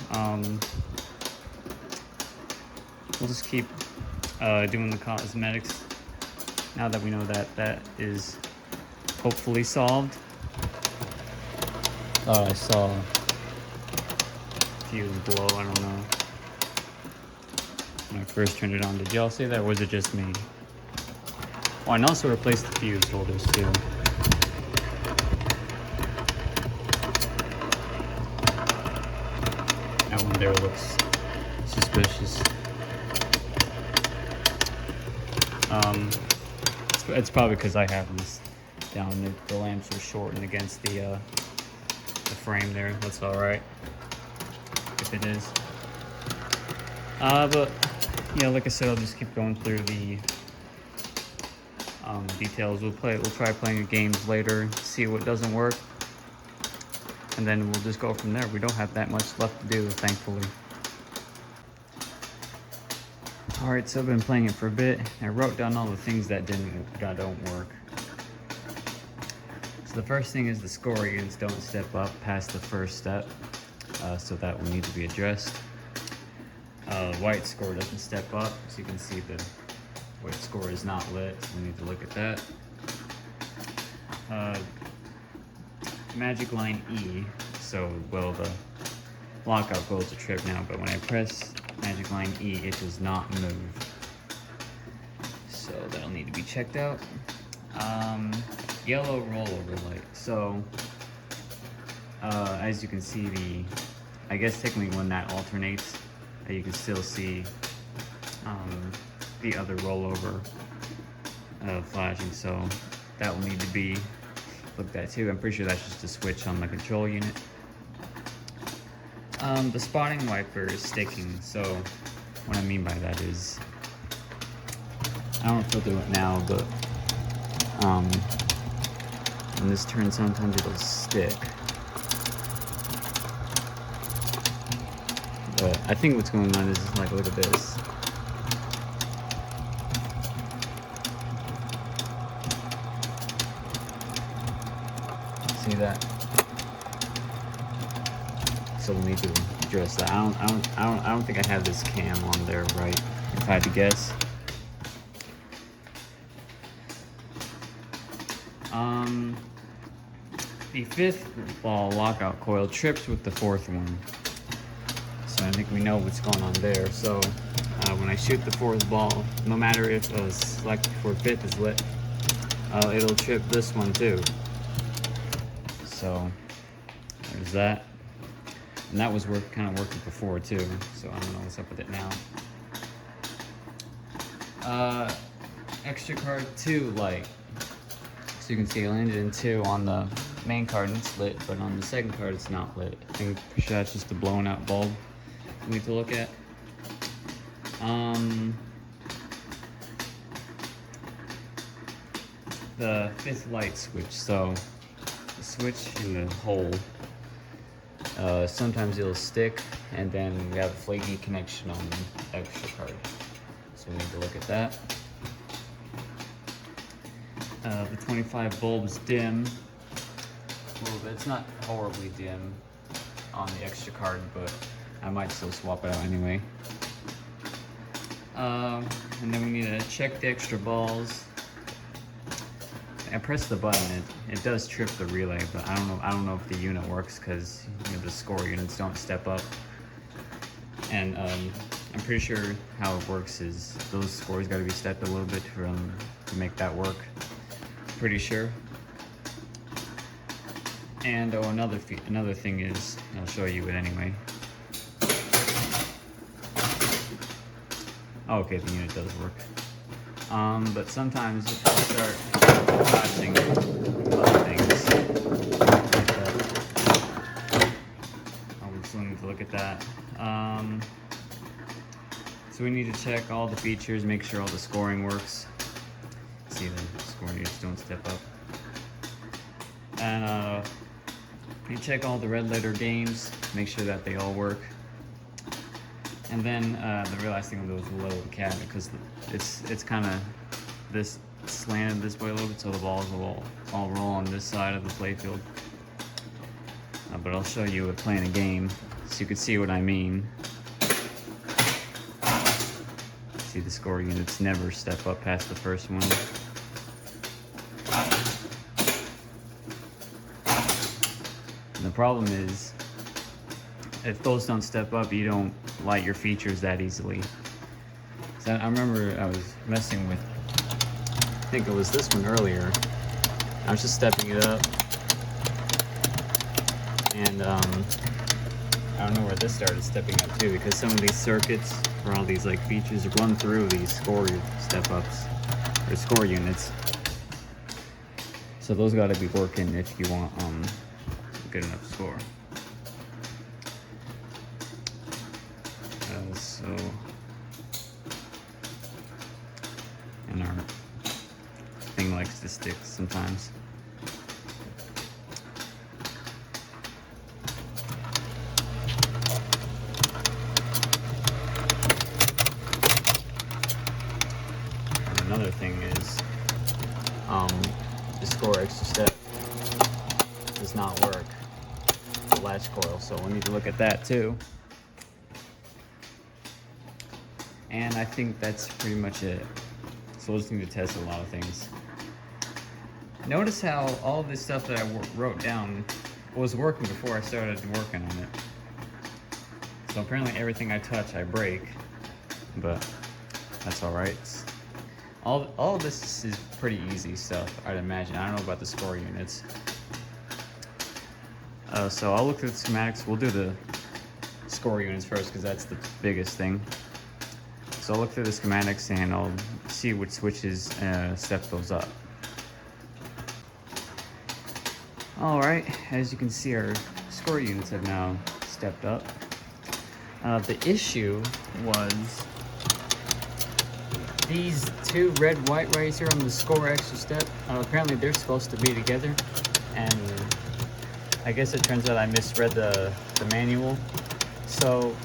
we'll just keep doing the cosmetics now that we know that that is hopefully solved. Oh, I saw fuse blow, I don't know. When I first turned it on, did y'all see that, or was it just me? Oh, and also replace the fuse holders too. That one there looks suspicious. It's probably because I have this down. The lamps are shortened against the frame there. That's all right if it is. But yeah, like I said, I'll just keep going through the details. We'll try playing games later, see what doesn't work, and then we'll just go from there. We don't have that much left to do, thankfully. All right, so I've been playing it for a bit. I wrote down all the things that don't work. So the first thing is the score units don't step up past the first step, so that will need to be addressed. White score doesn't step up, so you can see the white score is not lit, so we need to look at that. Magic line E, so well, the lockout goes to trip now, but when I press magic line E, it does not move, so that'll need to be checked out. Yellow rollover light, so as you can see, I guess technically when that alternates, you can still see the other rollover flashing, so that will need to be looked at too. I'm pretty sure that's just a switch on the control unit. The spotting wiper is sticking, so what I mean by that is, I don't know if they'll do it now, but when this turns, sometimes it'll stick. But I think what's going on is, like, look at this. See that? So we'll need to address that. I don't think I have this cam on there right, if I had to guess. The fifth ball lockout coil trips with the fourth one. So I think we know what's going on there. So when I shoot the fourth ball, no matter if select for fifth is lit, it'll trip this one too. So there's that. And that was kind of working before too, so I don't know what's up with it now. Extra card 2 light. So you can see it landed in 2 on the main card and it's lit, but on the second card it's not lit. I think that's just a blown out bulb we need to look at. The fifth light switch, so the switch in the hole, sometimes it'll stick, and then we have a flaky connection on the extra card, so we need to look at that. The 25 bulb's dim a little bit. It's not horribly dim on the extra card, but I might still swap it out anyway. And then we need to check the extra balls. I press the button, it does trip the relay, but I don't know if the unit works, because the score units don't step up. And I'm pretty sure how it works is those scores got to be stepped a little bit to make that work. Pretty sure. And another thing is, I'll show you it anyway. Okay, the unit does work. But sometimes if you start flashing other things like that, we still need to look at that. So we need to check all the features, make sure all the scoring works. See, the scoring units don't step up. And you check all the red letter games, make sure that they all work. And then the real last thing we'll do is we'll lower the cabinet, because it's kind of this slanted this way a little bit, so the balls will all roll on this side of the playfield. But I'll show you with playing a game, so you can see what I mean. See, the score units never step up past the first one. The problem is, if those don't step up, you don't light your features that easily. So I remember I was messing with, I think it was this one earlier. I was just stepping it up, and I don't know where this started stepping up too, because some of these circuits for all these like features run through these score step ups or score units. So those got to be working if you want a good enough score. And our thing likes to stick sometimes. And another thing is, the score extra step does not work, the latch coil, so we need to look at that too. And I think that's pretty much it. So we'll just need to test a lot of things. Notice how all this stuff that I wrote down was working before I started working on it. So apparently everything I touch I break, but that's all right. All of this is pretty easy stuff, I'd imagine. I don't know about the score units. So I'll look through the schematics. We'll do the score units first because that's the biggest thing. So I'll look through the schematics and I'll see which switches step those up. All right, as you can see, our score units have now stepped up. The issue was these two red-white right here on the score extra step. Apparently they're supposed to be together, and I guess it turns out I misread the manual. So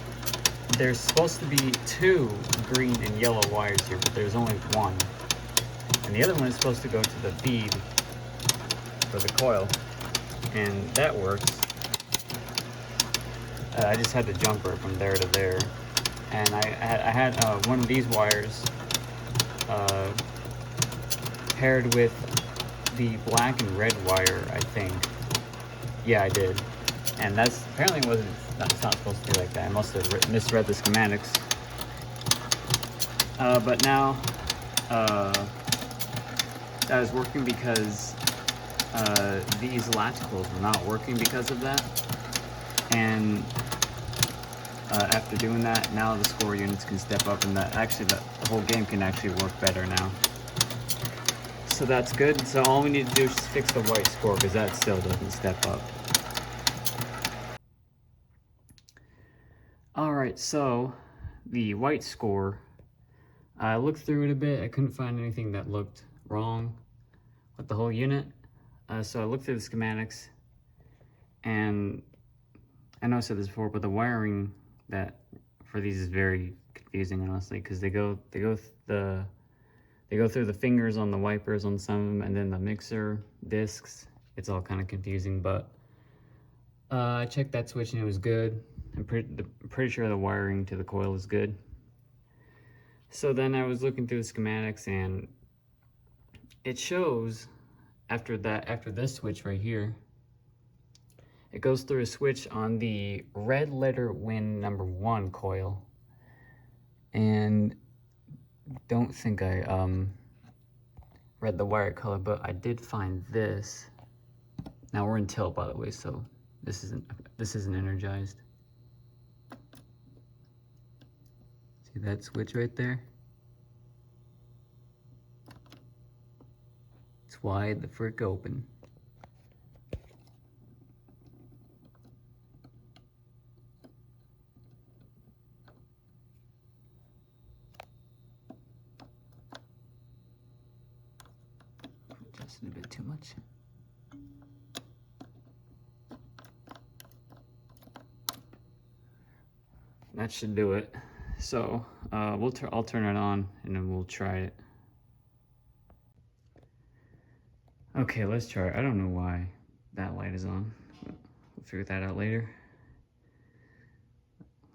there's supposed to be two green and yellow wires here, but there's only one. And the other one is supposed to go to the bead for the coil, and that works. I just had the jumper from there to there, and I had one of these wires paired with the black and red wire, I think. Yeah, I did. And that's apparently it's not supposed to be like that. I must have misread the schematics. But now that is working because these latch coils were not working because of that. And after doing that, now the score units can step up, and that actually the whole game can actually work better now. So that's good. So all we need to do is just fix the white score because that still doesn't step up. Alright, so the white score, I looked through it a bit. I couldn't find anything that looked wrong with the whole unit. So I looked through the schematics, and I know I said this before, but the wiring that for these is very confusing, honestly, because they go through the fingers on the wipers on some of them, and then the mixer discs. It's all kind of confusing, but I checked that switch and it was good. I'm pretty sure the wiring to the coil is good. So then I was looking through the schematics, and it shows after this switch right here, it goes through a switch on the red letter win number 1 coil. And don't think I read the wire color, but I did find this. Now we're in tilt, by the way, so this isn't energized. See that switch right there? It's wide, the frick open. Just a bit too much. That should do it. So I'll turn it on and then we'll try it. Okay, let's try it. I don't know why that light is on. We'll figure that out later.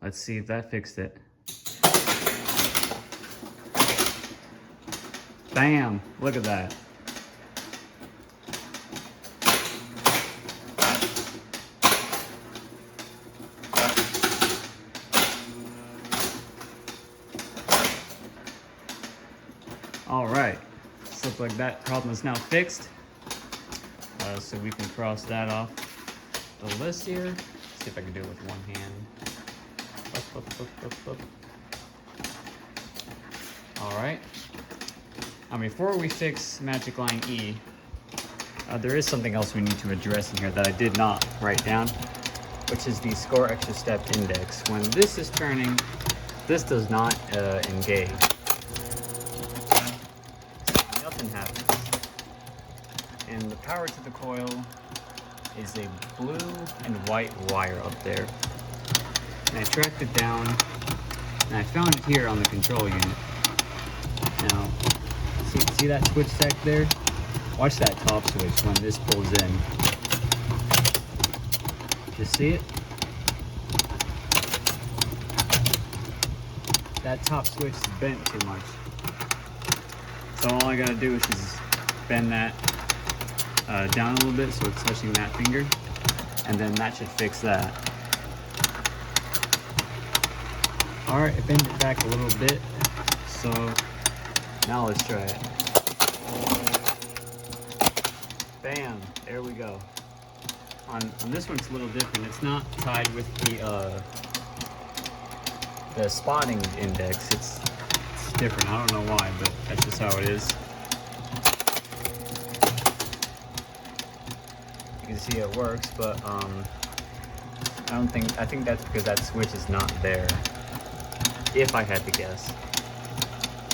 Let's see if that fixed it. Bam! Look at that. look like that problem is now fixed. So we can cross that off the list here. See if I can do it with one hand. Up. All right. Before we fix Magic Line E, there is something else we need to address in here that I did not write down, which is the score extra step index. When this is turning, this does not engage. Nothing happens. And the power to the coil is a blue and white wire up there. And I tracked it down, and I found it here on the control unit. Now, see that switch stack there? Watch that top switch when this pulls in. Just see it? That top switch is bent too much. So all I gotta do is just bend that down a little bit so it's touching that finger, and then that should fix that. Alright, I bent it back a little bit, so now let's try it. Bam, there we go. On this one it's a little different. It's not tied with the spotting index. It's different. I don't know why, but that's just how it is. You can see it works, but I think that's because that switch is not there, if I had to guess.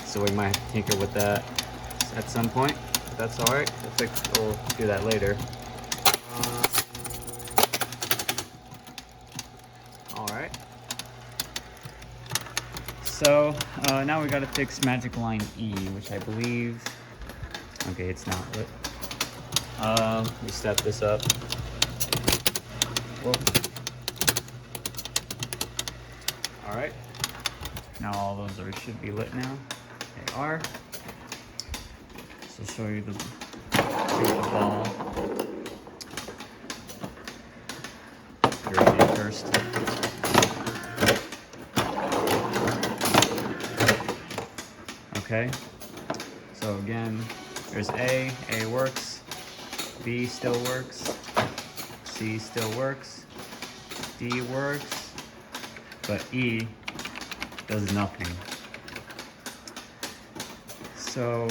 So we might have to tinker with that at some point. But that's all right. We'll do that later. All right. So now we got to fix Magic Line E, which I believe. Okay, it's not lit. Let me step this up. Whoa. All right. Now all those should be lit now. They are. So show you the ball. Irradiate first. Okay. So again, there's A works, B still works, C still works, D works, but E does nothing. So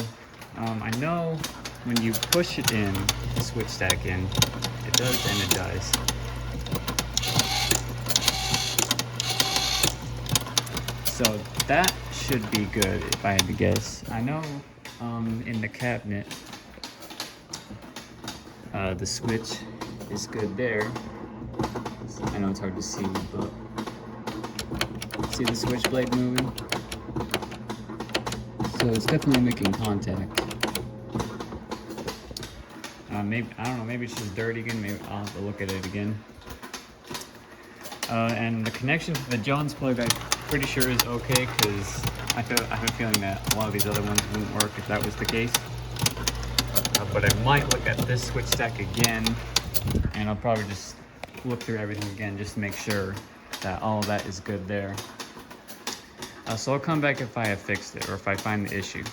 I know when you push it in, the switch stack in, it does energize. So that should be good if I had to guess. I know in the cabinet, the switch is good there. I know it's hard to see, but see the switch blade moving? So it's definitely making contact. Maybe, I don't know, maybe it's just dirty again. Maybe I'll have to look at it again. And the connection to the Jones plug, I'm pretty sure is okay, because I have a feeling that a lot of these other ones wouldn't work if that was the case. But I might look at this switch stack again, and I'll probably just look through everything again just to make sure that all of that is good there. So I'll come back if I have fixed it or if I find the issue.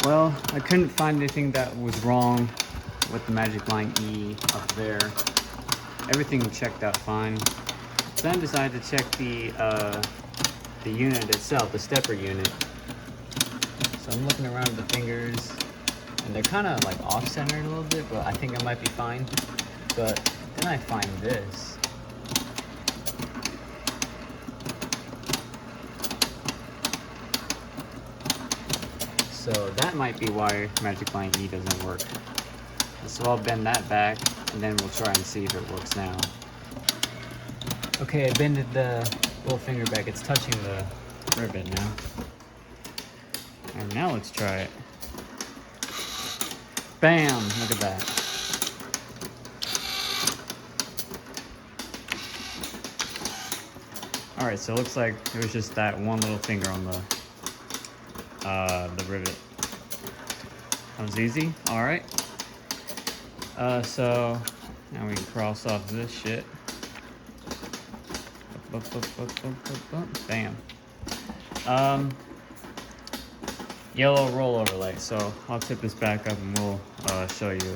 Well, I couldn't find anything that was wrong with the Magic Line E up there. Everything checked out fine. So then I decided to check the unit itself, the stepper unit. So I'm looking around at the fingers, and they're kind of like off-centered a little bit, but I think I might be fine. But then I find this. So that might be why Magic Line E doesn't work. So I'll bend that back, and then we'll try and see if it works now. Okay, I bended the little finger back. It's touching the rivet now. And now let's try it. Bam! Look at that. Alright, so it looks like it was just that one little finger on the rivet. That was easy. Alright. So now we can cross off this shit. Bam. yellow rollover light. So I'll tip this back up and we'll show you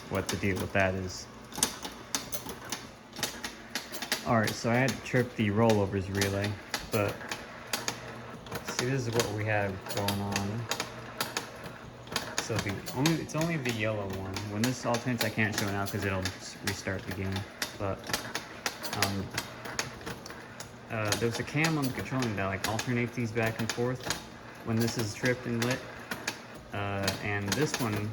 what the deal with that is. Alright, so I had to trip the rollovers relay, but see, this is what we have going on. So it's only the yellow one. When this alternates, I can't show it now because it'll restart the game. But there's a cam on the controller that like alternates these back and forth when this is tripped and lit. And this one,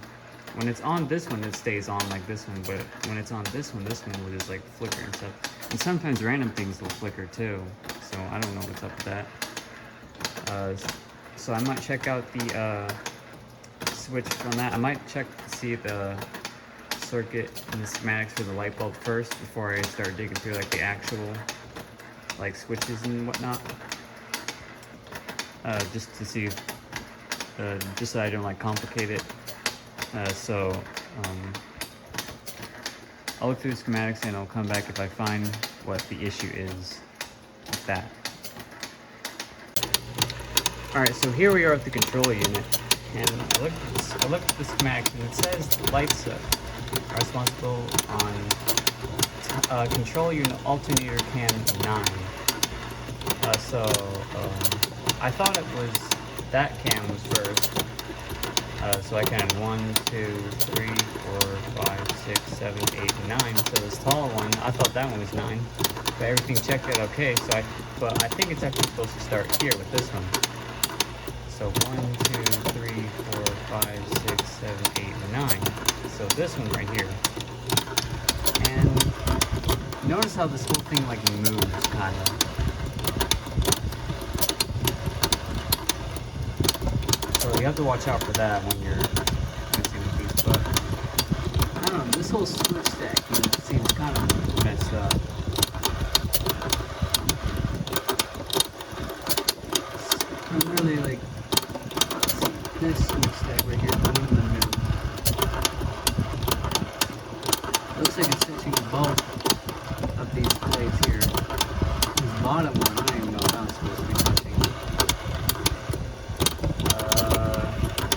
when it's on this one, it stays on like this one. But when it's on this one will just like flicker and stuff. And sometimes random things will flicker too. So I don't know what's up with that. So I might check out the switch on that. I might check to see the circuit and the schematics for the light bulb first before I start digging through like the actual like switches and whatnot. Just to see, just so I don't like complicate it. I'll look through the schematics and I'll come back if I find what the issue is with that. Alright, so here we are at the control unit. And I looked at the schematics and it says the lights are responsible on control unit alternator cam 9. I thought it was that cam was first. So I counted 1, 2, 3, 4, 5, 6, 7, 8, 9. So this tall one, I thought that one was 9. But everything checked out okay. But I think it's actually supposed to start here with this one. So 1, 2, 3, 4, 5, 6, 7, 8, 9. So this one right here. And notice how this whole thing like moves kind of. So you have to watch out for that when you're messing with these. But I don't know, this whole switch stack seems kind of messed up. I'm really like this switch stack right here, the one in the middle. Looks like it's touching both of these plates here. This bottom one, I don't even know how it's supposed to be touching.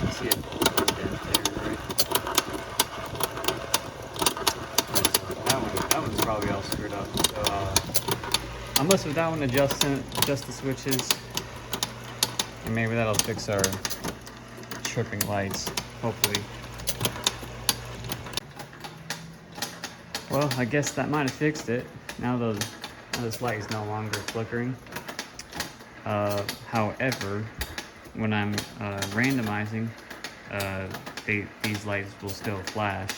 You see it dent there, right? That one's probably all screwed up. So I must with that one adjust the switches, and maybe that'll fix our tripping lights, hopefully. Well, I guess that might have fixed it. Now this light is no longer flickering. However, when I'm randomizing, these lights will still flash.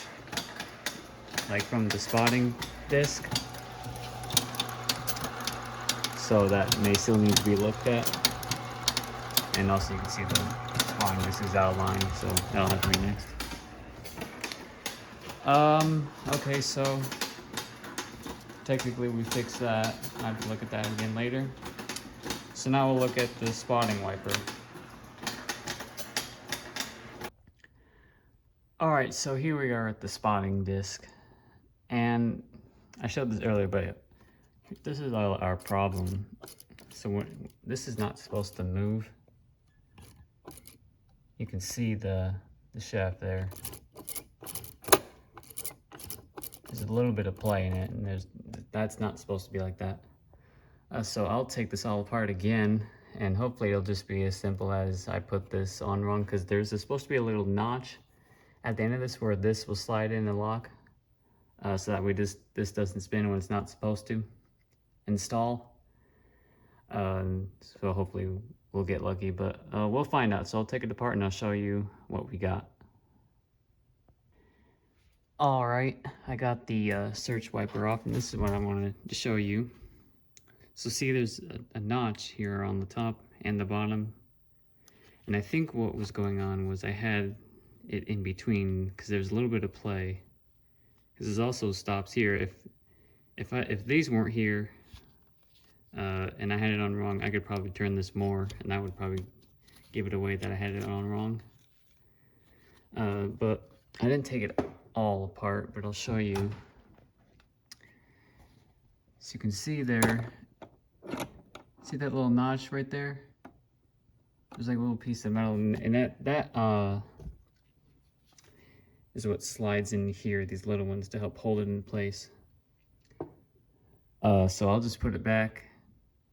Like from the spotting disc. So that may still need to be looked at. And also you can see the spotting disc is outlined, so that'll have to be next. Okay, so technically we fixed that. I have to look at that again later. So now we'll look at the spotting wiper. Alright, so here we are at the spotting disc. And I showed this earlier, but this is our problem. So this is not supposed to move. You can see the shaft there. There's a little bit of play in it, and that's not supposed to be like that. So I'll take this all apart again, and hopefully it'll just be as simple as I put this on wrong, because there's supposed to be a little notch at the end of this where this will slide in and lock, so that way this doesn't spin when it's not supposed to install. So hopefully we'll get lucky, but we'll find out. So I'll take it apart and I'll show you what we got. Alright, I got the search wiper off, and this is what I wanted to show you. So see, there's a notch here on the top and the bottom, and I think what was going on was I had it in between because there's a little bit of play. Because there's also stops here. If these weren't here and I had it on wrong, I could probably turn this more, and that would probably give it away that I had it on wrong. But I didn't take it all apart, but I'll show you. So you can see there, see that little notch right there? there's like a little piece of metal, and that is what slides in here, these little ones, to help hold it in place. So I'll just put it back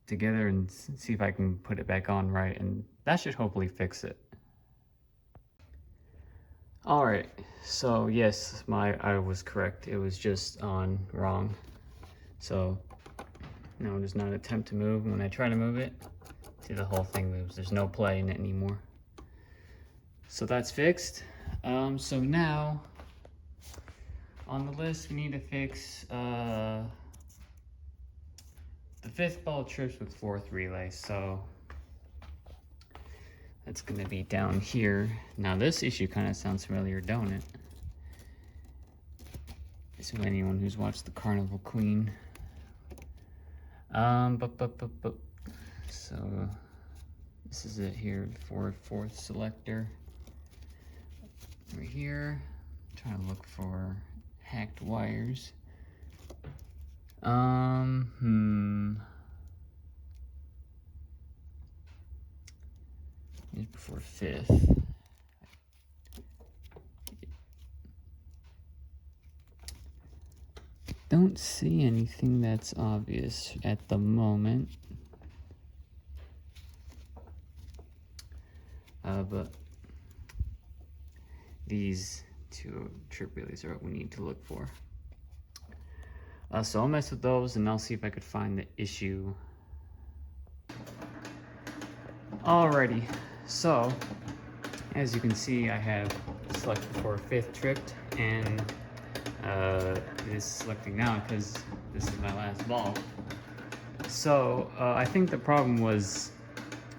together and see if I can put it back on right, and that should hopefully fix it. All right, so yes, I was correct. It was just on wrong. So now I'm just not attempt to move. When I try to move it, see, the whole thing moves. There's no play in it anymore. So that's fixed. So now on the list, we need to fix the 5th ball trips with 4th relay. So that's gonna be down here. Now this issue kind of sounds familiar, don't it? So anyone who's watched the Carnival Queen. So this is it here for 4th selector. Right here, I'm trying to look for hacked wires. Here's before 5th. Don't see anything that's obvious at the moment. But these 2 trip relays are what we need to look for. So I'll mess with those and I'll see if I could find the issue. Alrighty, so as you can see, I have selected for 5th tripped, and it is selecting now because this is my last ball. So I think the problem was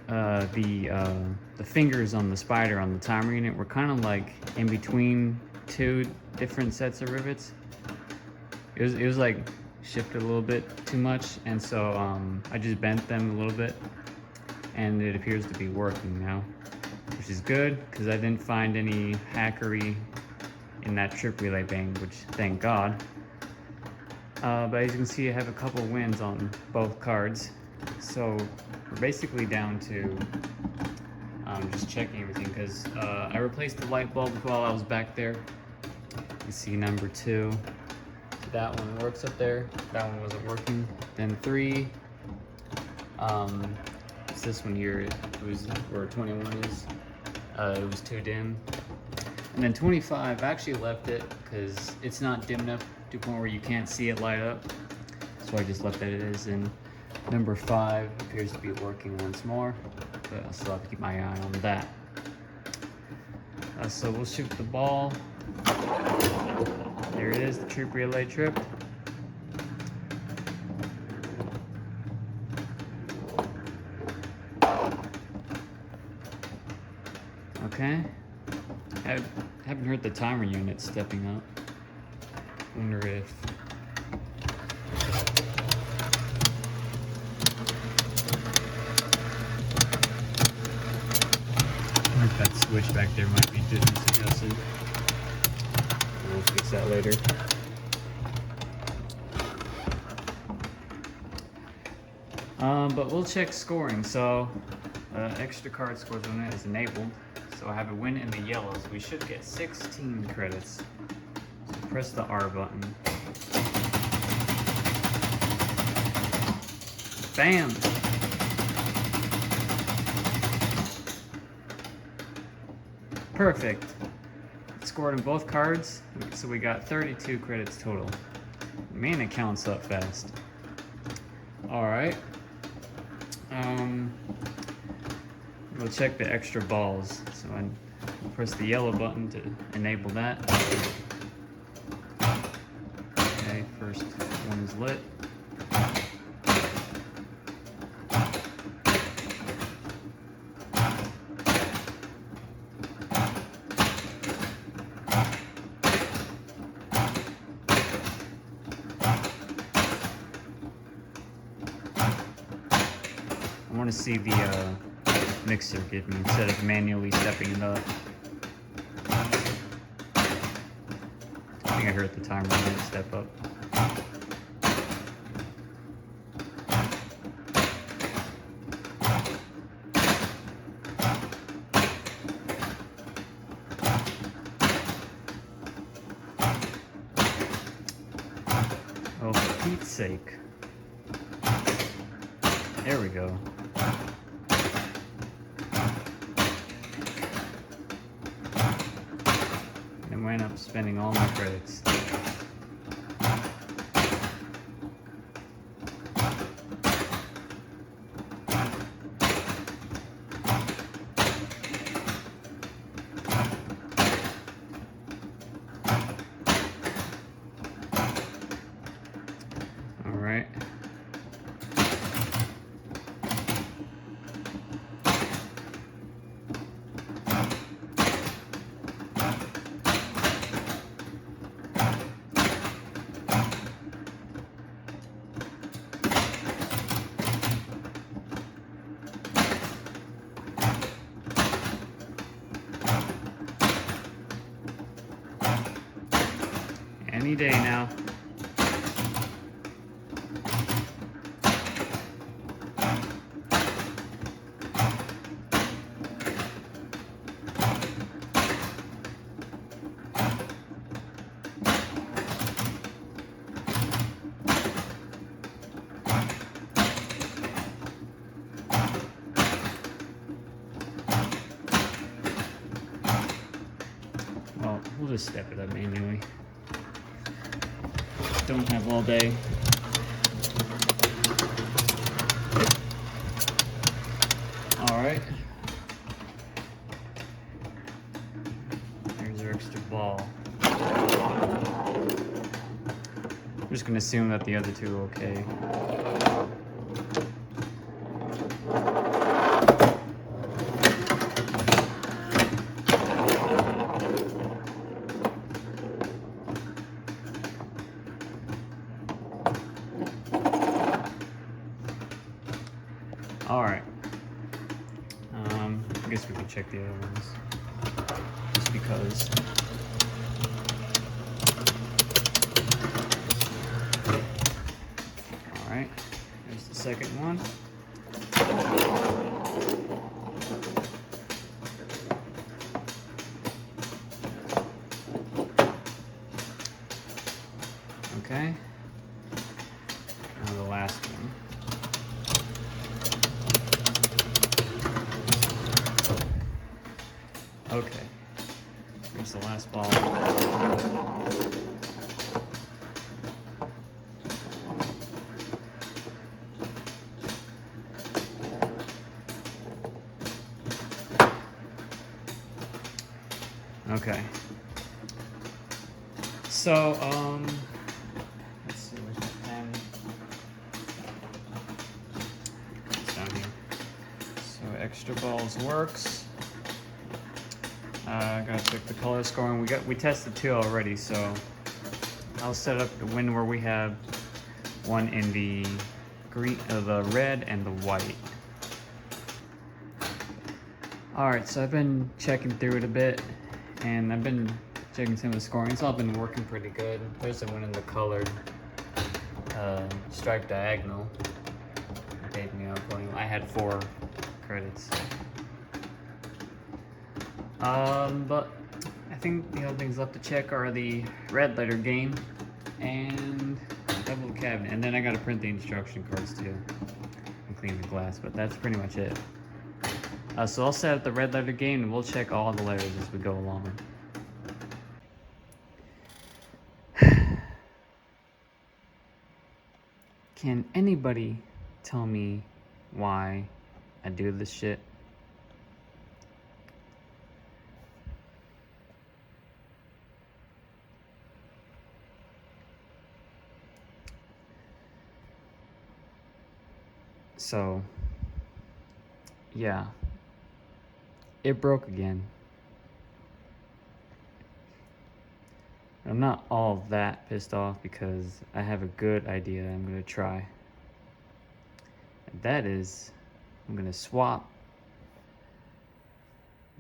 the fingers on the spider on the timer unit were kind of like in between 2 different sets of rivets. It was like shifted a little bit too much, and so I just bent them a little bit, and it appears to be working now, which is good because I didn't find any hackery in that trip relay bang, which thank God. But as you can see, I have a couple wins on both cards, so we're basically down to just checking everything, because I replaced the light bulb while I was back there. You see number 2, that one works up there, that one wasn't working. Then 3, it's this one here, it was where 21 is, it was too dim. And then 25, I actually left it because it's not dim enough to a point where you can't see it light up, so I just left it as it is. And number 5 appears to be working once more, but I'll still have to keep my eye on that. So we'll shoot the ball. There it is, the trip relay trip. Okay. I haven't heard the timer unit stepping up. Wonder if that switch back there might be disadjusted. We'll fix that later. But we'll check scoring. So extra card scores on it is enabled. So I have a win in the yellow, so we should get 16 credits. So press the R button. Bam! Perfect. Scored on both cards, so we got 32 credits total. Man, it counts up fast. Alright. We'll check the extra balls. So I press the yellow button to enable that. Okay, first one is lit. I want to see the mixer give me instead of manually stepping it up. I think I heard the timer step up. Pete's sake. There we go. And I went up spending all my credits. Alright. Any day now. Well, we'll just step it up manually. Don't have all day. Alright. There's our extra ball. I'm just gonna assume that the other two are okay. Alright. I guess we can check the other ones. Just because. Alright. There's the second one. Okay. Now the last one. Okay, here's the last ball. Okay. So, let's see, where's my pen? It's down here. So, extra balls works. Gotta check the color scoring. We tested two already, so I'll set up the one where we have one in the green, the red, and the white. All right, so I've been checking through it a bit, and I've been checking some of the scoring. It's all been working pretty good. There's the one in the colored striped diagonal. It gave me out going. I had 4 credits. But I think the other things left to check are the red letter game and double cabinet. And then I gotta print the instruction cards too and clean the glass, but that's pretty much it. So I'll set up the red letter game and we'll check all the letters as we go along. Can anybody tell me why I do this shit? So, yeah, it broke again. I'm not all that pissed off because I have a good idea I'm gonna try. And that is, I'm gonna swap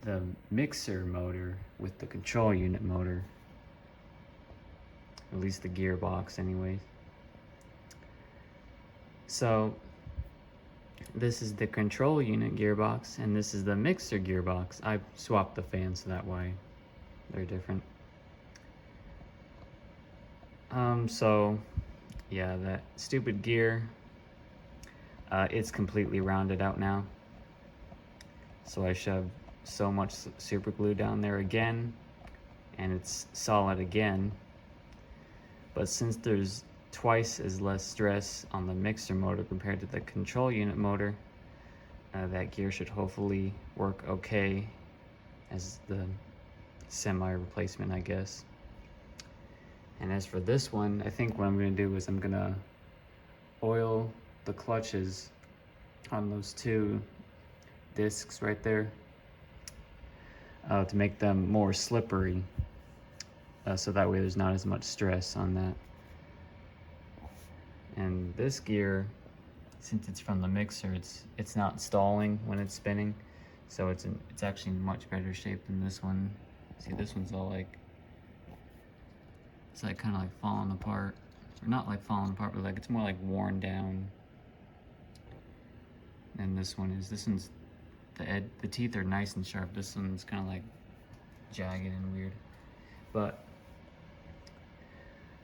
the mixer motor with the control unit motor. At least the gearbox anyways. So, this is the control unit gearbox, and this is the mixer gearbox. I swapped the fans so that way they're different. So Yeah, that stupid gear, it's completely rounded out now. So I shoved so much super glue down there again, and it's solid again. But since there's twice as less stress on the mixer motor compared to the control unit motor, that gear should hopefully work okay as the semi-replacement, I guess. And as for this one, I think what I'm gonna do is I'm gonna oil the clutches on those two discs right there to make them more slippery, so that way there's not as much stress on that. And this gear, since it's from the mixer, it's not stalling when it's spinning, so it's actually in much better shape than this one. See, this one's all like, it's like kind of like falling apart, or not like falling apart, but like it's more like worn down. And this one's the teeth are nice and sharp. This one's kind of like jagged and weird, but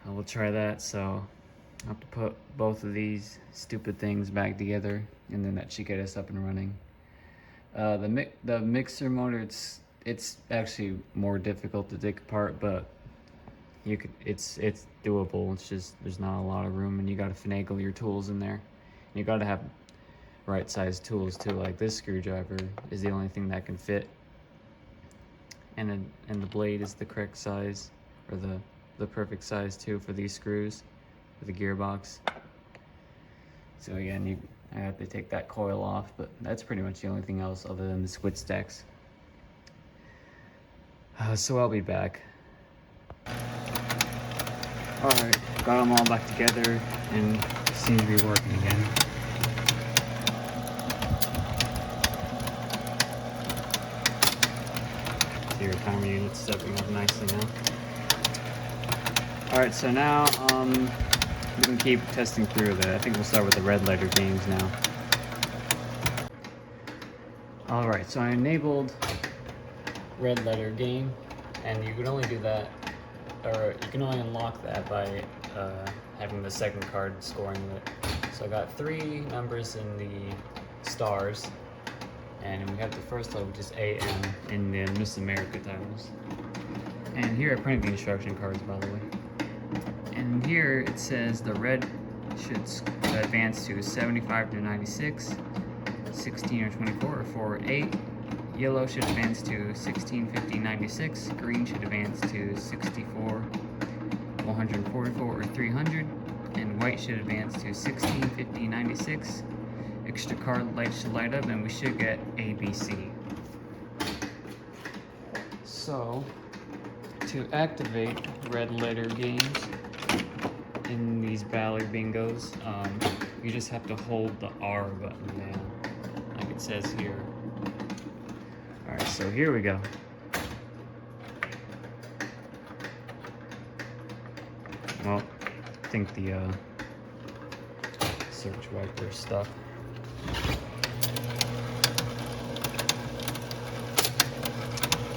I will try that. So I have to put both of these stupid things back together, and then that should get us up and running. The mixer motor, it's actually more difficult to take apart, but it's doable. It's just there's not a lot of room, and you got to finagle your tools in there. And you got to have right sized tools too. Like this screwdriver is the only thing that can fit, and the blade is the correct size, or the perfect size too for these screws for the gearbox. So again, I have to take that coil off, but that's pretty much the only thing else other than the switch stacks. So I'll be back. Alright, got them all back together and seems to be working again. See your timer unit's stepping up nicely now. Alright, so now we can keep testing through that. I think we'll start with the red letter games now. Alright, so I enabled red letter game, and you can only do that, or you can only unlock that by having the second card scoring it. So I got 3 numbers in the stars, and we have the first level, which is AM in the Miss America titles. And here I printed the instruction cards, by the way. And here it says the red should advance to 75 to 96, 16 or 24, or 4 or 8. Yellow should advance to 16, 50, 96. Green should advance to 64, 144, or 300. And white should advance to 16, 50, 96. Extra card lights should light up, and we should get ABC. So, to activate red letter games in these Bally bingos, you just have to hold the R button down, like it says here. Alright, so here we go. Well, I think the search wiper is stuck.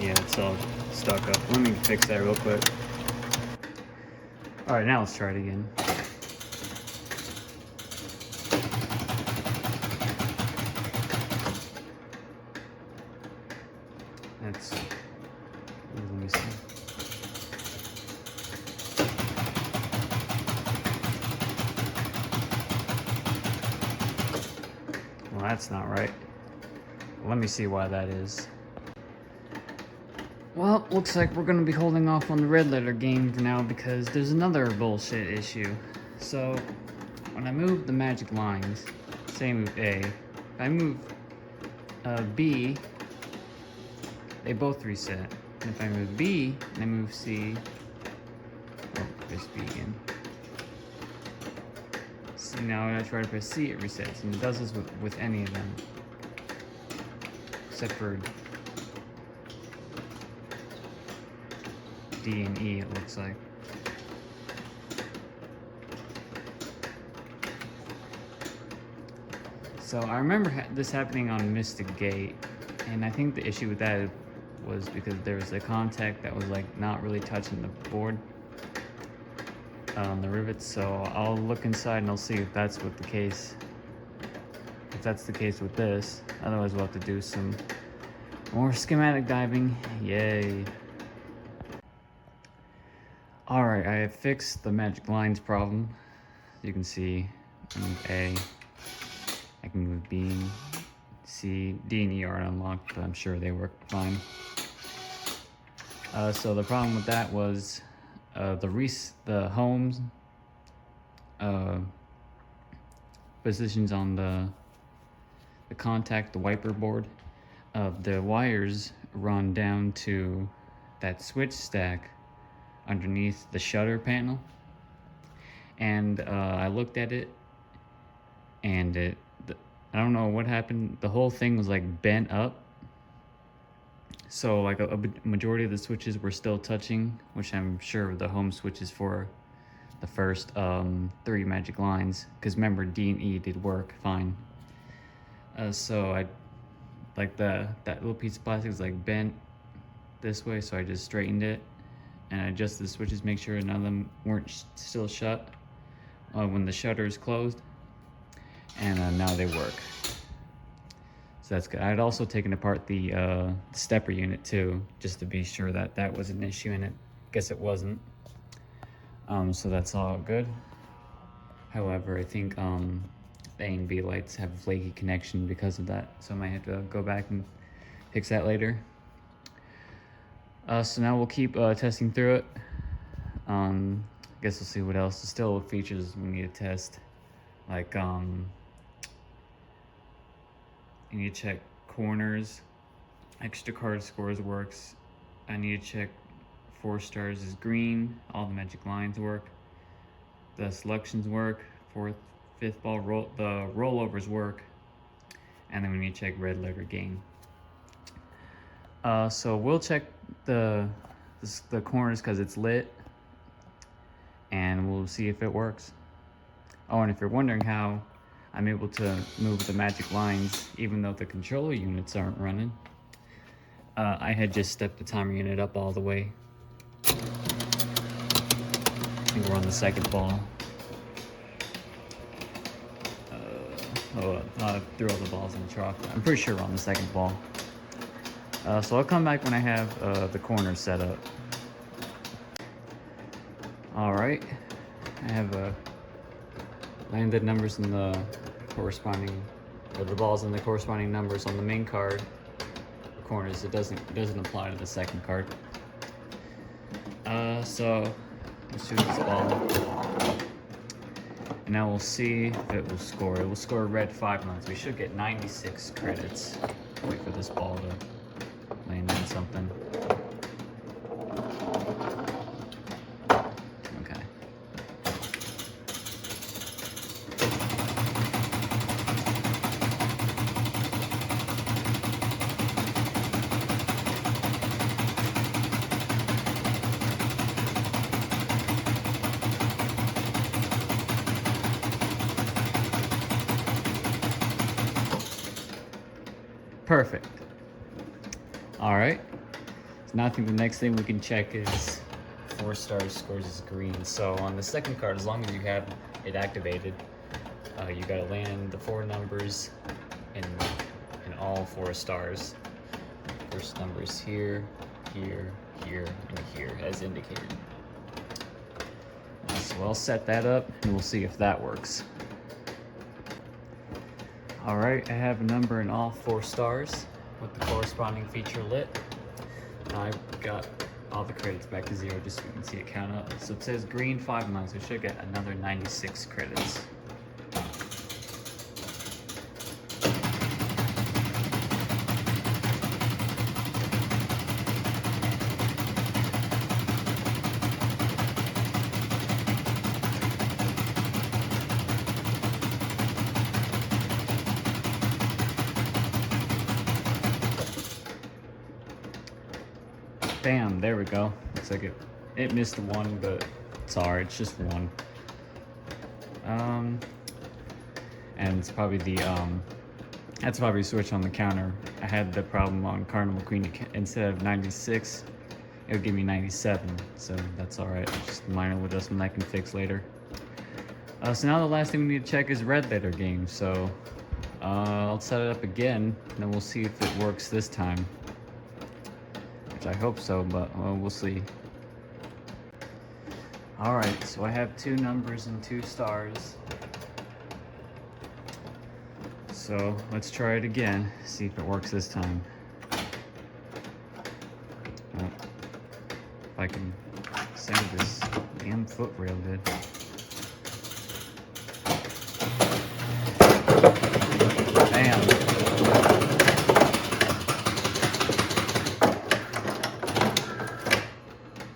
Yeah, it's all stuck up. Let me fix that real quick. Alright, now let's try it again. Let me see. Well, that's not right. Let me see why that is. Well, looks like we're gonna be holding off on the red letter game for now because there's another bullshit issue. So, when I move the magic lines, say I move A, if I move B, they both reset. And if I move B and I move C, oh, there's B again. See, now when I try to press C, it resets, and it does this with any of them, except for D and E, it looks like. So I remember this happening on Mystic Gate, and I think the issue with that was because there was a contact that was like not really touching the board. on the rivets, so I'll look inside and I'll see if that's what the case. If that's the case with this, otherwise we'll have to do some more schematic diving. Yay! All right, I have fixed the magic lines problem. As you can see, I move A, I can move B, C, D, and E are unlocked, but I'm sure they work fine. So the problem with that was the homes positions on the contact, the wiper board. The wires run down to that switch stack underneath the shutter panel, and I looked at it, and I don't know what happened. The whole thing was like bent up, so like a majority of the switches were still touching, which I'm sure the home switches for the first 3 magic lines, because remember D and E did work fine. So I like that little piece of plastic is like bent this way, so I just straightened it and I adjusted the switches, make sure none of them weren't still shut when the shutter is closed, and now they work. So that's good. I had also taken apart the stepper unit too, just to be sure that that was an issue, and guess it wasn't. So that's all good. However, I think the A and B lights have a flaky connection because of that, so I might have to go back and fix that later. So now we'll keep testing through it. I guess we'll see what else. There's still features we need to test, like you need to check corners, extra card scores works. I need to check 4 stars is green, all the magic lines work, the selections work, 4th, 5th ball the rollovers work, and then we need to check red letter game. So we'll check the corners because it's lit, and we'll see if it works. Oh, and if you're wondering how I'm able to move the magic lines even though the controller units aren't running, I had just stepped the timer unit up all the way. I think we're on the 2nd ball. I threw all the balls in the truck. I'm pretty sure we're on the 2nd ball. So I'll come back when I have the corners set up. Alright, I have landed numbers in the corresponding, or the balls in the corresponding numbers on the main card. The corners, it doesn't apply to the 2nd card. So let's shoot this ball, and now we'll see if it will score. It will score red 5 lines. We should get 96 credits. Wait for this ball to land on something. Okay. Perfect. All right. So now I think the next thing we can check is 4 stars scores is green. So on the 2nd card, as long as you have it activated, you gotta land the 4 numbers in all 4 stars. First numbers here, here, here, and here, as indicated. So I'll set that up, and we'll see if that works. All right, I have a number in all 4 stars with the corresponding feature lit. I've got all the credits back to 0 just so you can see it count up. So it says green 5 lines, we should get another 96 credits. Bam, there we go. Looks like it missed 1, but it's alright, it's just 1. And it's probably that's probably a switch on the counter. I had the problem on Cardinal Queen. Instead of 96, it'll give me 97, so that's alright. Just a minor adjustment I can fix later. So now the last thing we need to check is red letter game, so I'll set it up again, and then we'll see if it works this time. Which I hope so, but we'll see. Alright, so I have 2 numbers and 2 stars. So let's try it again, see if it works this time. Well, if I can center this damn foot real good. Bam!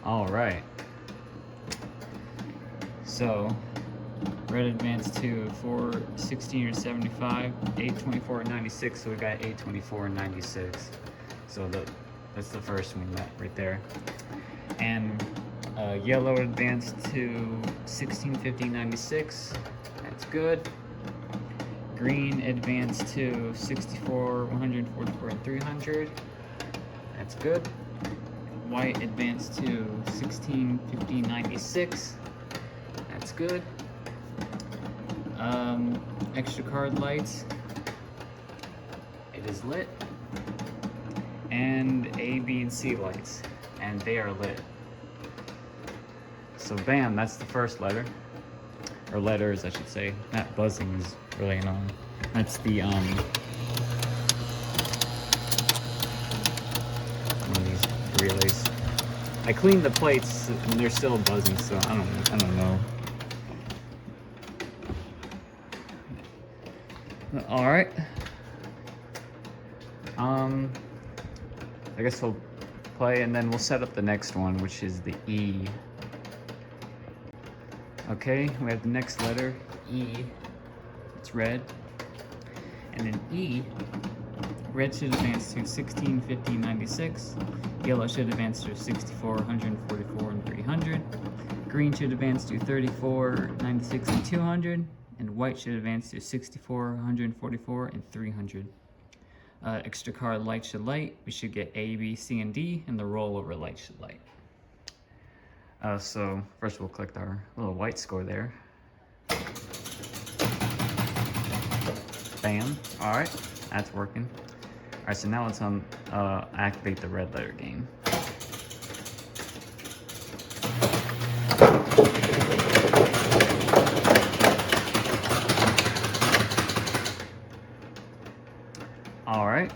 Alright. So, red advanced to 4, 16 or 75, 8, 24 and 96, so we got 8, 24 and 96. So that's the first one right there. And yellow advanced to 16, 50, 96, that's good. Green advanced to 64, 144 and 300, that's good. White advanced to 16, 50, 96, that's good. Extra card lights, it is lit. And A, B, and C lights, and they are lit. So bam, that's the first letter. Or letters, I should say. That buzzing is really annoying. That's the, one of these relays. I cleaned the plates, and they're still buzzing, so I don't know. Alright. I guess we'll play and then we'll set up the next one, which is the E. Okay, we have the next letter, E. It's red. And then E, red should advance to 16, 50, 96. Yellow should advance to 64, 144, and 300. Green should advance to 34, 96, and 200. And white should advance to 64, 144, and 300. Extra card light should light. We should get A, B, C, and D, and the rollover light should light. So first we'll collect our little white score there. Bam. Alright, that's working. Alright, so now let's activate the red letter game. Alright,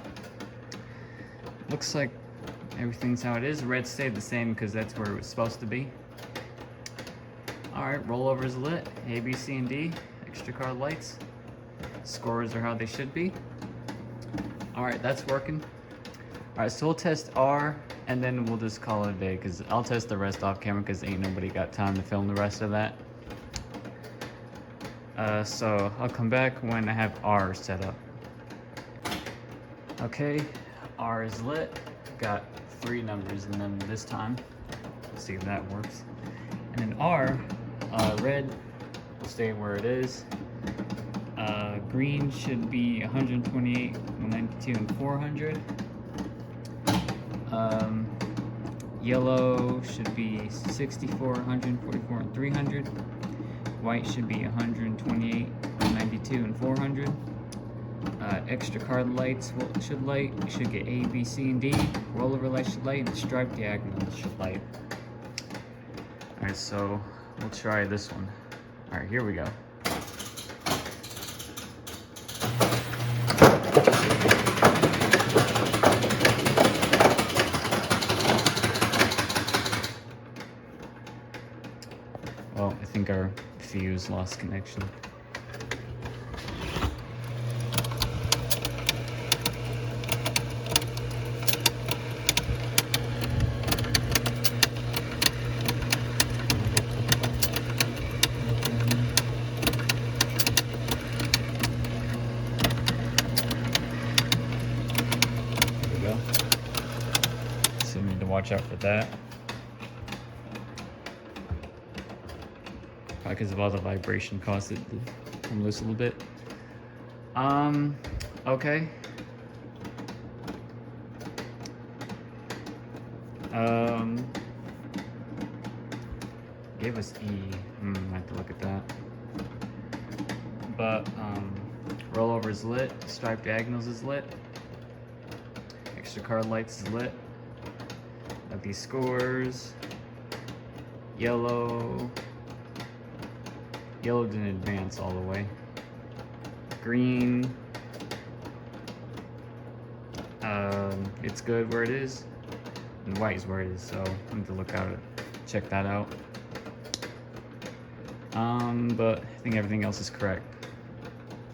looks like everything's how it is. Red stayed the same because that's where it was supposed to be. Alright, rollovers lit. A, B, C, and D. Extra card lights. Scores are how they should be. Alright, that's working. Alright, so we'll test R and then we'll just call it a day because I'll test the rest off camera because ain't nobody got time to film the rest of that. So I'll come back when I have R set up. Okay, R is lit. Got 3 numbers in them this time. Let's see if that works. And then R, red will stay where it is. Green should be 128, 192, and 400. Yellow should be 64, 144, and 300. White should be 128, 192, and 400. Extra card lights should light. We should get A, B, C, and D. Rollover light should light, and the stripe diagonal should light. Alright, so we'll try this one. Alright, here we go. Well, I think our fuse lost connection. So we need to watch out for that. Probably because of all the vibration caused it to come loose a little bit. Okay. Gave us E. I have to look at that. But rollover is lit. Striped diagonals is lit. Extra card lights is lit. Got these scores. Yellow. Yellow didn't advance all the way. Green. It's good where it is. And white is where it is, so I need to look out at check that out. But I think everything else is correct.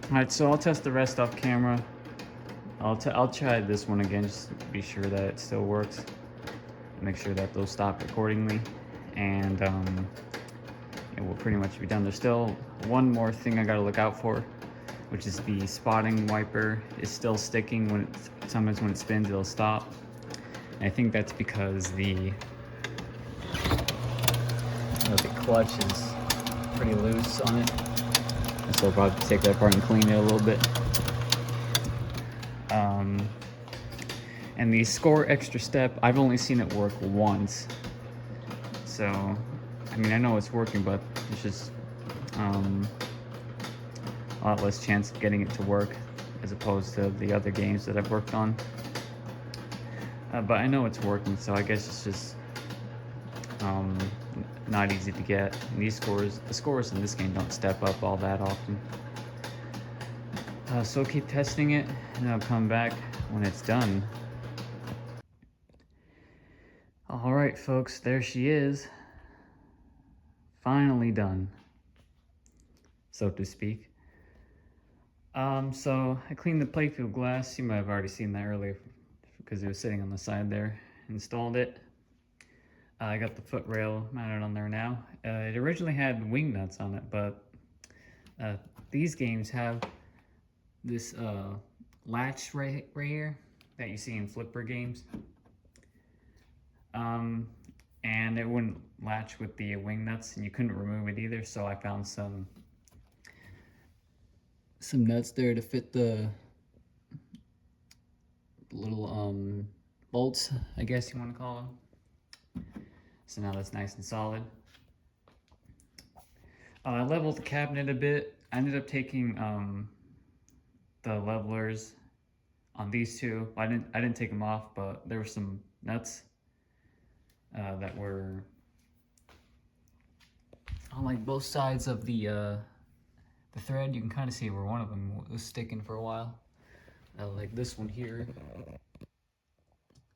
Alright, so I'll test the rest off camera. I'll try this one again just to be sure that it still works. Make sure that those stop accordingly. And it will pretty much be done. There's still one more thing I gotta look out for, which is the spotting wiper is still sticking when sometimes when it spins it'll stop. And I think that's because the clutch is pretty loose on it. So I'll probably take that apart and clean it a little bit. And the score extra step, I've only seen it work once. So, I mean, I know it's working, but it's just a lot less chance of getting it to work as opposed to the other games that I've worked on. But I know it's working, so I guess it's just not easy to get. And the scores in this game don't step up all that often. So I'll keep testing it, and I'll come back when it's done. Alright folks, there she is. Finally done, so to speak. So I cleaned the playfield glass. You might have already seen that earlier because it was sitting on the side there. Installed it. I got the foot rail mounted on there now. It originally had wing nuts on it, but these games have this latch right here that you see in flipper games. And it wouldn't latch with the wing nuts, and you couldn't remove it either, so I found some nuts there to fit the little bolts, I guess you want to call them. So now that's nice and solid. I leveled the cabinet a bit. I ended up taking the levelers on these two. I didn't take them off, but there were some nuts that were on like both sides of the thread. You can kind of see where one of them was sticking for a while. Like this one here.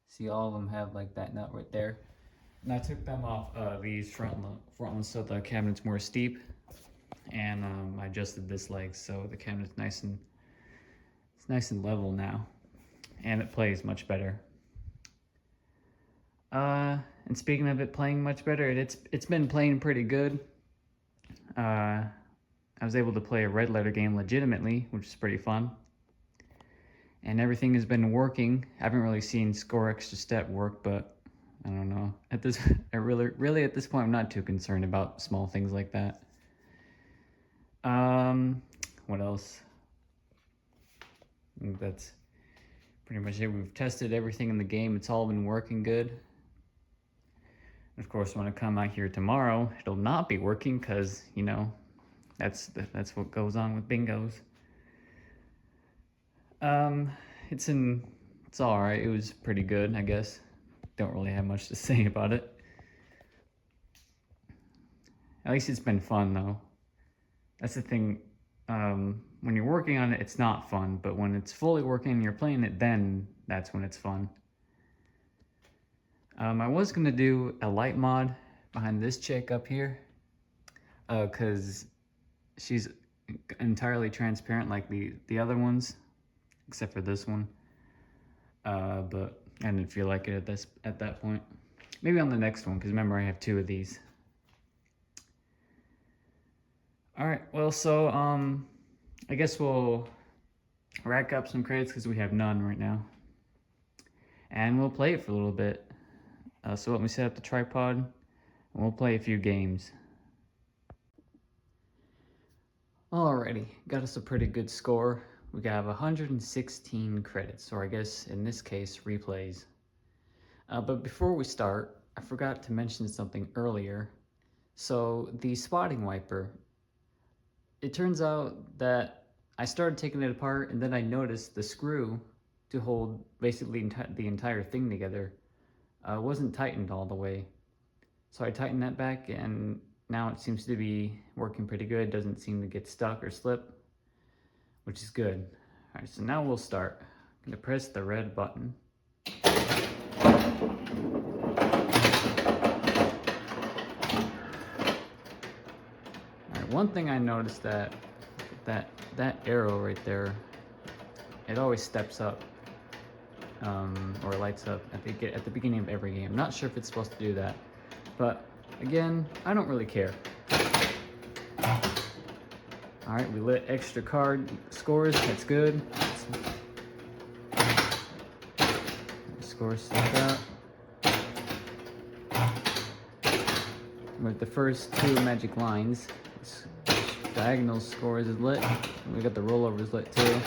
See, all of them have like that nut right there. And I took them off these front ones so the cabinet's more steep. And I adjusted this leg so the cabinet's nice and level now. And it plays much better. And speaking of it playing much better, it's been playing pretty good. I was able to play a red letter game legitimately, which is pretty fun. And everything has been working. I haven't really seen score extra step work, but I don't know. Really at this point, I'm not too concerned about small things like that. What else? I think that's pretty much it. We've tested everything in the game. It's all been working good. Of course, when I come out here tomorrow, it'll not be working because, you know, that's what goes on with bingos. It's all right. It was pretty good, I guess. Don't really have much to say about it. At least it's been fun, though. That's the thing. When you're working on it, it's not fun. But when it's fully working and you're playing it, then that's when it's fun. I was going to do a light mod behind this chick up here. Because she's entirely transparent like the other ones. Except for this one. But I didn't feel like it at that point. Maybe on the next one, because remember I have 2 of these. Alright, well, so, I guess we'll rack up some credits because we have none right now. And we'll play it for a little bit. So let me set up the tripod, and we'll play a few games. Alrighty, got us a pretty good score. We have 116 credits, or I guess in this case, replays. But before we start, I forgot to mention something earlier. So the spotting wiper, it turns out that I started taking it apart and then I noticed the screw to hold basically the entire thing together wasn't tightened all the way. So I tightened that back and now it seems to be working pretty good. It doesn't seem to get stuck or slip, which is good. All right, so now we'll start. I'm gonna press the red button. One thing I noticed that arrow right there, it always steps up or lights up at the beginning of every game. I'm not sure if it's supposed to do that, but again, I don't really care. All right, we lit extra card scores. That's good. Scores stuck out. With the first two magic lines. Diagonal scores is lit. We got the rollovers lit too.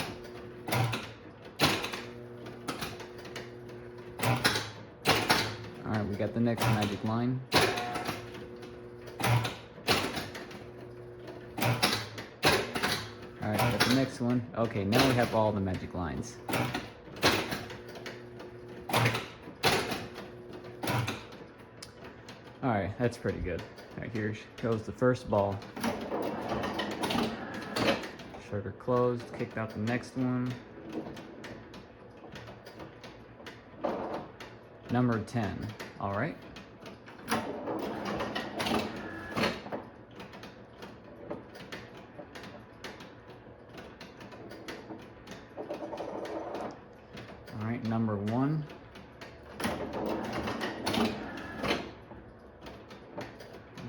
Alright, we got the next magic line. Alright, got the next one. Okay, now we have all the magic lines. Alright, that's pretty good. Alright, here goes the first ball. Shutter closed, kicked out the next one. Number 10, all right. All right, number 1.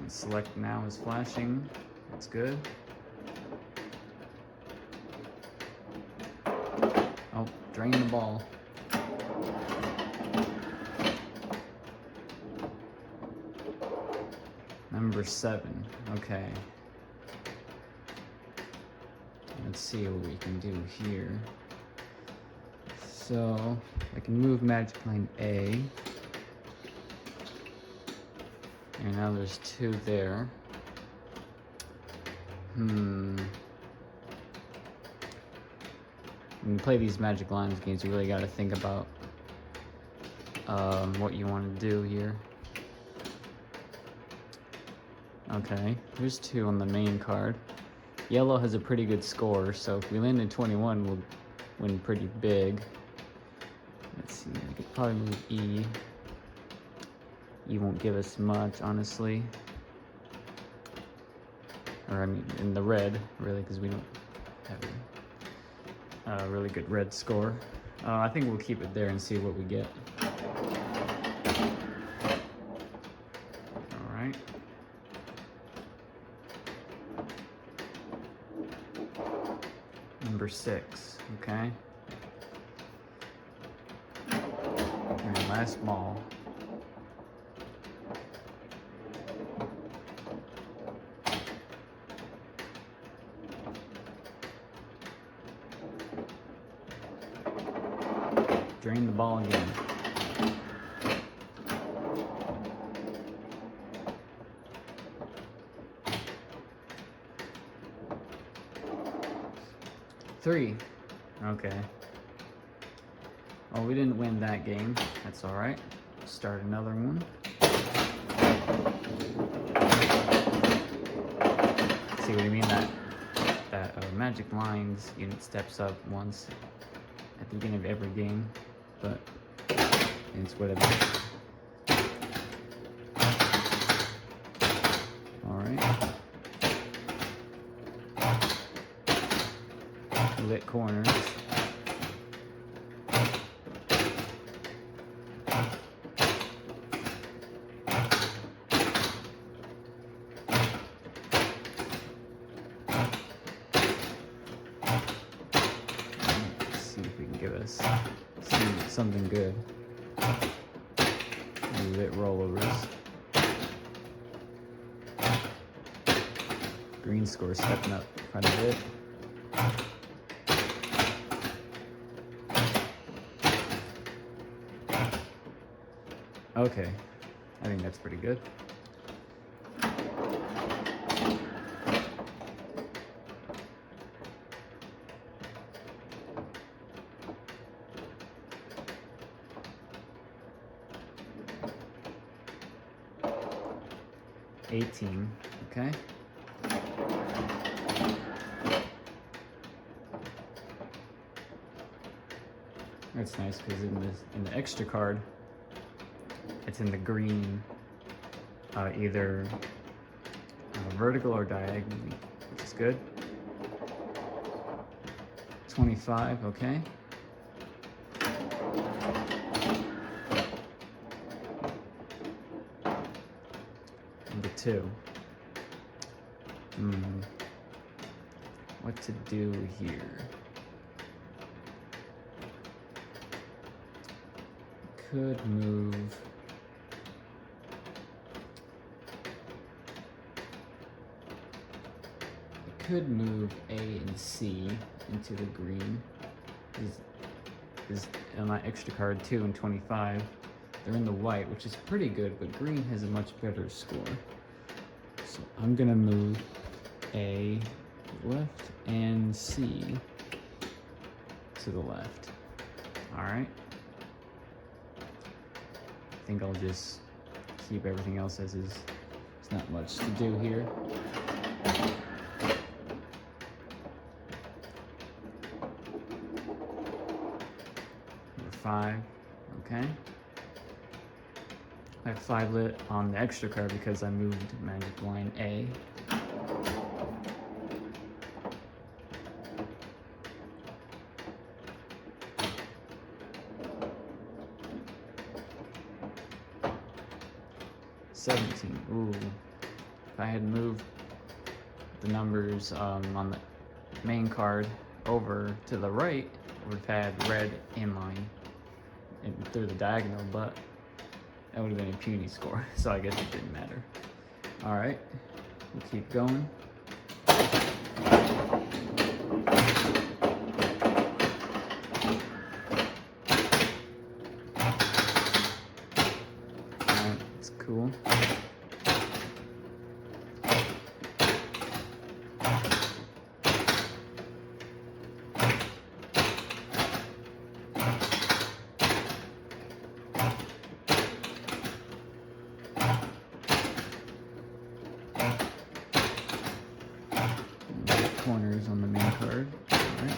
Select now is flashing, that's good. Oh, drain the ball. Number 7, okay. Let's see what we can do here. So, I can move magic line A. And now there's 2 there. When you play these magic lines games, you really got to think about what you want to do here. Okay, there's 2 on the main card. Yellow has a pretty good score, so if we land in 21, we'll win pretty big. Let's see, I could probably move E. E won't give us much, honestly. Or I mean, in the red, really, because we don't have a really good red score. I think we'll keep it there and see what we get. All right. Number 6, okay. And last ball. Drain the ball again. Three. Okay. Well, we didn't win that game. That's all right. Start another one. See what I mean? That magic lines unit steps up once at the beginning of every game, but it's whatever. All right. Lit corners. Give us something good. Lit rollovers. Green score stepping up quite a bit. Okay, I think that's pretty good. $18, okay. That's nice because in the extra card, it's in the green, either vertical or diagonally, which is good. 25, okay. Number 2. What to do here? Could move. I could move A and C into the green. Is on my extra card 2 and 25. They're in the white, which is pretty good, but green has a much better score. So I'm gonna move A left and C to the left. All right. I think I'll just keep everything else as is. There's not much to do here. Number 5, okay. I have 5 lit on the extra card because I moved magic line A. Ooh. If I had moved the numbers on the main card over to the right, I would have had red inline and through the diagonal, but that would have been a puny score, so I guess it didn't matter. All right, we'll keep going. All right, it's cool. Corners on the main card. All right.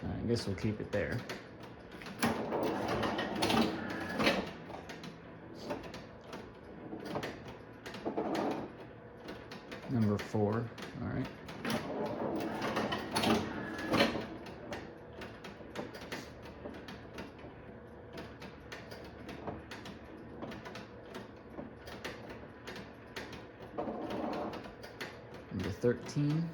I guess we'll keep it there. Number 4, all right. Number 13.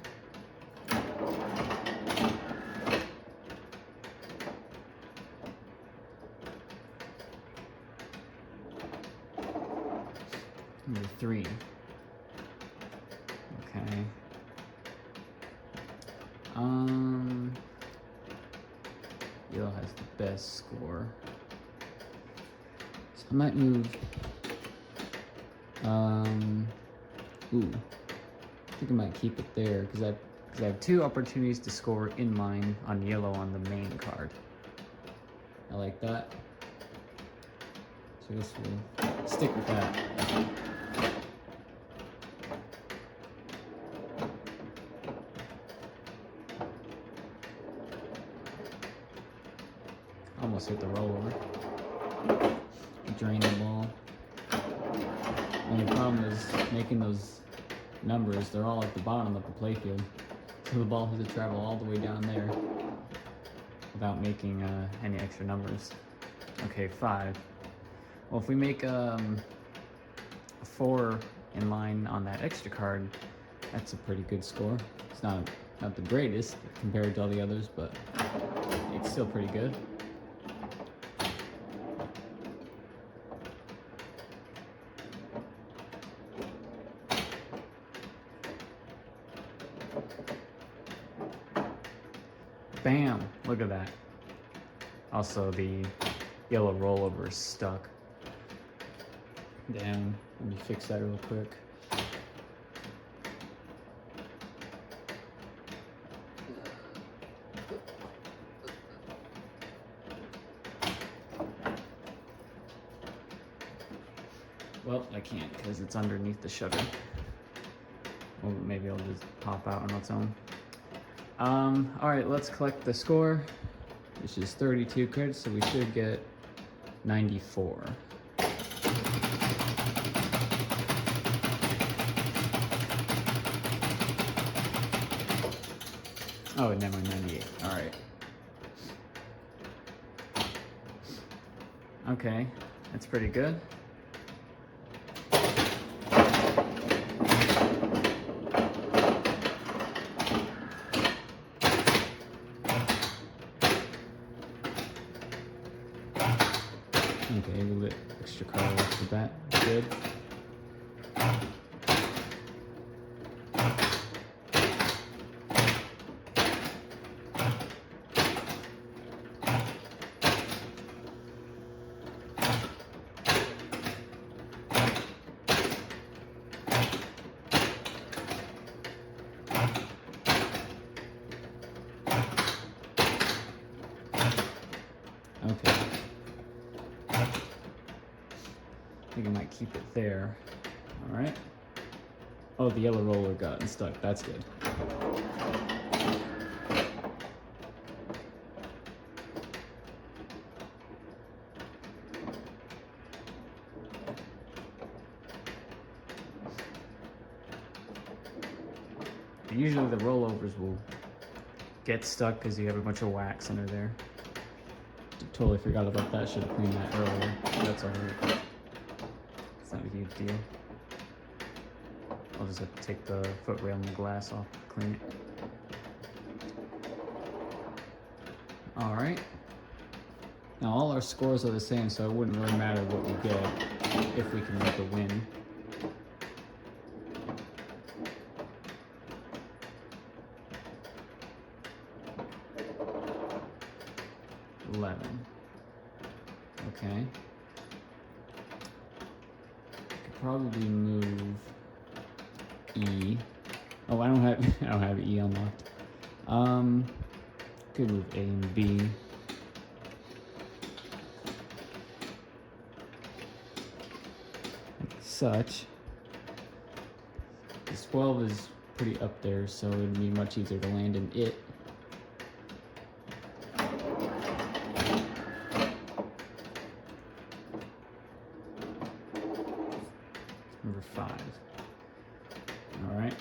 Number 3. Okay. Yellow has the best score. So I might move, ooh. I think I might keep it there because I have 2 opportunities to score inline on yellow on the main card. I like that. So I guess we'll stick with that. Almost hit the rollover. Drain the ball. Only problem is making those numbers, they're all at the bottom of the playfield. So the ball has to travel all the way down there without making any extra numbers. Okay, 5. Well, if we make a 4 in line on that extra card, that's a pretty good score. It's not the greatest compared to all the others, but it's still pretty good. Bam! Look at that. Also, the yellow rollover is stuck. Damn, let me fix that real quick. Well, I can't because it's underneath the shutter. Well, maybe it'll just pop out on its own. Alright, let's collect the score, which is 32 credits, so we should get 94. Oh, never mind, 98. Alright. Okay, that's pretty good. Okay, we lit extra card off the bat. Good. Okay. I think I might keep it there. All right. Oh, the yellow roller got stuck. That's good. Usually the rollovers will get stuck because you have a bunch of wax under there. Totally forgot about that. Should have cleaned that earlier. That's alright. It's not a huge deal. I'll just have to take the foot rail and the glass off, clean it. Alright. Now all our scores are the same, so it wouldn't really matter what we get if we can make a win. Okay. Could probably move E. Oh, I don't have E unlocked. Could move A and B. Like such. This 12 is pretty up there, so it'd be much easier to land in it. Number 5. All right.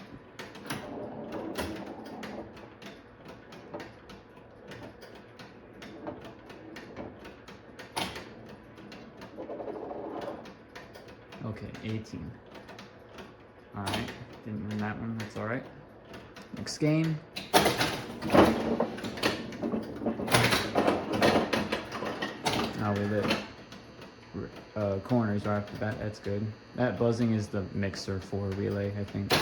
Okay, 18. All right, didn't win that one. That's all right. Next game. Now we lit corners right off the bat. That's good. That buzzing is the mixer for relay, I think.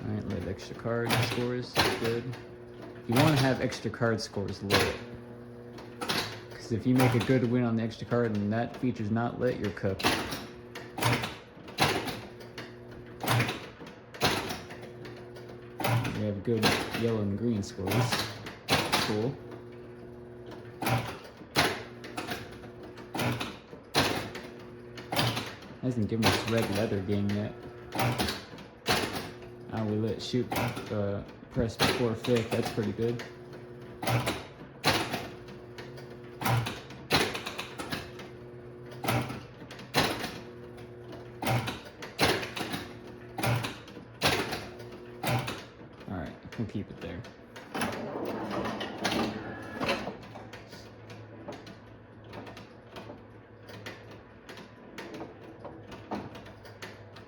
Alright, lit extra card scores. Good. You want to have extra card scores lit. Because if you make a good win on the extra card and that feature's not lit, you're cooked. We have good yellow and green scores. Cool. Hasn't given us red leather game yet. We lit shoot press before 5th. That's pretty good. Alright, we'll keep it there.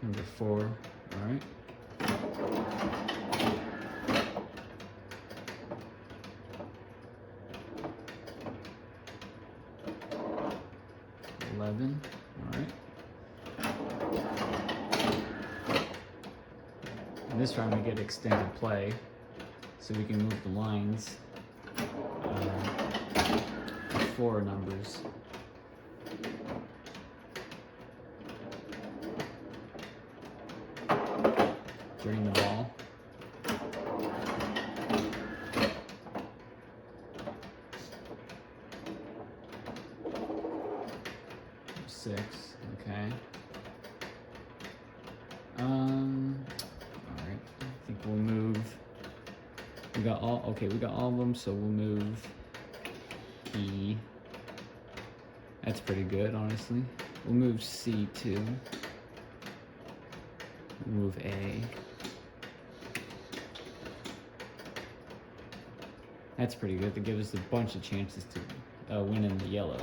Number 4, alright. 11. All right. And this round we get extended play, so we can move the lines to 4 numbers. Drain the ball. Six, okay. All right. I think we'll move. We got all of them, so we'll move E. That's pretty good, honestly. We'll move C too. We'll move A. That's pretty good. That gives us a bunch of chances to win in the yellow.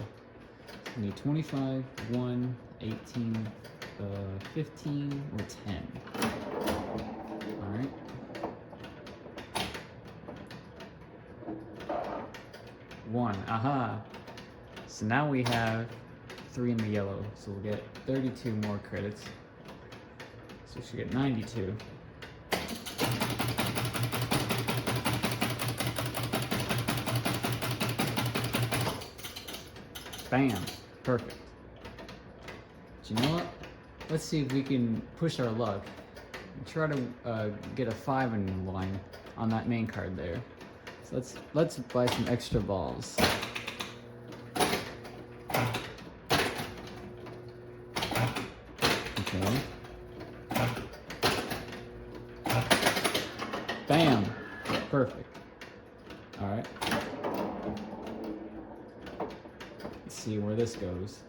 We need 25, 1, 18, 15, or 10. All right. One, aha. So now we have 3 in the yellow, so we'll get 32 more credits. So we should get 92. Bam, perfect. But you know what? Let's see if we can push our luck and try to get a 5 in the line on that main card there. So let's buy some extra balls. Okay. Bam, perfect. All right. Let's see where this goes.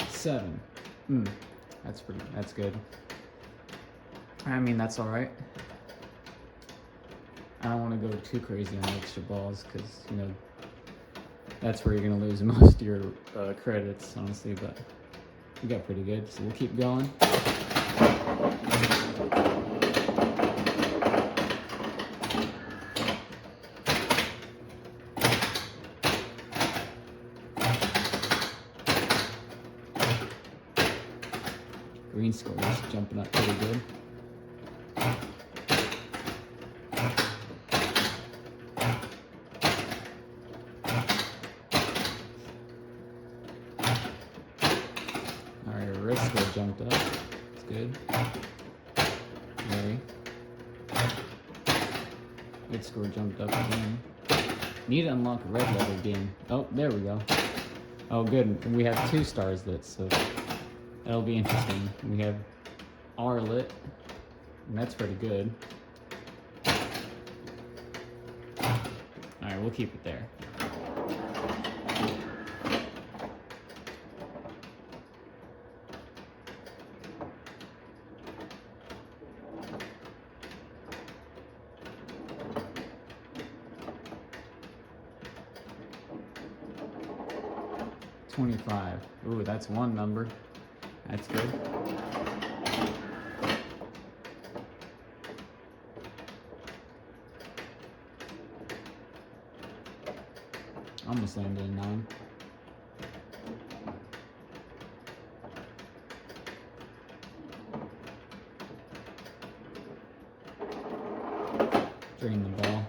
7. That's good. I mean, that's all right. I don't want to go too crazy on the extra balls because, you know, that's where you're going to lose most of your credits, honestly, but we got pretty good, so we'll keep going. Green score is jumping up pretty good. Alright, red score jumped up. That's good. Very. Red score jumped up again. Need to unlock a red level game. Oh, there we go. Oh, good. We have 2 stars lit, so that'll be interesting. We have R lit, and that's pretty good. Alright, we'll keep it there. $25. Ooh, that's 1 number. That's good. Almost landed in 9. Drain the ball.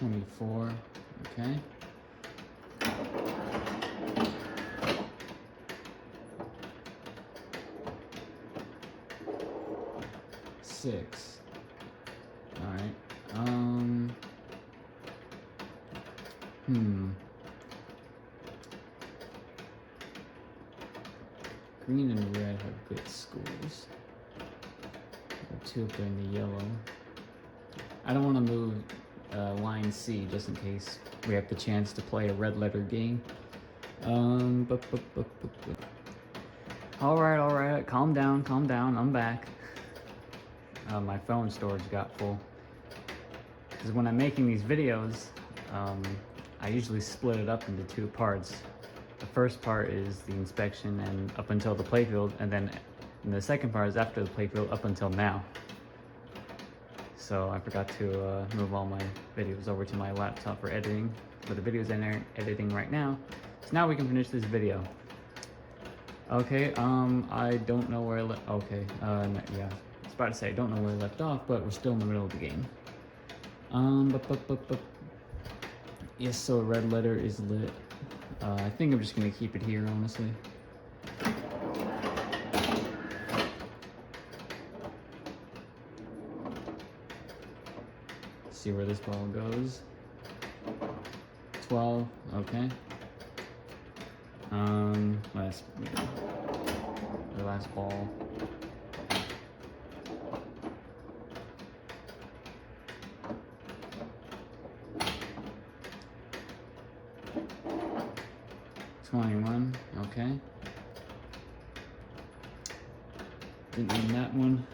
$24. Okay. $6. All right. Green and red have good scores. 2 up there in the yellow. I don't want to move line C just in case we have the chance to play a red letter game. All right. Calm down. I'm back. My phone storage got full. Because when I'm making these videos, I usually split it up into 2 parts. the first part is the inspection and up until the playfield, and then the second part is after the playfield up until now. So I forgot to move all my videos over to my laptop for editing, but the video's in there editing right now. So now we can finish this video. Okay, I don't know where I left. Okay, yeah, I was about to say I don't know where I left off, but we're still in the middle of the game. Yes, so red letter is lit. I think I'm just gonna keep it here, honestly. See where this ball goes. 12, okay. The last ball. Okay. Didn't need that one.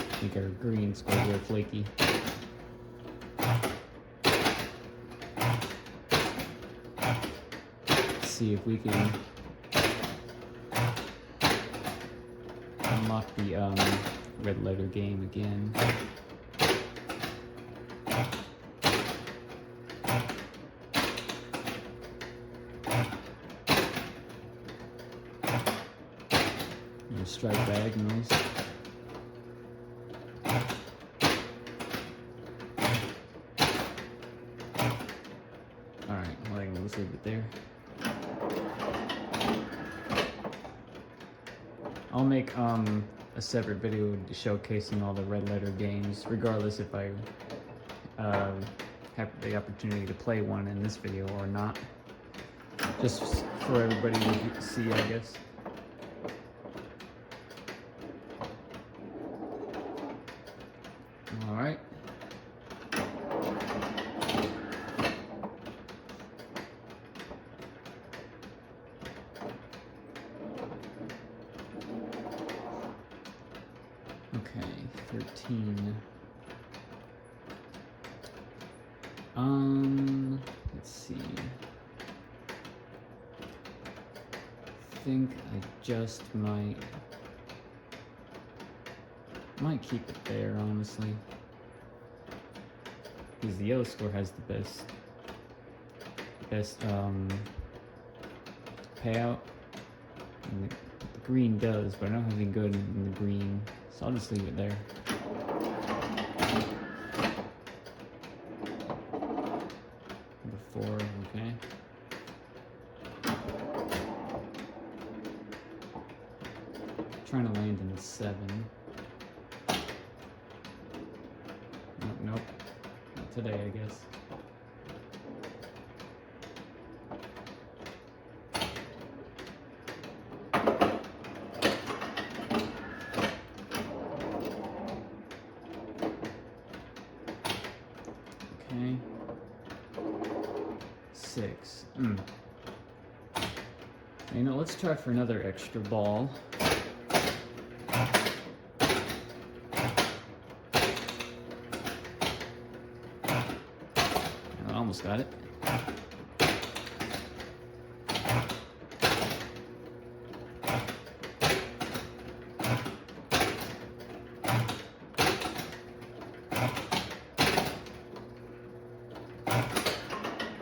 I think our green's going real flaky. See if we can unlock the red letter game again. Strike diagonals. Alright, well, let's leave it there. I'll make a separate video showcasing all the red letter games, regardless if I have the opportunity to play one in this video or not. Just for everybody to see, I guess. Alright. Okay, 13. Let's see. I think I just might keep it there, honestly, because the yellow score has the best payout, and the green does, but I don't have anything good in the green, so I'll just leave it there. Number 4, okay. Trying to land in 7. Nope. Not today, I guess. Okay. 6. You know, let's try for another extra ball. Almost got it.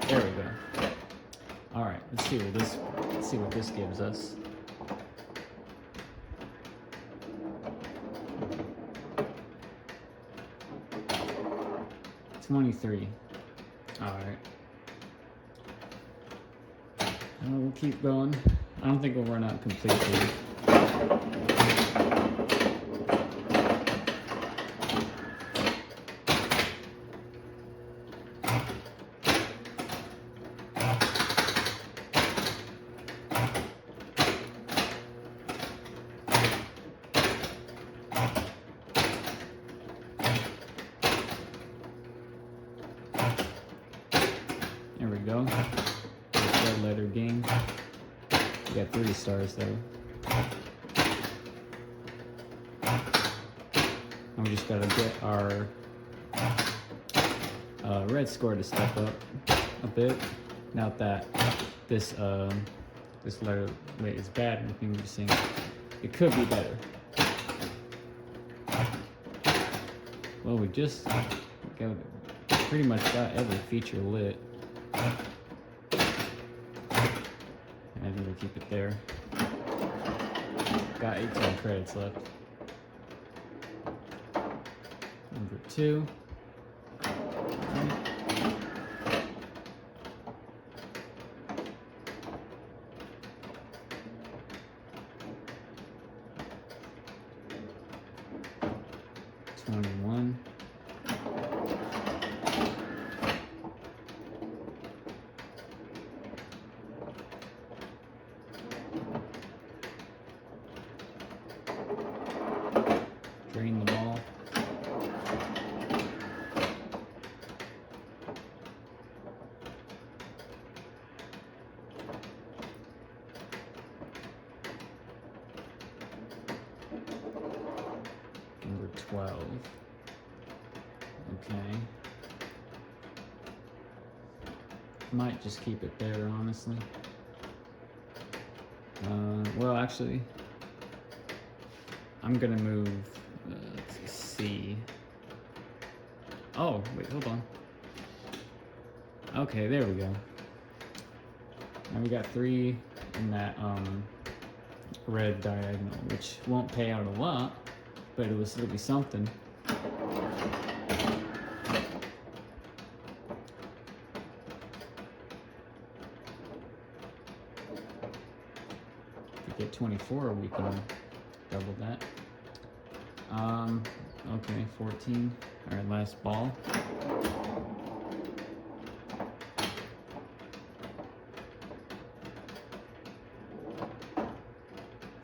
There we go. All right, let's see what this gives us. $23. All right. We'll keep going. I don't think we'll run out completely. go. Red letter game. We got 3 stars though. And we just gotta get our red score to step up a bit. Not that this letter weight is bad or anything, we're just saying it could be better. Well, we just pretty much got every feature lit. I think we'll keep it there. Got 18 credits left. Number 2. Drain the ball. Number 12. Okay. Might just keep it there, honestly. Well, actually, I'm gonna move. Let's see. Oh, wait, hold on. Okay, there we go. Now we got 3 in that red diagonal, which won't pay out a lot, but it'll be something. If we get 24, we can double that. Okay, 14. All right, last ball.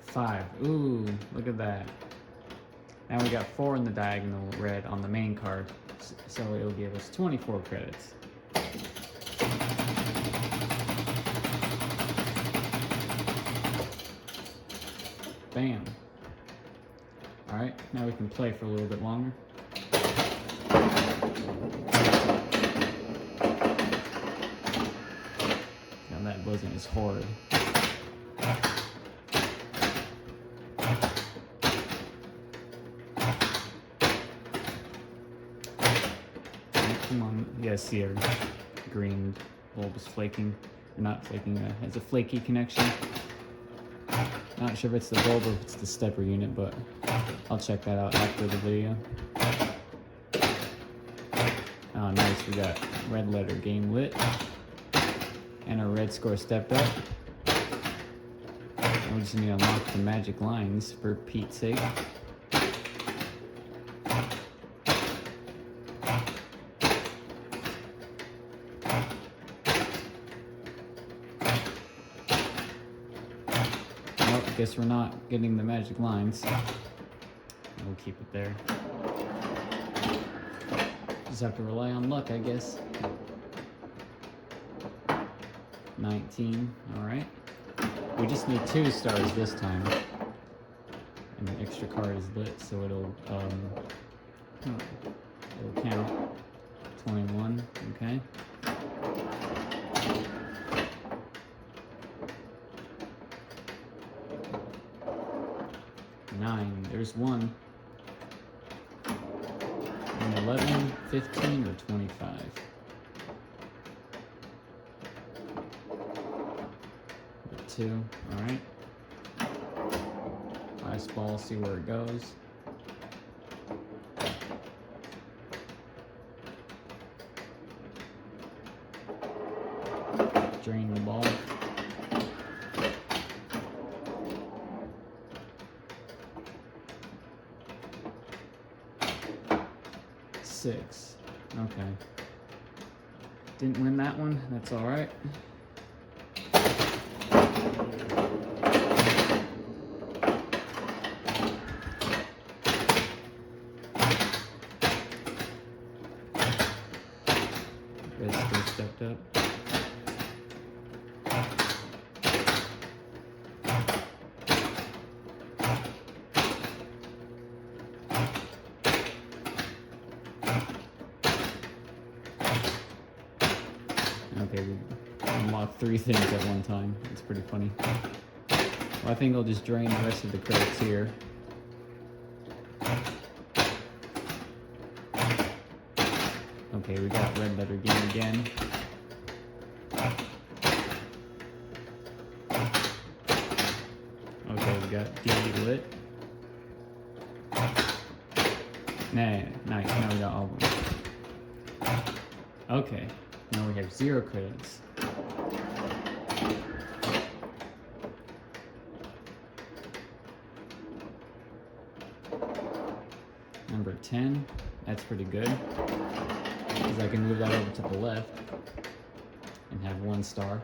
Five. Ooh, look at that. Now we got 4 in the diagonal red on the main card, so it'll give us 24 credits. Bam. All right, now we can play for a little bit longer. Now that wasn't as horrid. Come on, you guys see our green bulb is flaking, or not flaking, has a flaky connection. Not sure if it's the bulb or if it's the stepper unit, but I'll check that out after the video. Oh, nice, we got red letter game lit, and our red score stepped up. We just need to unlock the magic lines for Pete's sake. Guess we're not getting the magic lines. We'll keep it there. Just have to rely on luck, I guess. 19, alright. We just need 2 stars this time. And the extra card is lit, so it'll count. 21, okay. 9, there's 1. And 11, 15, or 25. But 2, alright. Last ball, see where it goes. Drain the ball. Six. Okay. Didn't win that one. That's all right. Red still stepped up. unlock 3 things at one time. It's pretty funny. Well, I think I'll just drain the rest of the credits here. Okay, we got red letter game again. Okay, we got D lit. Nah, nice, now we got all of them. Okay, now we have 0 credits. Number 10, that's pretty good. Because I can move that over to the left and have 1 star.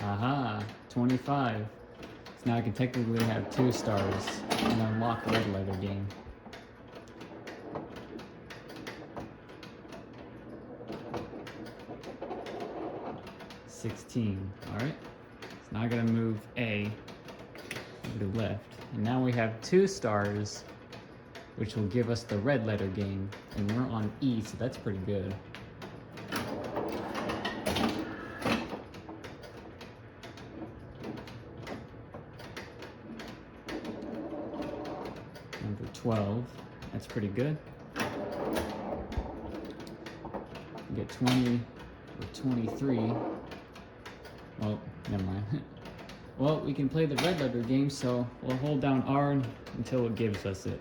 Aha, 25. So now I can technically have 2 stars and unlock red letter game. $16. Alright. So now I gotta move A to the left. And now we have 2 stars, which will give us the red letter game. And we're on E, so that's pretty good. Number 12. That's pretty good. We get 20 or 23. Well, never mind. Well, we can play the red letter game, so we'll hold down R until it gives us it.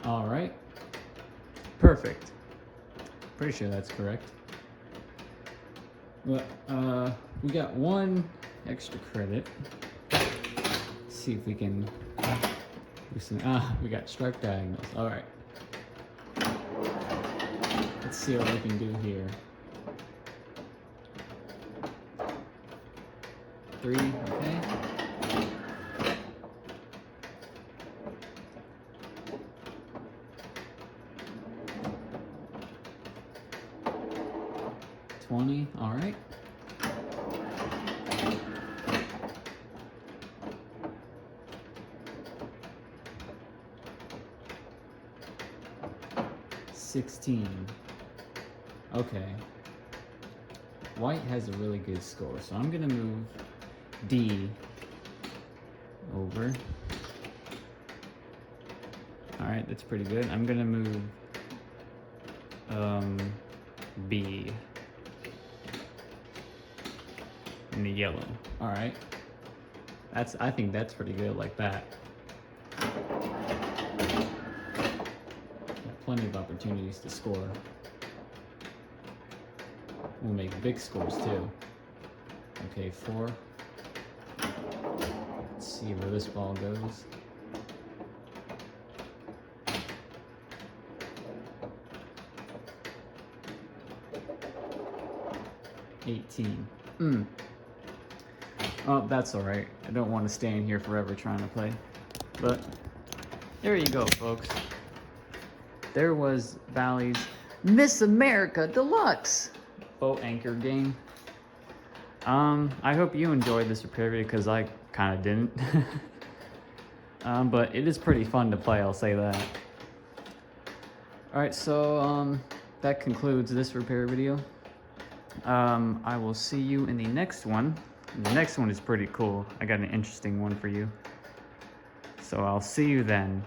All right. Perfect. Pretty sure that's correct. Well, we got 1 extra credit. Let's see if we can do some, we got strike diagonals. All right. Let's see what we can do here. 3, okay. $20, all right. $16. Okay. White has a really good score, so I'm gonna move D over. All right, that's pretty good. I'm gonna move B in the yellow. All right. I think that's pretty good like that. Plenty of opportunities to score. We'll make big scores too. Okay, 4. Let's see where this ball goes. $18. Oh, that's all right. I don't want to stay in here forever trying to play. But there you go, folks. There was Bally's Miss America Deluxe boat anchor game. I hope you enjoyed this repair video because I kind of didn't. But it is pretty fun to play, I'll say that. Alright, so that concludes this repair video. I will see you in the next one. The next one is pretty cool. I got an interesting one for you. So I'll see you then.